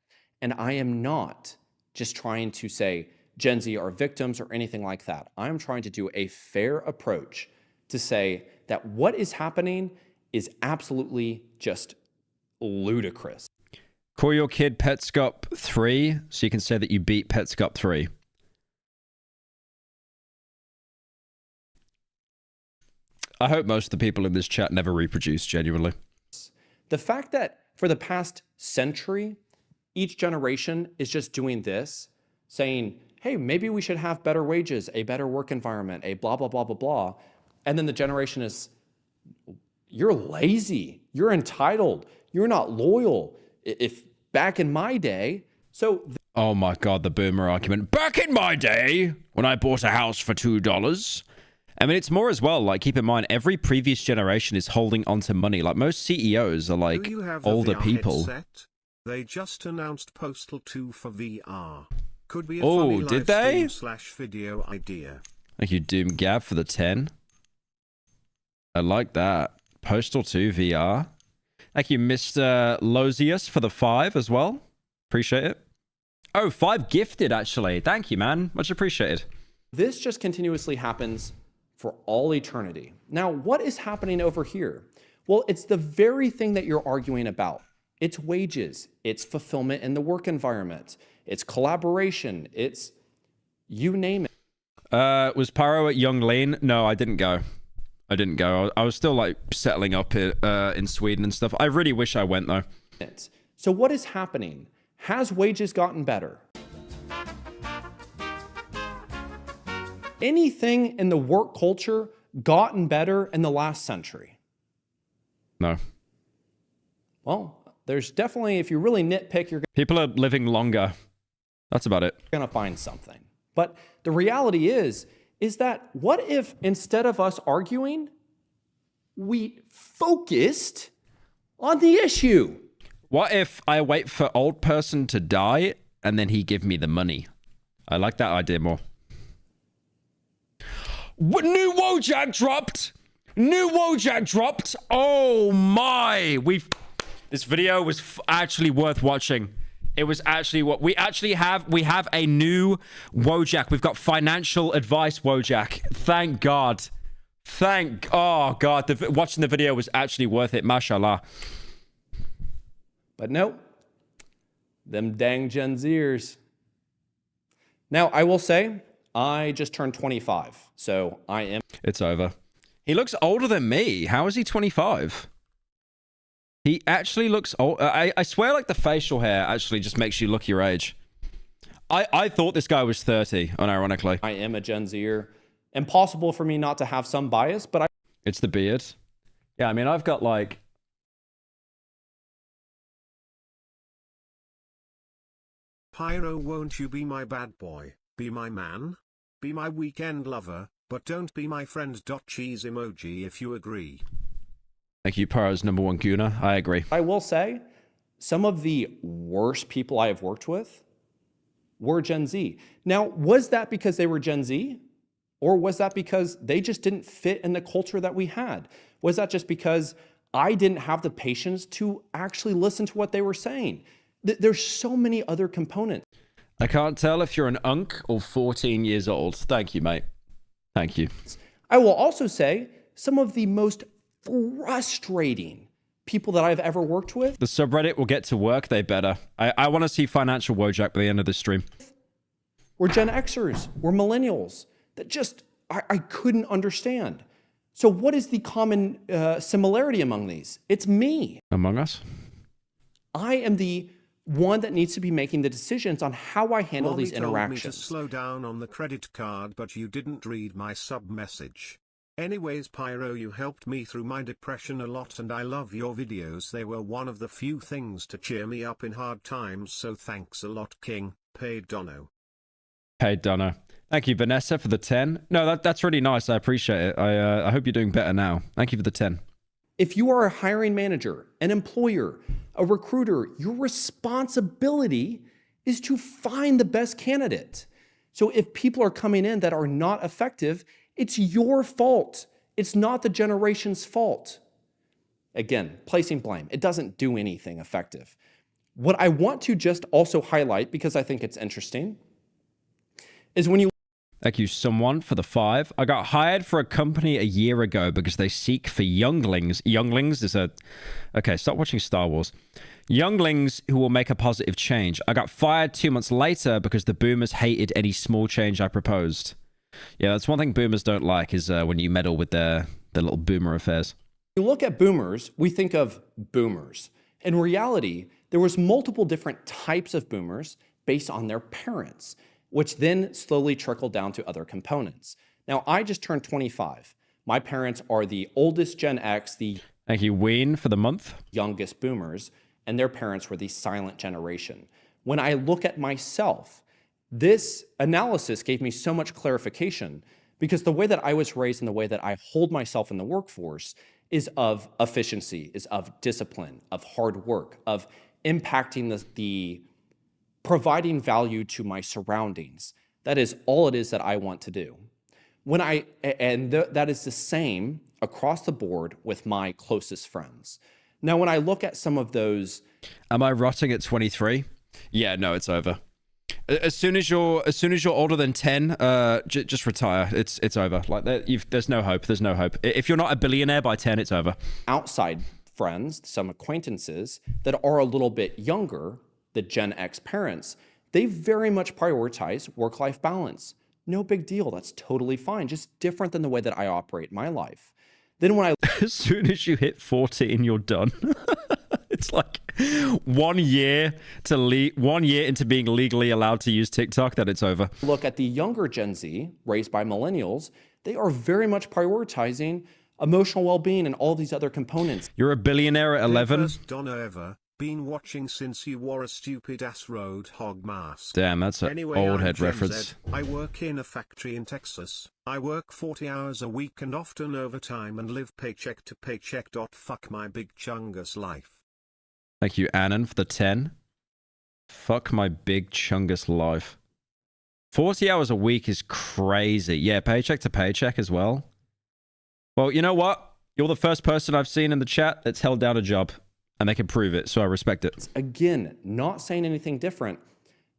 And I am not just trying to say Gen Z are victims or anything like that. I'm trying to do a fair approach to say that what is happening is absolutely just ludicrous. Call your kid Petscop 3 so you can say that you beat Petscop 3. I hope most of the people in this chat never reproduce, genuinely. The fact that for the past century, each generation is just doing this, saying, hey, maybe we should have better wages, a better work environment, a blah, blah, blah, blah, blah. And then the generation is, you're lazy, you're entitled, you're not loyal. If back in my day, oh my God, the boomer argument. Back in my day, when I bought a house for $2. I mean, it's more as well, like, keep in mind, every previous generation is holding onto money. Like, most CEOs are, like, Do you have the older VR people. headset? They just announced Postal 2 for VR. Could be a Oh, funny did they? /video idea. Thank you, Doom Gab, for the 10. I like that. Postal 2 VR. Thank you, Mr. Losius, for the 5 as well. Appreciate it. Oh, 5 gifted, actually. Thank you, man. Much appreciated. this just continuously happens for all eternity. Now, what is happening over here? Well, it's the very thing that you're arguing about. It's wages, it's fulfillment in the work environment, it's collaboration, it's you name it. Was Pyro at Young Lean? No, I didn't go. I was still like settling up in Sweden and stuff. I really wish I went though. So what is happening? Has wages gotten better? Anything in the work culture gotten better in the last century? No. Well, there's definitely, if you really nitpick, people are living longer. That's about it. You're gonna find something. But the reality is that what if instead of us arguing, we focused on the issue? What if I wait for old person to die and then he give me the money? I like that idea more. New Wojak dropped! New Wojak dropped! Oh my! This video was actually worth watching. It was actually what we have a new Wojak. We've got financial advice Wojak. Thank God. Oh God, watching the video was actually worth it. Mashallah. But nope. Them dang Gen Zers. Now, I will say, I just turned 25, so I am... It's over. He looks older than me. How is he 25? He actually looks old. I swear, like, the facial hair actually just makes you look your age. I thought this guy was 30, unironically. I am a Gen Zer. Impossible for me not to have some bias, but It's the beard. Yeah, I mean, I've got, like... Pyro, won't you be my bad boy? Be my man? Be my weekend lover, but don't be my friend. Cheese emoji if you agree. Thank you, Pyro's #1 gooner. I agree. I will say, some of the worst people I have worked with were Gen Z. Now, was that because they were Gen Z? Or was that because they just didn't fit in the culture that we had? Was that just because I didn't have the patience to actually listen to what they were saying? There's so many other components. I can't tell if you're an unk or 14 years old. Thank you, mate. Thank you. I will also say some of the most frustrating people that I've ever worked with. The subreddit will get to work. They better. I want to see financial Wojak by the end of the stream. We're Gen Xers. We're millennials that just, I couldn't understand. So what is the common similarity among these? It's me. Among Us? I am the one that needs to be making the decisions on how I handle these interactions. Told me to slow down on the credit card, but you didn't read my sub message. Anyways, Pyro, you helped me through my depression a lot, and I love your videos. They were one of the few things to cheer me up in hard times, so thanks a lot, King. Paid Dono. Paid Dono. Thank you, Vanessa, for the 10. No, that's really nice. I appreciate it. I hope you're doing better now. Thank you for the 10. If you are a hiring manager, an employer, a recruiter, your responsibility is to find the best candidate. So if people are coming in that are not effective, it's your fault. It's not the generation's fault. Again, placing blame. It doesn't do anything effective. What I want to just also highlight, because I think it's interesting, is when you... Thank you, someone, for the 5. I got hired for a company a year ago because they seek for younglings. Younglings is a... Okay, stop watching Star Wars. Younglings who will make a positive change. I got fired 2 months later because the boomers hated any small change I proposed. Yeah, that's one thing boomers don't like, is when you meddle with their little boomer affairs. When you look at boomers, we think of boomers. In reality, there was multiple different types of boomers based on their parents, which then slowly trickled down to other components. Now, I just turned 25. My parents are the oldest Gen X, the... Thank you, Ween, for the month. ...youngest boomers, and their parents were the silent generation. When I look at myself, this analysis gave me so much clarification, because the way that I was raised and the way that I hold myself in the workforce is of efficiency, is of discipline, of hard work, of impacting the providing value to my surroundings. That is all it is that I want to do. That is the same across the board with my closest friends. Now, when I look at some of those... Am I rotting at 23? Yeah, no, it's over. As soon as you're older than 10, just retire. It's over. Like there's no hope. There's no hope. If you're not a billionaire by 10, it's over. Outside friends, some acquaintances that are a little bit younger, the Gen X parents, they very much prioritize work-life balance. No big deal. That's totally fine. Just different than the way that I operate my life. Then when as soon as you hit 14, you're done. It's like 1 year into being legally allowed to use TikTok, that it's over. Look at the younger Gen Z, raised by millennials, they are very much prioritizing emotional well-being and all these other components. You're a billionaire at 11. First Donna ever. Been watching since you wore a stupid-ass roadhog mask. Damn, that's an old head reference. I work in a factory in Texas. I work 40 hours a week and often overtime and live paycheck to paycheck. Fuck my big chungus life. Thank you, Annan, for the 10. Fuck my big chungus life. 40 hours a week is crazy. Yeah, paycheck to paycheck as well. Well, you know what? You're the first person I've seen in the chat that's held down a job. And they can prove it, so I respect it. Again, not saying anything different,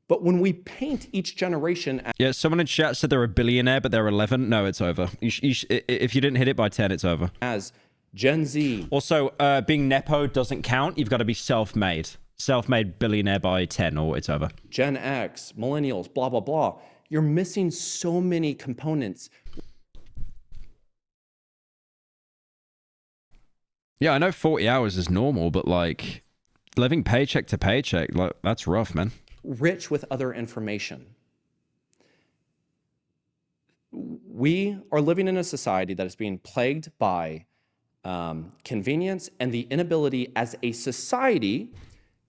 but when we paint each generation... Yeah, someone in chat said they're a billionaire, but they're 11. No, it's over. If you didn't hit it by 10, it's over. As Gen Z. Also, being Nepo doesn't count. You've got to be self-made. Self-made billionaire by 10, or it's over. Gen X, millennials, blah, blah, blah. You're missing so many components. Yeah, I know 40 hours is normal, but like living paycheck to paycheck, like that's rough, man. Rich with other information. We are living in a society that is being plagued by convenience and the inability as a society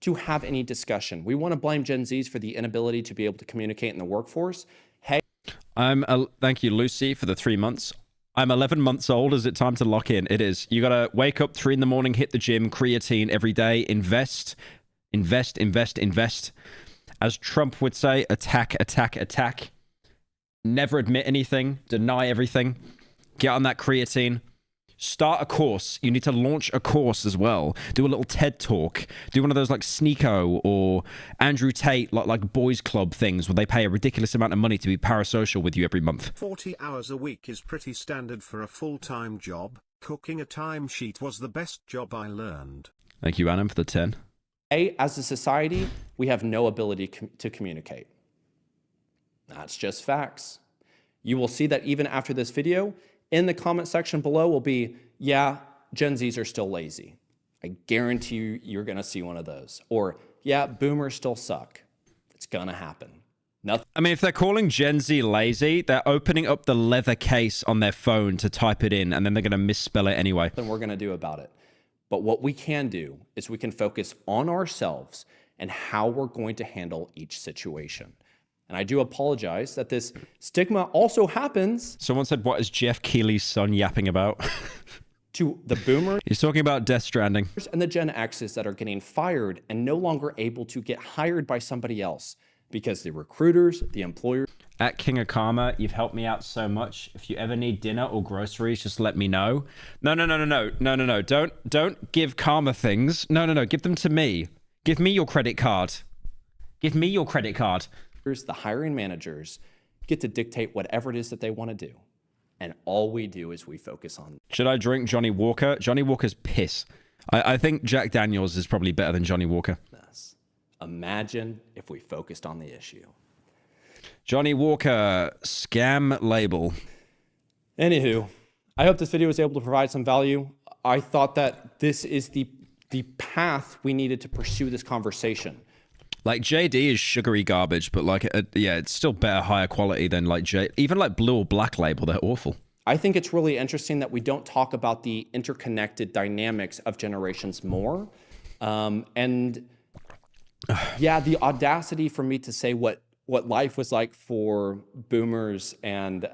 to have any discussion. We want to blame Gen Zs for the inability to be able to communicate in the workforce. Hey, thank you, Lucy, for the 3 months. I'm 11 months old. Is it time to lock in? It is. You got to wake up 3 in the morning, hit the gym, creatine every day, invest. As Trump would say, attack, attack, attack. Never admit anything, deny everything. Get on that creatine. Start a course. You need to launch a course as well. Do a little TED talk. Do one of those like Sneeko or Andrew Tate, like boys club things where they pay a ridiculous amount of money to be parasocial with you every month. 40 hours a week is pretty standard for a full-time job. Cooking a timesheet was the best job I learned. Thank you, Adam, for the 10. As a society, we have no ability to communicate. That's just facts. You will see that even after this video, in the comment section below will be, yeah, Gen Zs are still lazy. I guarantee you, you're going to see one of those. Or, yeah, boomers still suck. It's going to happen. Nothing. I mean, if they're calling Gen Z lazy, they're opening up the leather case on their phone to type it in, and then they're going to misspell it anyway. Nothing we're going to do about it. But what we can do is we can focus on ourselves and how we're going to handle each situation. And I do apologize that this stigma also happens. Someone said, what is Jeff Keighley's son yapping about? To the boomers. He's talking about Death Stranding. And the Gen X's that are getting fired and no longer able to get hired by somebody else because the recruiters, the employers. At King of Karma, you've helped me out so much. If you ever need dinner or groceries, just let me know. No. Don't give Karma things. No. Give them to me. Give me your credit card. Give me your credit card. The hiring managers get to dictate whatever it is that they want to do. And all we do is we focus on. Should I drink Johnny Walker? Johnny Walker's piss. I think Jack Daniels is probably better than Johnny Walker. This. Imagine if we focused on the issue. Johnny Walker, scam label. Anywho, I hope this video was able to provide some value. I thought that this is the path we needed to pursue this conversation. Like JD is sugary garbage, but like, yeah, it's still better, higher quality than like even like Blue or Black Label. They're awful. I think it's really interesting that we don't talk about the interconnected dynamics of generations more. And yeah, the audacity for me to say what life was like for boomers and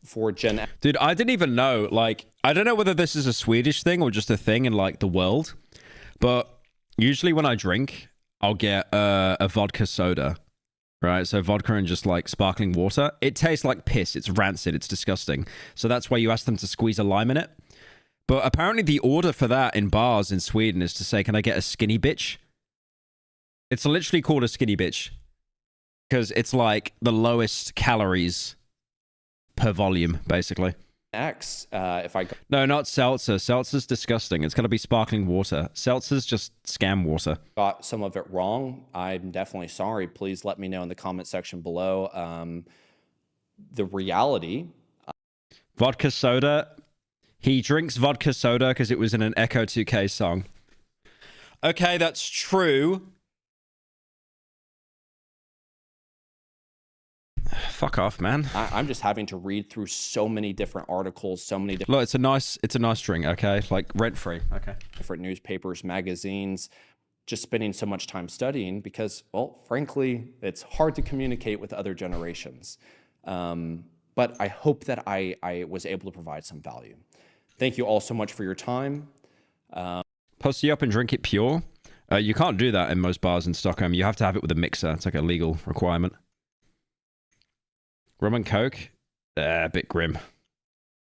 for Gen X. Dude, I didn't even know. Like, I don't know whether this is a Swedish thing or just a thing in like the world, but usually when I drink, I'll get a vodka soda, right? So vodka and just like sparkling water. It tastes like piss. It's rancid. It's disgusting. So that's why you ask them to squeeze a lime in it. But apparently the order for that in bars in Sweden is to say, can I get a skinny bitch? It's literally called a skinny bitch because it's like the lowest calories per volume, basically. If I no, not seltzer. Seltzer's disgusting. It's gotta be sparkling water. Seltzer's just scam water. Got some of it wrong, I'm definitely sorry. Please let me know in the comment section below. The reality. Vodka soda. He drinks vodka soda because it was in an Echo 2K song. Okay, that's true. Fuck off, man. I'm just having to read through so many different articles, so many different... Look, it's a nice drink, okay? Like, rent-free, okay? Different newspapers, magazines, just spending so much time studying because, well, frankly, it's hard to communicate with other generations. But I hope that I was able to provide some value. Thank you all so much for your time. Pussy up and drink it pure? You can't do that in most bars in Stockholm. You have to have it with a mixer. It's like a legal requirement. Rum and Coke? A bit grim.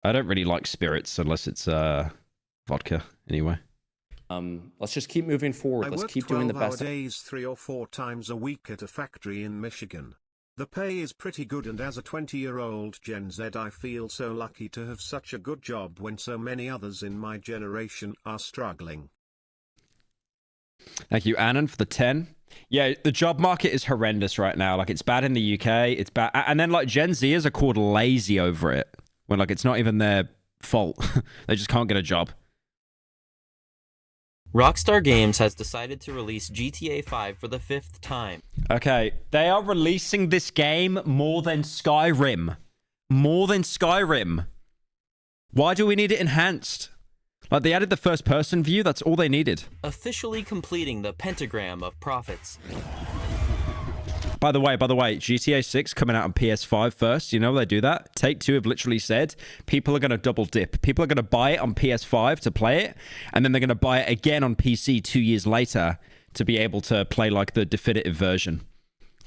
I don't really like spirits unless it's vodka, anyway. Let's just keep moving forward. Let's keep doing the best. I work 12-hour days 3 or 4 times a week at a factory in Michigan. The pay is pretty good, and as a 20-year-old Gen Z I feel so lucky to have such a good job when so many others in my generation are struggling. Thank you, Annan, for the 10. Yeah, the job market is horrendous right now. Like, it's bad in the UK. It's bad. And then, like, Gen Zers are called lazy over it. When, like, it's not even their fault. They just can't get a job. Rockstar Games has decided to release GTA 5 for the 5th time. Okay, they are releasing this game more than Skyrim. More than Skyrim. Why do we need it enhanced? Like, they added the first-person view, that's all they needed. Officially completing the pentagram of profits. By the way, GTA 6 coming out on PS5 first. You know they do that? Take-Two have literally said people are going to double dip. People are going to buy it on PS5 to play it, and then they're going to buy it again on PC 2 years later to be able to play, like, the definitive version.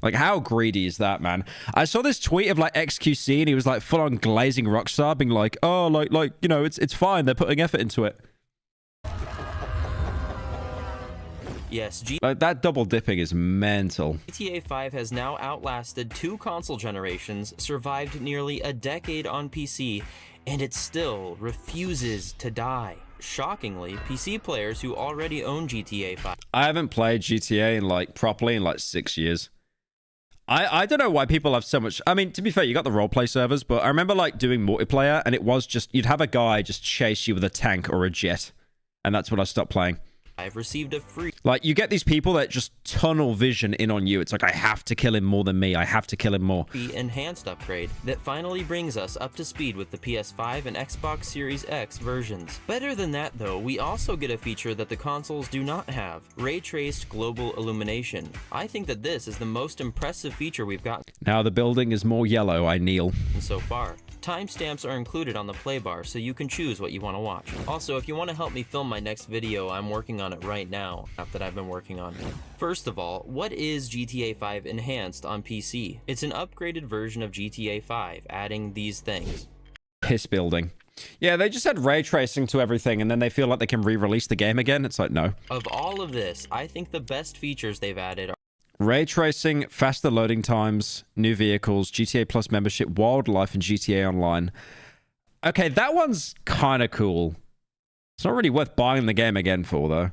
Like, how greedy is that, man? I saw this tweet of, like, XQC, and he was, like, full-on glazing Rockstar, being like, oh, like you know, it's fine. They're putting effort into it. Yes, like, that double dipping is mental. GTA 5 has now outlasted 2 console generations, survived nearly a decade on PC, and it still refuses to die. Shockingly, PC players who already own GTA 5... I haven't played GTA in, like, properly in, like, 6 years. I don't know why people have so much... I mean, to be fair, you got the roleplay servers, but I remember, like, doing multiplayer, and it was just... You'd have a guy just chase you with a tank or a jet, and that's when I stopped playing. I've received a free... Like, you get these people that just tunnel vision in on you. It's like, I have to kill him more than me. I have to kill him more. Enhanced upgrade that finally brings us up to speed with the PS5 and Xbox Series X versions. Better than that, though, we also get a feature that the consoles do not have. Ray-traced global illumination. I think that this is the most impressive feature we've gotten. Now the building is more yellow, I kneel. So far. Timestamps are included on the play bar, so you can choose what you want to watch. Also, if you want to help me film my next video, I'm working on it right now, app that I've been working on. First of all, what is GTA 5 Enhanced on PC? It's an upgraded version of GTA 5, adding these things. Piss building. Yeah, they just had ray tracing to everything, and then they feel like they can re-release the game again. It's like, no. Of all of this, I think the best features they've added are ray tracing, faster loading times, new vehicles, GTA Plus membership, wildlife, and GTA Online. Okay, that one's kind of cool. It's not really worth buying the game again for, though.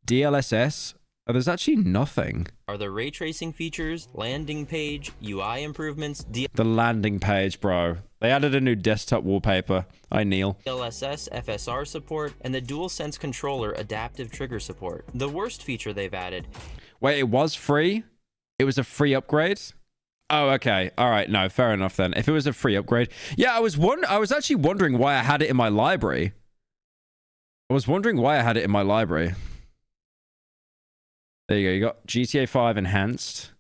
DLSS? Oh, there's actually nothing. Are the ray tracing features, landing page, UI improvements, the landing page, bro. They added a new desktop wallpaper. I kneel. DLSS, FSR support, and the DualSense controller adaptive trigger support. The worst feature they've added... Wait, it was free? It was a free upgrade? Oh, okay. All right. No, fair enough then. If it was a free upgrade. Yeah, I was actually wondering why I had it in my library. There you go. You got GTA 5 Enhanced.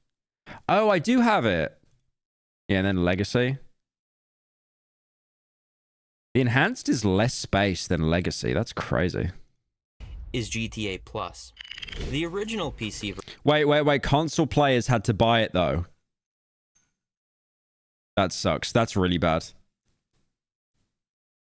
Oh, I do have it. Yeah, and then Legacy. The Enhanced is less space than Legacy. That's crazy. Is GTA Plus. The original PC... Wait. Console players had to buy it, though. That sucks. That's really bad.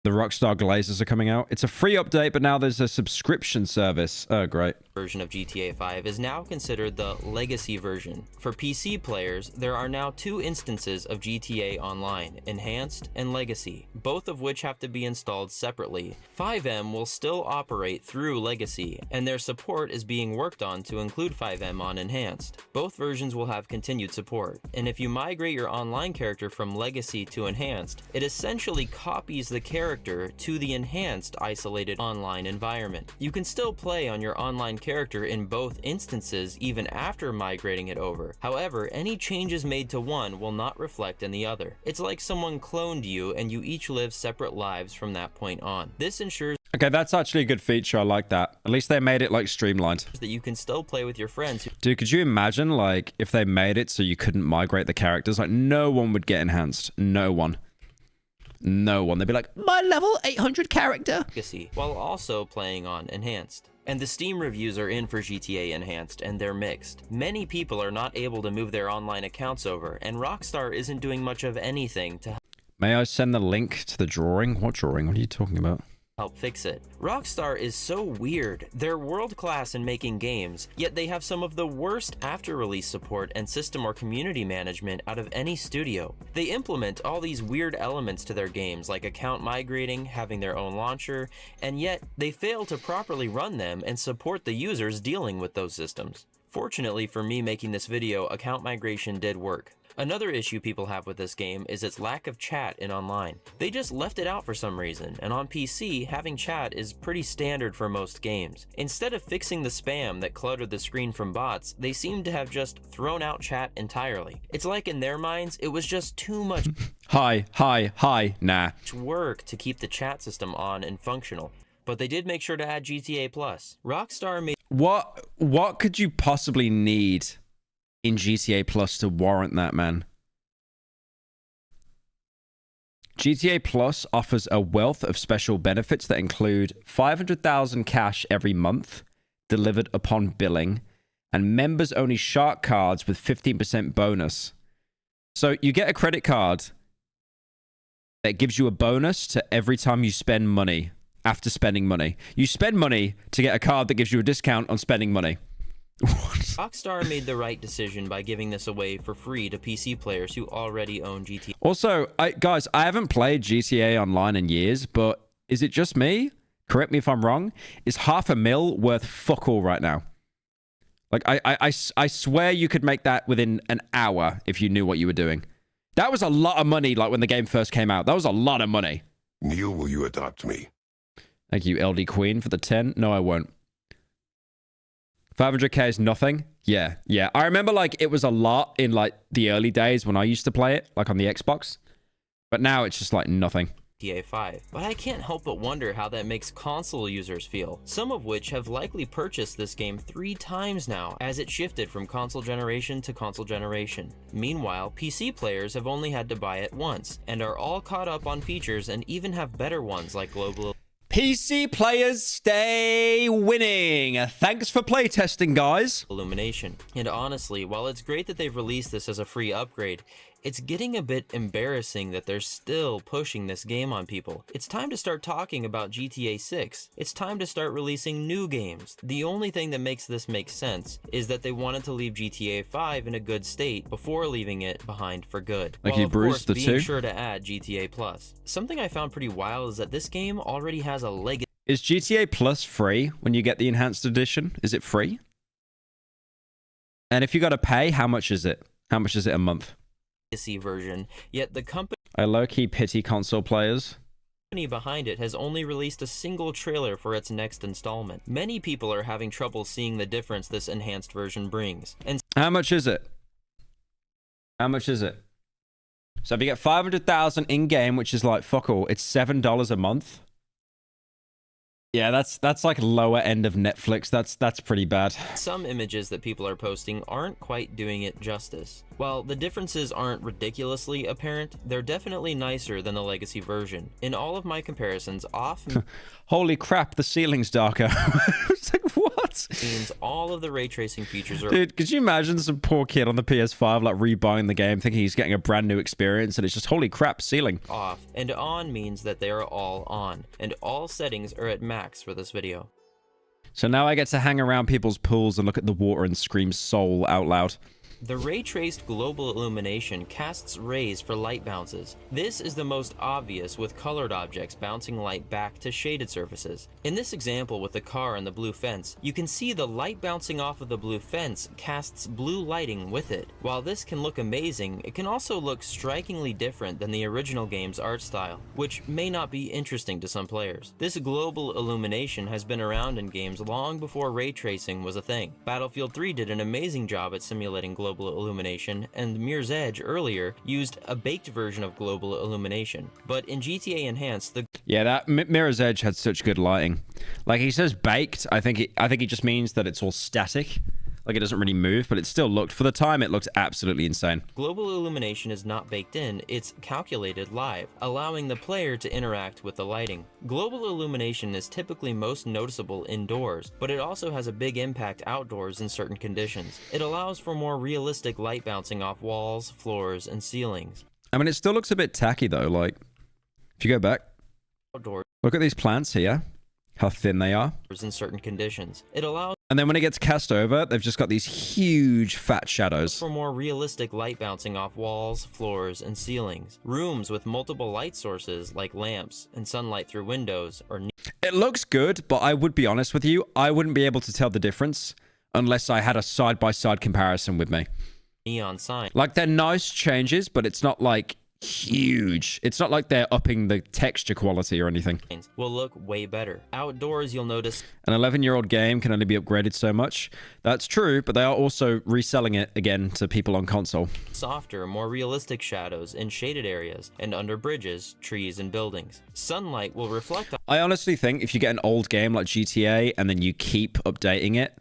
The Rockstar Glazers are coming out. It's a free update, but now there's a subscription service. Oh, great. Version of GTA 5 is now considered the legacy version. For PC players, there are now 2 instances of GTA Online, Enhanced and Legacy, both of which have to be installed separately. 5M will still operate through Legacy, and their support is being worked on to include 5M on Enhanced. Both versions will have continued support, and if you migrate your online character from Legacy to Enhanced, it essentially copies the character to the enhanced isolated online environment. You can still play on your online character in both instances even after migrating it over. However, any changes made to one will not reflect in the other. It's like someone cloned you and you each live separate lives from that point on. This ensures okay, that's actually a good feature. I like that. At least they made it like streamlined. That you can still play with your friends. Dude, could you imagine like if they made it so you couldn't migrate the characters? Like no one would get enhanced. No one. They'd be like, my level 800 character. While also playing on Enhanced. And the Steam reviews are in for GTA Enhanced, and they're mixed. Many people are not able to move their online accounts over, and Rockstar isn't doing much of anything to... May I send the link to the drawing? What drawing? What are you talking about? Help fix it. Rockstar is so weird. They're world-class in making games, yet they have some of the worst after-release support and system or community management out of any studio. They implement all these weird elements to their games, like account migrating, having their own launcher, and yet they fail to properly run them and support the users dealing with those systems. Fortunately for me making this video, account migration did work. Another issue people have with this game is its lack of chat in online. They just left it out for some reason, and on PC, having chat is pretty standard for most games. Instead of fixing the spam that cluttered the screen from bots, they seem to have just thrown out chat entirely. It's like in their minds, it was just too much Nah. work to keep the chat system on and functional. But they did make sure to add GTA+. Rockstar made... What could you possibly need in GTA Plus to warrant that, man? GTA Plus offers a wealth of special benefits that include 500,000 cash every month delivered upon billing, and members-only shark cards with 15% bonus. So you get a credit card that gives you a bonus to every time you spend money after spending money. You spend money to get a card that gives you a discount on spending money. Rockstar made the right decision by giving this away for free to PC players who already own GTA. Also, guys, I haven't played GTA Online in years, but is it just me? Correct me if I'm wrong. Is $500,000 worth fuck all right now? Like, I swear you could make that within an hour if you knew what you were doing. That was a lot of money, like when the game first came out. That was a lot of money. Neil, will you adopt me? Thank you, LD Queen, for the 10. No, I won't. 500k is nothing. Yeah. I remember, like, it was a lot in, like, the early days when I used to play it, like, on the Xbox. But now it's just, like, nothing. GTA 5. But I can't help but wonder how that makes console users feel, some of which have likely purchased this game 3 times now, as it shifted from console generation to console generation. Meanwhile, PC players have only had to buy it once, and are all caught up on features and even have better ones like global... PC players stay winning. Thanks for playtesting, guys. Illumination. And honestly, while it's great that they've released this as a free upgrade, it's getting a bit embarrassing that they're still pushing this game on people. It's time to start talking about GTA 6. It's time to start releasing new games. The only thing that makes this make sense is that they wanted to leave GTA 5 in a good state before leaving it behind for good. Like you, Bruce, the being 2. sure to add GTA Plus. Something I found pretty wild is that this game already has a legacy. Is GTA Plus free when you get the enhanced edition? Is it free? And if you got to pay, how much is it? How much is it a month? Version, yet the company I low-key pity console players. Behind it has only released a single trailer for its next installment. Many people are having trouble seeing the difference this enhanced version brings. And how much is it? How much is it? So if you get 500,000 in-game, which is like fuck all, it's $7 a month. Yeah, that's like lower end of Netflix. That's pretty bad. Some images that people are posting aren't quite doing it justice. While the differences aren't ridiculously apparent, they're definitely nicer than the legacy version. In all of my comparisons, holy crap, the ceiling's darker. It's like, what? Means all of the ray tracing features are... Dude, could you imagine some poor kid on the PS5 like rebuying the game thinking he's getting a brand new experience and it's just holy crap, ceiling. Off, and on means that they are all on, and all settings are at max for this video. So now I get to hang around people's pools and look at the water and scream soul out loud. The ray-traced global illumination casts rays for light bounces. This is the most obvious with colored objects bouncing light back to shaded surfaces. In this example with the car and the blue fence, you can see the light bouncing off of the blue fence casts blue lighting with it. While this can look amazing, it can also look strikingly different than the original game's art style, which may not be interesting to some players. This global illumination has been around in games long before ray tracing was a thing. Battlefield 3 did an amazing job at simulating global illumination, and Mirror's Edge earlier used a baked version of global illumination. But in GTA Enhanced, that Mirror's Edge had such good lighting. Like he says baked, I think he just means that it's all static. Like it doesn't really move, but it still looked, for the time, it looked absolutely insane. Global illumination is not baked in, it's calculated live, allowing the player to interact with the lighting. Global illumination is typically most noticeable indoors, but it also has a big impact outdoors in certain conditions. It allows for more realistic light bouncing off walls, floors, and ceilings. I mean, it still looks a bit tacky though, like, if you go back, outdoors. Look at these plants here, how thin they are. In certain conditions. It allows... And then when it gets cast over, they've just got these huge fat shadows. For more realistic light bouncing off walls, floors, and ceilings. Rooms with multiple light sources like lamps and sunlight through windows or... It looks good, but I would be honest with you, I wouldn't be able to tell the difference unless I had a side-by-side comparison with me. Neon sign. Like, they're nice changes, but it's not like huge. It's not like they're upping the texture quality or anything. Will look way better. Outdoors, you'll notice An 11-year-old game can only be upgraded so much. That's true, but they are also reselling it again to people on console. softer, more realistic shadows in shaded areas and under bridges, trees, and buildings. Sunlight will reflect on I honestly think if you get an old game like GTA and then you keep updating it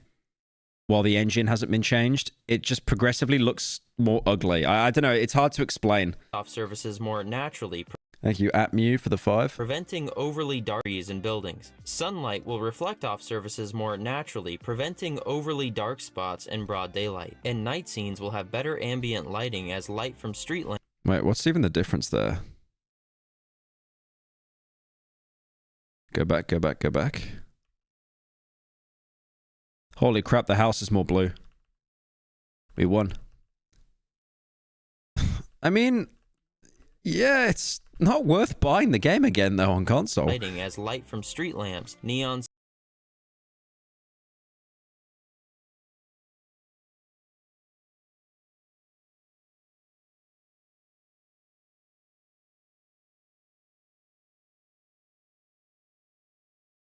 while the engine hasn't been changed, it just progressively looks more ugly. I don't know, it's hard to explain. off surfaces more naturally, Thank you, AtMew, for the 5. preventing overly dark trees and buildings. Sunlight will reflect off surfaces more naturally, preventing overly dark spots in broad daylight. And night scenes will have better ambient lighting as light from street lamps. Wait, what's even the difference there? Go back, go back, go back. Holy crap, the house is more blue. We won. I mean, yeah, it's not worth buying the game again, though, on console. Lighting as light from street lamps, neon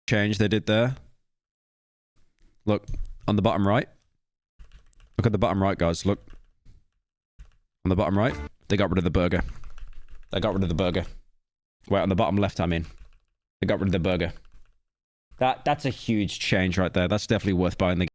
Change they did there. Look, on the bottom right. Look at the bottom right, guys. Look. On the bottom right, they got rid of the burger. They got rid of the burger. Wait, on the bottom left, I mean. They got rid of the burger. That's a huge change right there. That's definitely worth buying the game.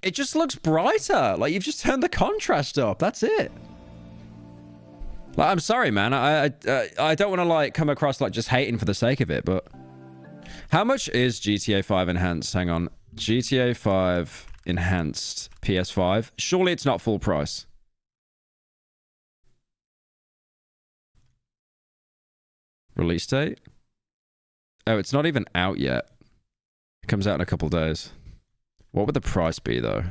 It just looks brighter. Like, you've just turned the contrast up. That's it. Like, I'm sorry, man. I don't want to, like, come across, like, just hating for the sake of it, but... How much is GTA 5 Enhanced? Hang on. GTA 5 Enhanced PS5. Surely it's not full price. Release date? Oh, it's not even out yet. It comes out in a couple days. What would the price be, though?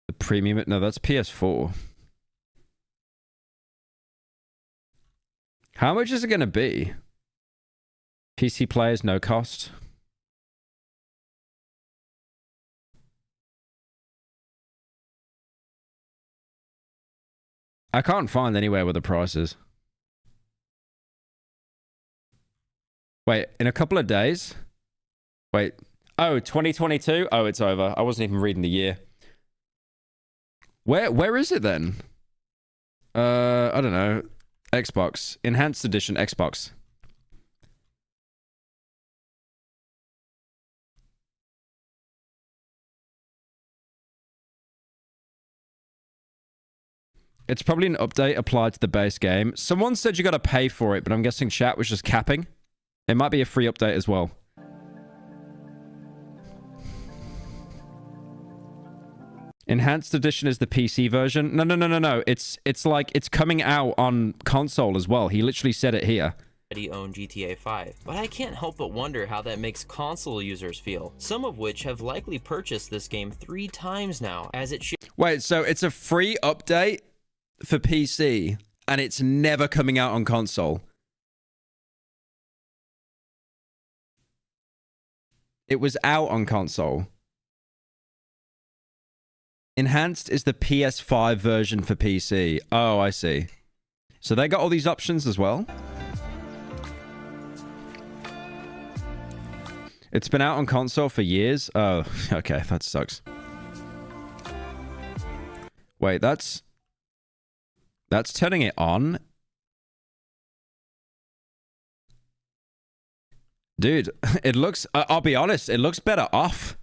The premium... No, that's PS4. How much is it going to be? PC players, no cost. I can't find anywhere where the price is. Wait, in a couple of days? Wait. Oh, 2022? Oh, it's over. I wasn't even reading the year. Where is it then? I don't know. Xbox. Enhanced Edition Xbox. It's probably an update applied to the base game. Someone said you got to pay for it, but I'm guessing chat was just capping. It might be a free update as well. Enhanced Edition is the PC version. No. It's like it's coming out on console as well. He literally said it here. already own GTA 5, but I can't help but wonder how that makes console users feel, some of which have likely purchased this game 3 times now, as it should. Wait, so it's a free update for PC, and it's never coming out on console? It was out on console. Enhanced is the PS5 version for PC. Oh, I see. So they got all these options as well? It's been out on console for years? Oh, okay, that sucks. Wait, that's turning it on? Dude, it looks... I'll be honest, it looks better off.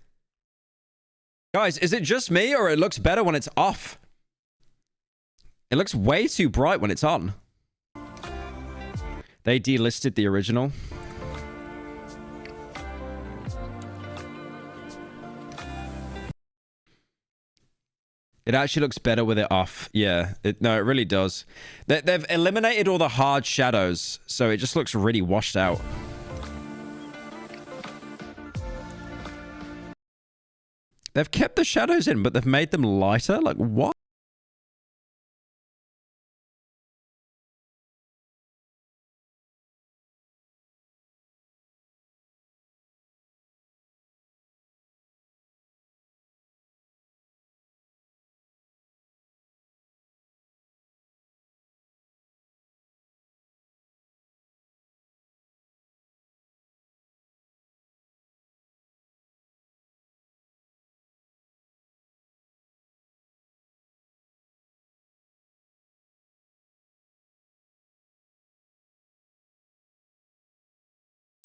Guys, is it just me or it looks better when it's off? It looks way too bright when it's on. They delisted the original. It actually looks better with it off. Yeah, no, it really does. They've eliminated all the hard shadows, so it just looks really washed out. They've kept the shadows in, but they've made them lighter? Like, what?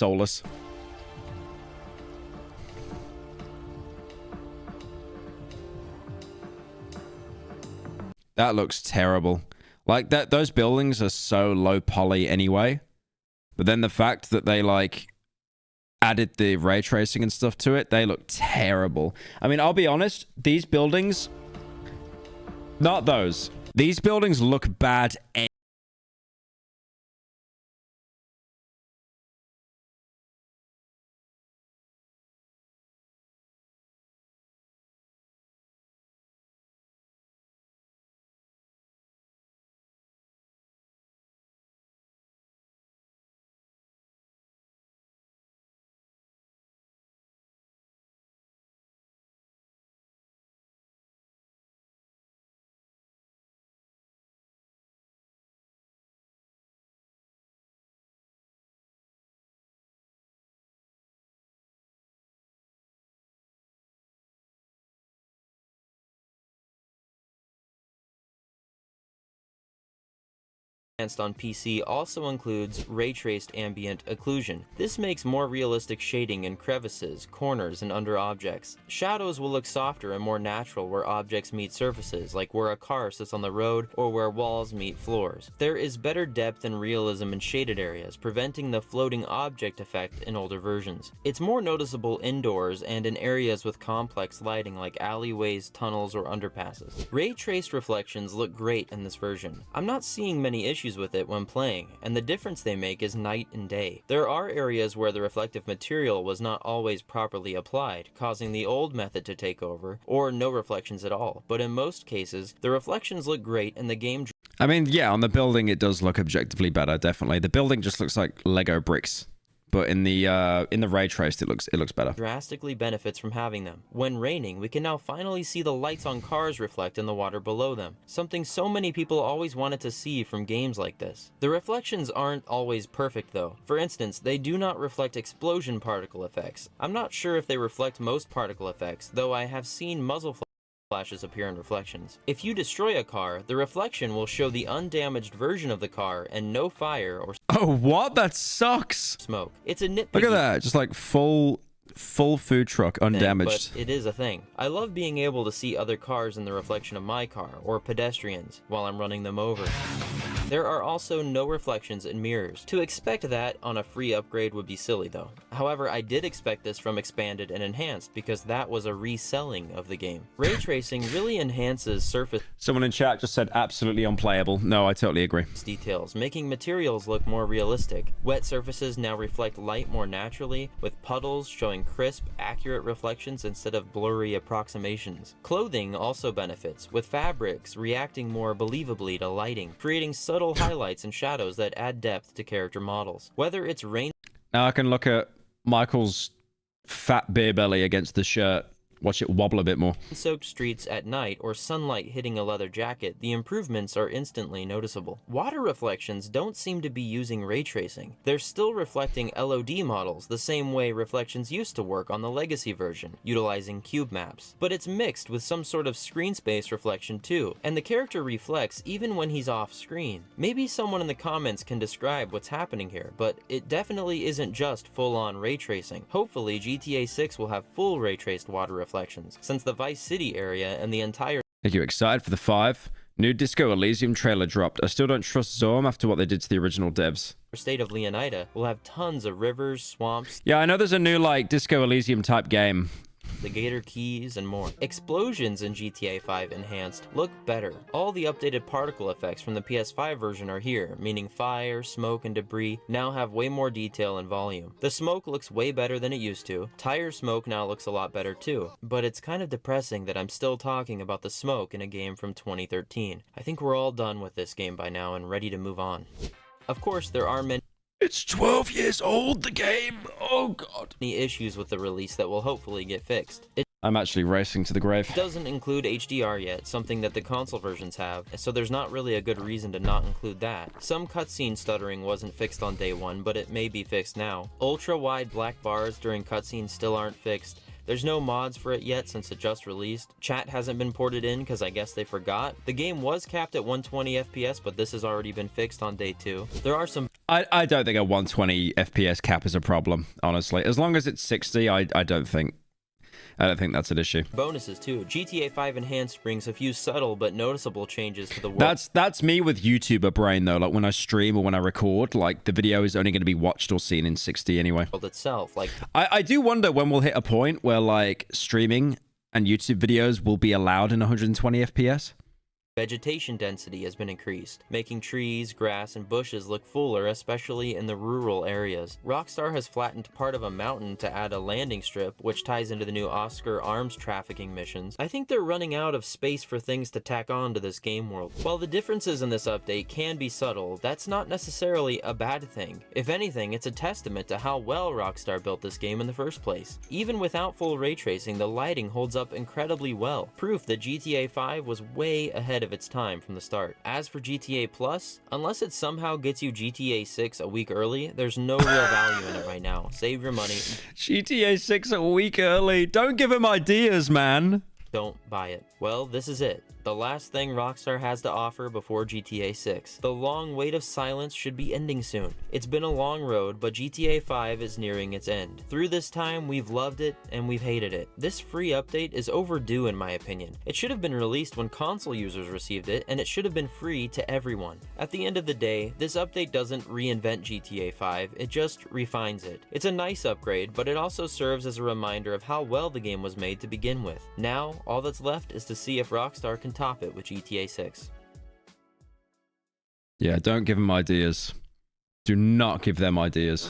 Soulless. That looks terrible. Like that, those buildings are so low poly anyway. But then the fact that they like added the ray tracing and stuff to it, they look terrible. I mean, I'll be honest, these buildings, not those. These buildings look bad anyway. On PC also includes ray-traced ambient occlusion. This makes more realistic shading in crevices, corners, and under objects. Shadows will look softer and more natural where objects meet surfaces, like where a car sits on the road or where walls meet floors. There is better depth and realism in shaded areas, preventing the floating object effect in older versions. It's more noticeable indoors and in areas with complex lighting like alleyways, tunnels, or underpasses. Ray-traced reflections look great in this version. I'm not seeing many issues with it when playing, and the difference they make is night and day. There are areas where the reflective material was not always properly applied, causing the old method to take over, or no reflections at all, but in most cases, the reflections look great and the game... I mean, yeah, on the building it does look objectively better, definitely. The building just looks like Lego bricks. But in the ray traced, it looks better. Drastically benefits from having them. When raining, we can now finally see the lights on cars reflect in the water below them, something so many people always wanted to see from games like this. The reflections aren't always perfect though. For instance, they do not reflect explosion particle effects. I'm not sure if they reflect most particle effects, though I have seen muzzle flashes appear in reflections. If you destroy a car, the reflection will show the undamaged version of the car and no fire or what? That sucks. Smoke. It's a nitpicky. Look at that, just like full food truck undamaged. But it is a thing. I love being able to see other cars in the reflection of my car or pedestrians while I'm running them over. There are also no reflections in mirrors. To expect that on a free upgrade would be silly though. However, I did expect this from Expanded and Enhanced because that was a reselling of the game. Ray tracing really enhances surface... Someone in chat just said absolutely unplayable. No, I totally agree. ...details, making materials look more realistic. Wet surfaces now reflect light more naturally, with puddles showing crisp, accurate reflections instead of blurry approximations. Clothing also benefits, with fabrics reacting more believably to lighting, creating subtle highlights and shadows that add depth to character models. Whether it's rain... Now I can look at Michael's fat beer belly against the shirt. Watch it wobble a bit more. Soaked streets at night or sunlight hitting a leather jacket, the improvements are instantly noticeable. Water reflections don't seem to be using ray tracing. They're still reflecting LOD models the same way reflections used to work on the legacy version, utilizing cube maps. But it's mixed with some sort of screen space reflection too, and the character reflects even when he's off screen. Maybe someone in the comments can describe what's happening here, but it definitely isn't just full-on ray tracing. Hopefully GTA 6 will have full ray traced water reflections reflections, since the Vice City area and the entire Are you excited for the 5? New Disco Elysium trailer dropped. I still don't trust Zorm after what they did to the original devs. state of Leonida will have tons of rivers, swamps, Yeah, I know there's a new, like, Disco Elysium type game. the Gator Keys, and more. Explosions in GTA 5 Enhanced look better. All the updated particle effects from the PS5 version are here, meaning fire, smoke, and debris now have way more detail and volume. The smoke looks way better than it used to. Tire smoke now looks a lot better too. But it's kind of depressing that I'm still talking about the smoke in a game from 2013. I think we're all done with this game by now and ready to move on. Of course, there are many It's 12 years old, the game. Oh, God. issues with the release that will hopefully get fixed. It I'm actually racing to the grave. doesn't include HDR yet, something that the console versions have, so there's not really a good reason to not include that. Some cutscene stuttering wasn't fixed on day one, but it may be fixed now. Ultra-wide black bars during cutscenes still aren't fixed. There's no mods for it yet since it just released. Chat hasn't been ported in because I guess they forgot. The game was capped at 120 FPS, but this has already been fixed on day 2. There are some I don't think a 120 FPS cap is a problem, honestly. As long as it's 60, I don't think that's an issue. bonuses too. GTA 5 Enhanced brings a few subtle but noticeable changes to the world. That's me with YouTuber brain, though. Like, when I stream or when I record, like, the video is only going to be watched or seen in 60 anyway. Itself, like I do wonder when we'll hit a point where, like, streaming and YouTube videos will be allowed in 120 FPS. vegetation density has been increased, making trees, grass, and bushes look fuller, especially in the rural areas. Rockstar has flattened part of a mountain to add a landing strip, which ties into the new Oscar arms trafficking missions. I think they're running out of space for things to tack on to this game world. While the differences in this update can be subtle, that's not necessarily a bad thing. If anything, it's a testament to how well Rockstar built this game in the first place. Even without full ray tracing, the lighting holds up incredibly well, proof that GTA 5 was way ahead of its time from the start. As for GTA Plus, unless it somehow gets you GTA 6 a week early, there's no real value in it right now. Save your money. GTA 6 a week early. Don't give him ideas, man. Don't buy it. Well, this is it. The last thing Rockstar has to offer before GTA 6. The long wait of silence should be ending soon. It's been a long road, but GTA 5 is nearing its end. Through this time, we've loved it and we've hated it. This free update is overdue in my opinion. It should have been released when console users received it, and it should have been free to everyone. At the end of the day, this update doesn't reinvent GTA 5, it just refines it. It's a nice upgrade, but it also serves as a reminder of how well the game was made to begin with. Now, all that's left is to see if Rockstar can top it with GTA 6. Yeah, don't give them ideas. Do not give them ideas.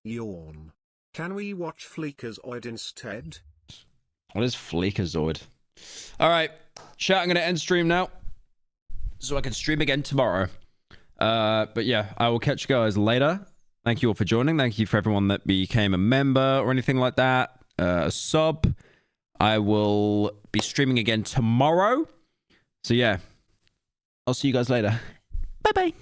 Yawn. Can we watch Fleekazoid instead? What is Fleekazoid? All right, chat, I'm going to end stream now so I can stream again tomorrow. But yeah, I will catch you guys later. Thank you all for joining. Thank you for everyone that became a member or anything like that. A sub. I will be streaming again tomorrow. So yeah, I'll see you guys later. Bye-bye.